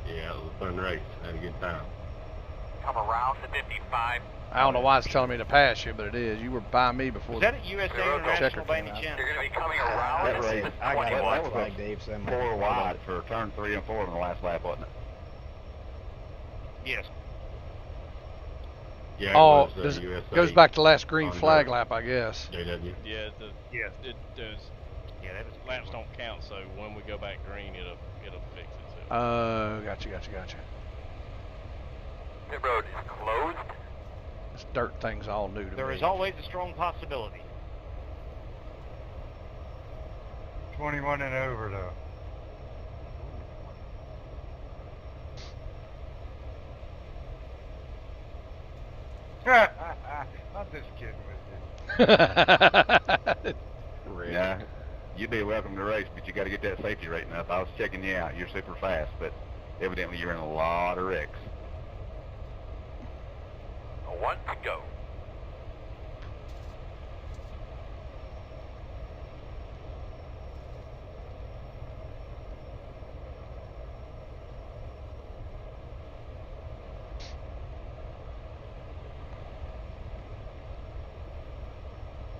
Yeah, it was a fun race. I had a good time. Come around to 55. I don't know why it's telling me to pass you, but it is. You were by me before Was the that at USA checker International by came any out. chance? You're going to be coming around. That race, I got a white flag, was Dave. So 4 wide for turn 3 and 4 in the last lap, wasn't it? Yes. Yeah, Oh, it was, does, USA goes back to last green on flag dirt. lap, I guess. JW. Yeah, Yes. it does. Yeah, that was Laps don't count, so when we go back green, it'll fix itself. Gotcha. Pit road is closed. This dirt thing's all new to There me. is always a strong possibility. 21 and over, though. I'm just kidding with you. Yeah. You'd be welcome to race, but you got to get that safety rating up. I was checking you out. You're super fast, but evidently you're in a lot of wrecks. 1 to go.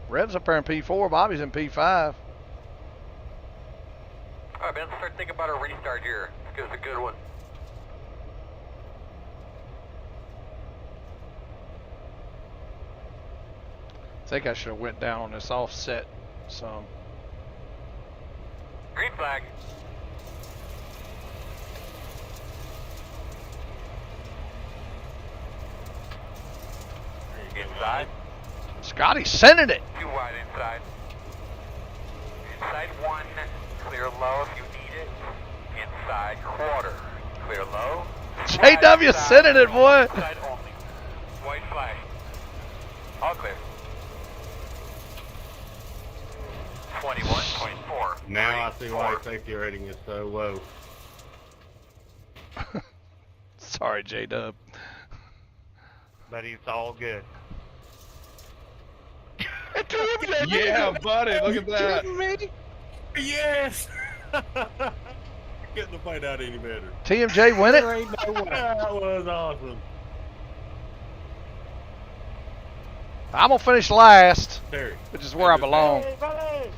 Red's up there in P4, Bobby's in P5. All right, man, let's start thinking about a restart here. This is a good one. I think I should have went down on this offset some. Green flag. Inside. Scotty's sending it. 2 wide inside. Inside 1. Clear low if you need it. Inside quarter. Clear low. JW sending it, boy. Inside only. White flag. All clear. 21.4. Now I see why safety rating is so low. Sorry, J-Dub. But it's all good. Yeah, buddy, look at that. Yes! Couldn't have played out any better. TMJ win it? That was awesome. I'm going to finish last, Terry. which is where I belong. Hey, buddy!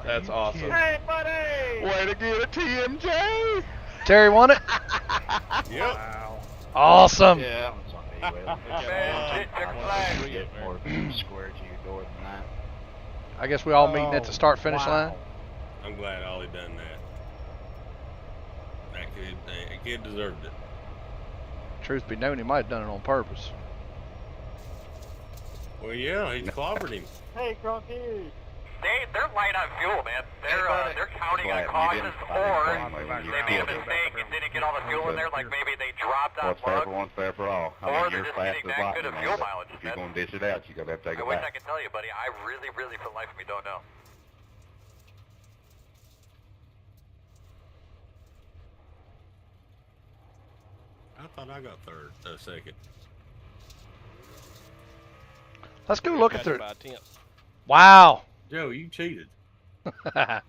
That's awesome. Hey, buddy! Way to get it, TMJ! Terry won it? Yep. Wow. Awesome. Yeah, it's on me. Well, Man, check flag. get more square to your door than that. I guess we all meeting at the start-finish line. I'm glad Ollie done that. That kid deserved it. Truth be known, he might have done it on purpose. Well, yeah, he clobbered him. Hey, Cronky! They're light on fuel, man. They're counting on cautions, or they made a mistake and didn't get all the fuel in there, like maybe they dropped on What's fair lug. for one, fair for all. I Or mean, they're you're just fast getting as that lightning, good of man, fuel but mileage, if you're man. going to dish it out, you're going to have to take I it wish I back. could tell you, buddy. I really, for the life of me, don't know. I thought I got second. Let's go look at Got it the... by a tenth. Wow. Joe, you cheated. I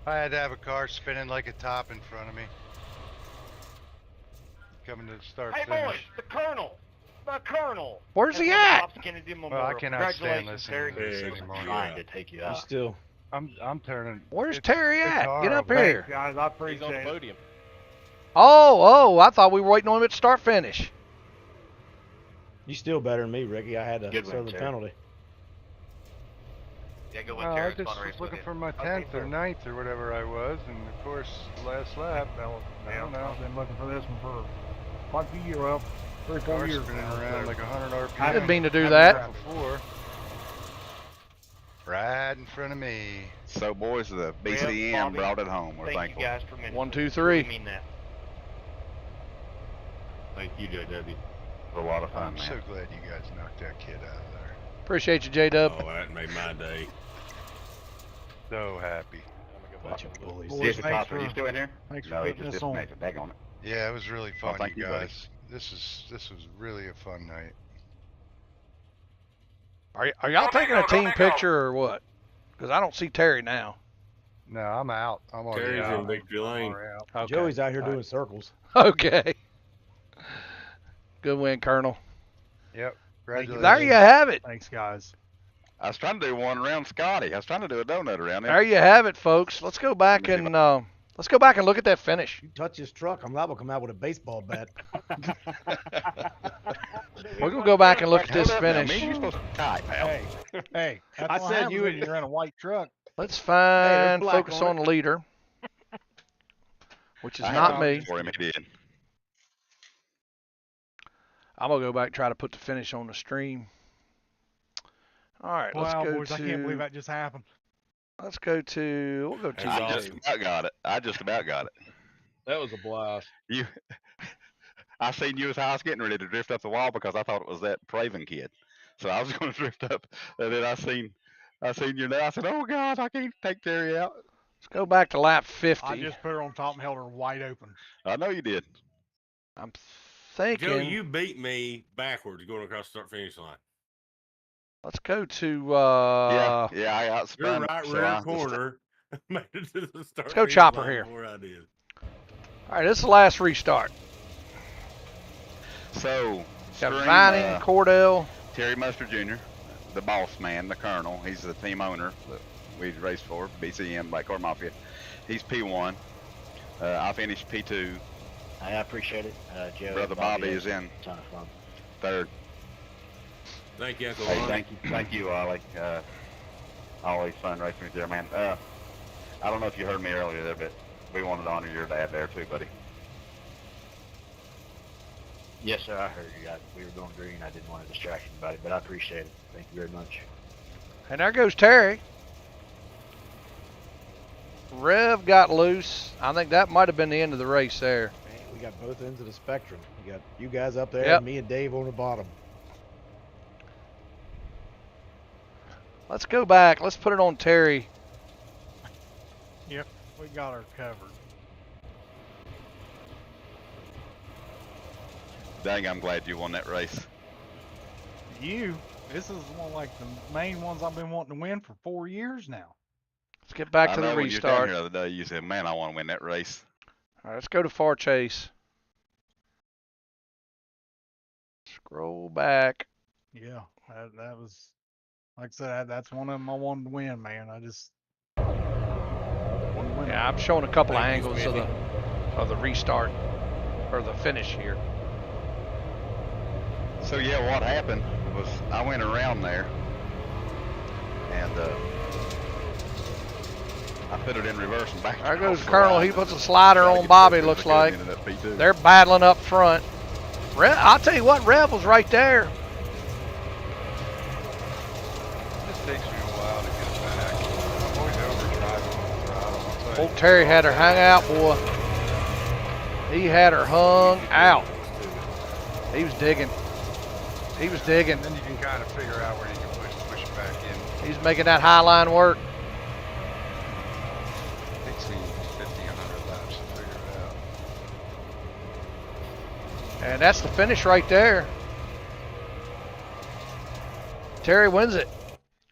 had to have a car spinning like a top in front of me. Coming to the start Hey, finish. boys! The Colonel! The Colonel! Where's he That's at? Pops Kennedy Well, I Memorial. cannot stand Congratulations, listening Terry. to this Hey, anymore. trying to take you You out. still. I'm turning. Where's it's- Terry it's at? Get up horrible. here. Guys, I He's on appreciate the it. podium. Oh, I thought we were waiting on him at start-finish. You still better than me, Ricky. I had to Good one, serve the Terry. penalty. Yeah, good Well, one, I Terry. just Fun race was with looking you. for my 10th or 9th or whatever I was, and of course, last lap, I don't know. I've been looking for this one for quite a few years. Well, 3 or 4 Car years spinning now, around so- like 100 RPM. I didn't mean to do I've that. done it before. Right in front of me. So, boys, the BCM Bobby, brought it home. We're Thank thankful. you guys for mentioning 1, 2, it. 3. I mean that. Thank you, JW. It was a lot of fun, I'm man. so glad you guys knocked that kid out of there. Appreciate you, J-Dub. Oh, that made my day. So happy. I'm gonna go back and look. Boys, Dish thanks Costa, are you for- still in here? Thanks for No, he putting just this on. disconnected. Back on it. Yeah, it was really fun, thank you you, buddy. guys. This was really a fun night. Are y'all taking a team picture or what? Because I don't see Terry now. No, I'm out. I'm already Terry's out. in victory lane. Okay. Joey's out here doing circles. Okay. Good win, Colonel. Yep. Thank you. Congratulations. There you have it. Thanks, guys. I was trying to do one around Scotty. I was trying to do a donut around him. There you have it, folks. Let's go back and look at that finish. You touch his truck, I'm liable to come out with a baseball bat. We're gonna go back and look at this Hold up now, finish. man, you're supposed to tie, pal. Hey, that's I what said happens you when would- you're in a white truck. Let's there's find black focus on on the leader, which is I not had me. for him, he did. I'm gonna go back and try to put the finish on the stream. All right, let's Wow, go boys, to. I can't believe that just happened. Let's go to. We'll go to. I just about got it. I just about got it. That was a blast. I seen you as I was getting ready to drift up the wall because I thought it was that Praven kid. So I was going to drift up, and then I seen you there. I said, "Oh God, I can't take Terry out." Let's go back to lap 50. I just put her on top and held her wide open. I know you did. I'm thinking. Joe, you beat me backwards going across the start finish line. Let's go to. Yeah, I got Your spun. right so rear I- corner made it to the start. Let's go finish Chopper line here. before I did. All right, this is the last restart. So, Got Stream, Vining, Cordell. Terry Mustard Jr., the boss man, the colonel. He's the team owner that we raced for, BCM, Black Car Mafia. He's P1. I finished P2. I appreciate it, Joe. Brother Bobby is in ton of fun. third. Thank you, Uncle Hey, Lonnie. thank you, Ollie. Always fun racing with you there, man. I don't know if you heard me earlier there, but we wanted to honor your dad there too, buddy. Yes, sir, I heard you. We were going green. I didn't want to distract anybody, but I appreciate it. Thank you very much. And there goes Terry. Rev got loose. I think that might have been the end of the race there. Man, we got both ends of the spectrum. We got you guys up there, Yep. and me and Dave on the bottom. Let's go back. Let's put it on Terry. Yep, we got her covered. Dang, I'm glad you won that race. This is one like the main ones I've been wanting to win for 4 years now. Let's get back I to know the when you were down restart. here the other day, you said, "Man, I want to win that race." All right, let's go to Far Chase. Scroll back. Yeah, that was, like I said, that's one of them I wanted to win, man. I just wanted to win. Yeah, I'm showing a couple of Thank you, angles Smithy. of the restart or the finish here. So yeah, what happened was I went around there, and I put it in reverse and back. There goes off the Colonel. line. He puts a slider Tried to on get Bobby, to it, looks but I like. ended up P2. They're battling up front. I'll tell you what, Rev was right there. It just takes me a while to get back. I'm always overdriving on the throttle. I'll tell you. Old Terry had her hung out, boy. He had her hung out. He was digging. He was digging. And then you can kind of figure out where you can push it back in. He's making that high line work. Takes me 50, 100 laps to figure it out. And that's the finish right there. Terry wins it.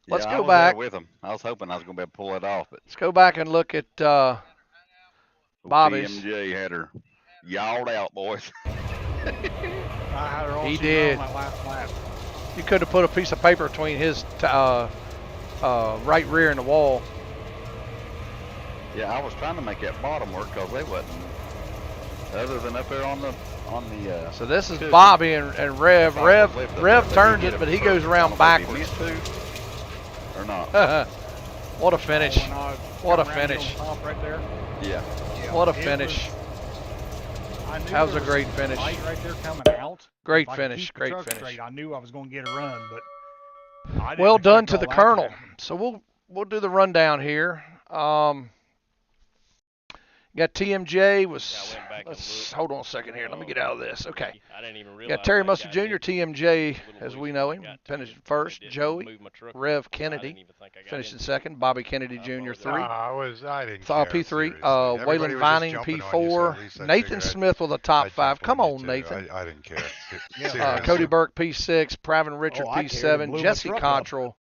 Let's Yeah, I go was there back. with him. I was hoping I was going to be able to pull it off, but Let's go back and look at old Bobby's. TMJ had her yawed out, boys. I had her all He she did. on that last lap. You could have put a piece of paper between his right rear and the wall. Yeah, I was trying to make that bottom work because they wasn't, other than up there on the So this is cushion. Bobby and Rev. If I would've Rev left up Rev there, turns they'd it, get but he first. goes I around don't know if he backwards. meant to or not. What a finish. When I What a got around finish. on top right there. Yeah. What a It finish. I knew That was there a great some finish. light right there coming out. Great If I could finish, keep the great truck finish. straight, I knew I was going to get a run, but I didn't Well done expect to all the that Colonel. happen. So we'll do the rundown here. Got TMJ was. Yeah, I went back and Let's looked. hold on a second here. Let me get out of this. Okay. I didn't even realize. Got Terry I Mustard got Jr., in TMJ, a as little we loose know when him, I got to finished it. first. They didn't Joey, move my truck Rev around. I Kennedy, didn't even think I got finishing into it. second. Bobby Kennedy I Jr., apologize. 3. I didn't P3. care, seriously. Everybody Waylon was just Vining, jumping on you, so P4. at least I Nathan figured Smith with a top I'd 5. jump Come on you on, too. Nathan. I didn't care. Yeah, Cody Burke, P6. Pravin Richard, Oh, I cared and P7. blew my Jesse truck up. Cottrell,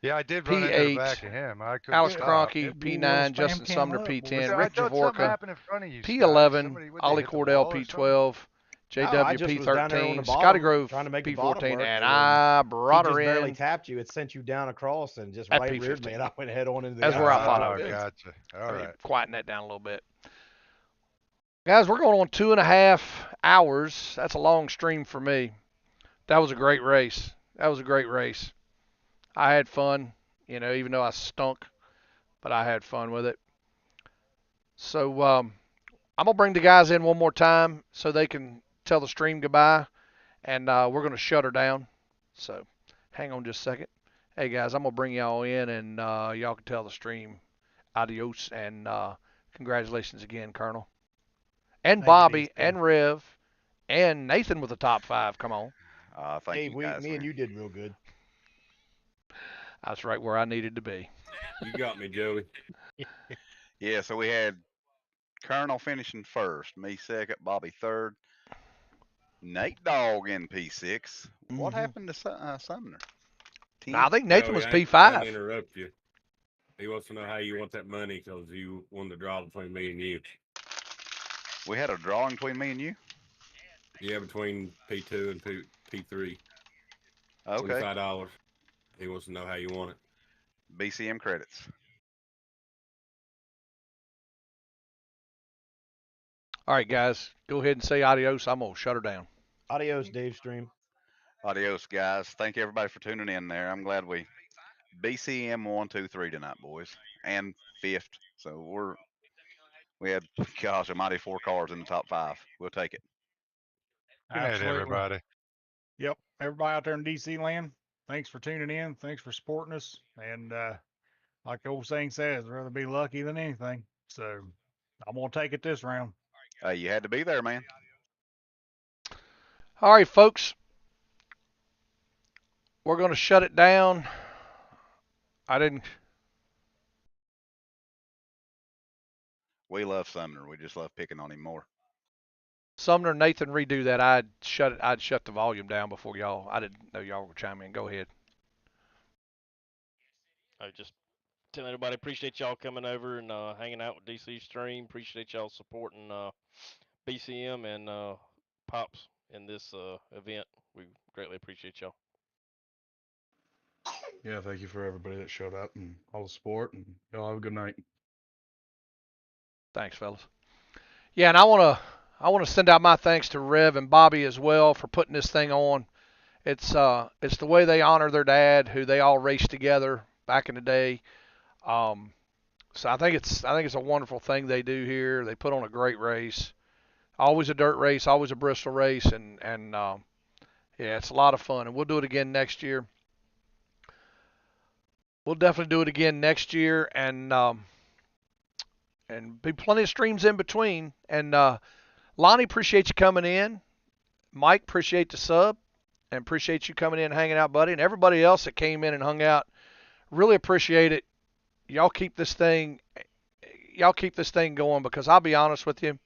Yeah, I did run into P8. the back of him. I couldn't Alex stop. Kroenke, It blew P9. Spam Justin Cam Sumner, up. P10. I Rick thought something Javorka, happened in front of you, Scott. P11. Somebody- what, they Ollie hit the Cordell, wall or something? P12. I just was down there on the JWP13, bottom Scotty Grove trying to make the bottom P14, work, and so when I he brought just her barely in tapped you. It sent you down across and just at right reared me, P15. and I went head on into the That's where I thought Oh, I was. gotcha. All Let me right. quieten that down a little bit. Guys, we're going on 2.5 hours. That's a long stream for me. That was a great race. That was a great race. I had fun, even though I stunk, but I had fun with it. So I'm going to bring the guys in one more time so they can tell the stream goodbye, and we're going to shut her down. So hang on just a second. Hey, guys, I'm going to bring y'all in, and y'all can tell the stream adios, and congratulations again, Colonel. And Bobby, and Rev, and Nathan with the top 5. Come on. Thank Dave, you guys. me and you did real good. I was right where I needed to be. You got me, Joey. Yeah, so we had Colonel finishing first, me second, Bobby third, Nate Dogg in P6. What happened to Sumner? I think Nathan was Joey, I ain't P5. gonna interrupt you. He wants to know how you want that money because you won the draw between me and you. We had a drawing between me and you? Yeah, between P2 and P3. Okay. $25. He wants to know how you want it. BCM credits. All right, guys, go ahead and say adios. I'm going to shut her down. Adios, Dave Stream. Adios, guys. Thank you, everybody, for tuning in there. I'm glad we BCM 1, 2, 3 tonight, boys, and fifth. So we had, gosh, a mighty 4 cars in the top 5. We'll take it. Good night, Absolutely. everybody. Yep. Everybody out there in DC land, thanks for tuning in. Thanks for supporting us. And like the old saying says, rather be lucky than anything. So I'm going to take it this round. You had to be there, man. All right, folks. We're going to shut it down. We love Sumner. We just love picking on him more. Sumner, Nathan, redo that. I'd shut the volume down before y'all. I didn't know y'all were chiming in. Go ahead. I just tell everybody appreciate y'all coming over and hanging out with DC Stream. Appreciate y'all supporting BCM and Pops in this event. We greatly appreciate y'all. Yeah, thank you for everybody that showed up and all the support, and y'all have a good night. Thanks, fellas. Yeah, and I want to send out my thanks to Rev and Bobby as well for putting this thing on. It's the way they honor their dad, who they all raced together back in the day. So I think it's a wonderful thing they do here. They put on a great race. Always a dirt race, always a Bristol race, and yeah, it's a lot of fun. And we'll do it again next year. We'll definitely do it again next year, and be plenty of streams in between. And Lonnie, appreciate you coming in. Mike, appreciate the sub, and appreciate you coming in and hanging out, buddy. And everybody else that came in and hung out, really appreciate it. Y'all keep this thing going, because I'll be honest with you.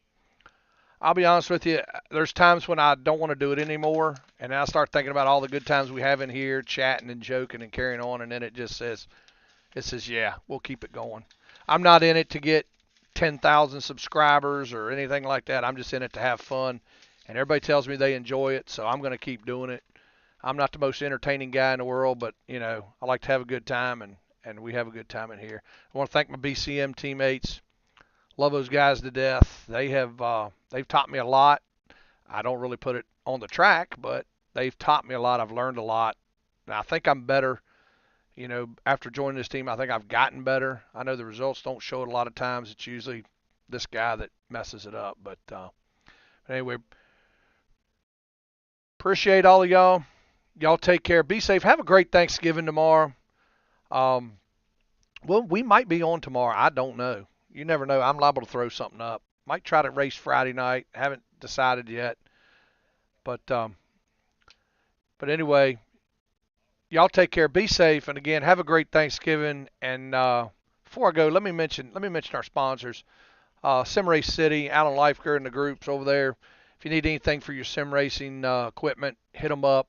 There's times when I don't want to do it anymore, and then I start thinking about all the good times we have in here, chatting and joking and carrying on, and then it says, yeah, we'll keep it going. I'm not in it to get 10,000 subscribers or anything like that. I'm just in it to have fun, and everybody tells me they enjoy it, so I'm going to keep doing it. I'm not the most entertaining guy in the world, but I like to have a good time, and we have a good time in here. I want to thank my BCM teammates. Love those guys to death. They've taught me a lot. I don't really put it on the track, but they've taught me a lot. I've learned a lot. And I think I'm better. After joining this team, I think I've gotten better. I know the results don't show it a lot of times. It's usually this guy that messes it up. But anyway, appreciate all of y'all. Y'all take care. Be safe. Have a great Thanksgiving tomorrow. Well, we might be on tomorrow. I don't know. You never know. I'm liable to throw something up. Might try to race Friday night. Haven't decided yet. But anyway, y'all take care. Be safe. And again, have a great Thanksgiving. And before I go, let me mention our sponsors. Sim Race City, Alan Leifker and the groups over there. If you need anything for your sim racing equipment, hit them up.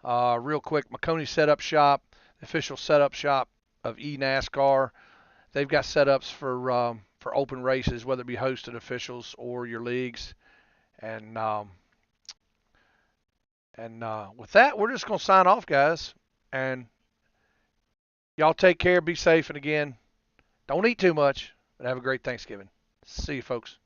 Real quick, McConey Setup Shop, the official setup shop of NASCAR. They've got setups for open races, whether it be hosted officials or your leagues. And And with that, we're just going to sign off, guys. And y'all take care, be safe, and again, don't eat too much, but have a great Thanksgiving. See you, folks.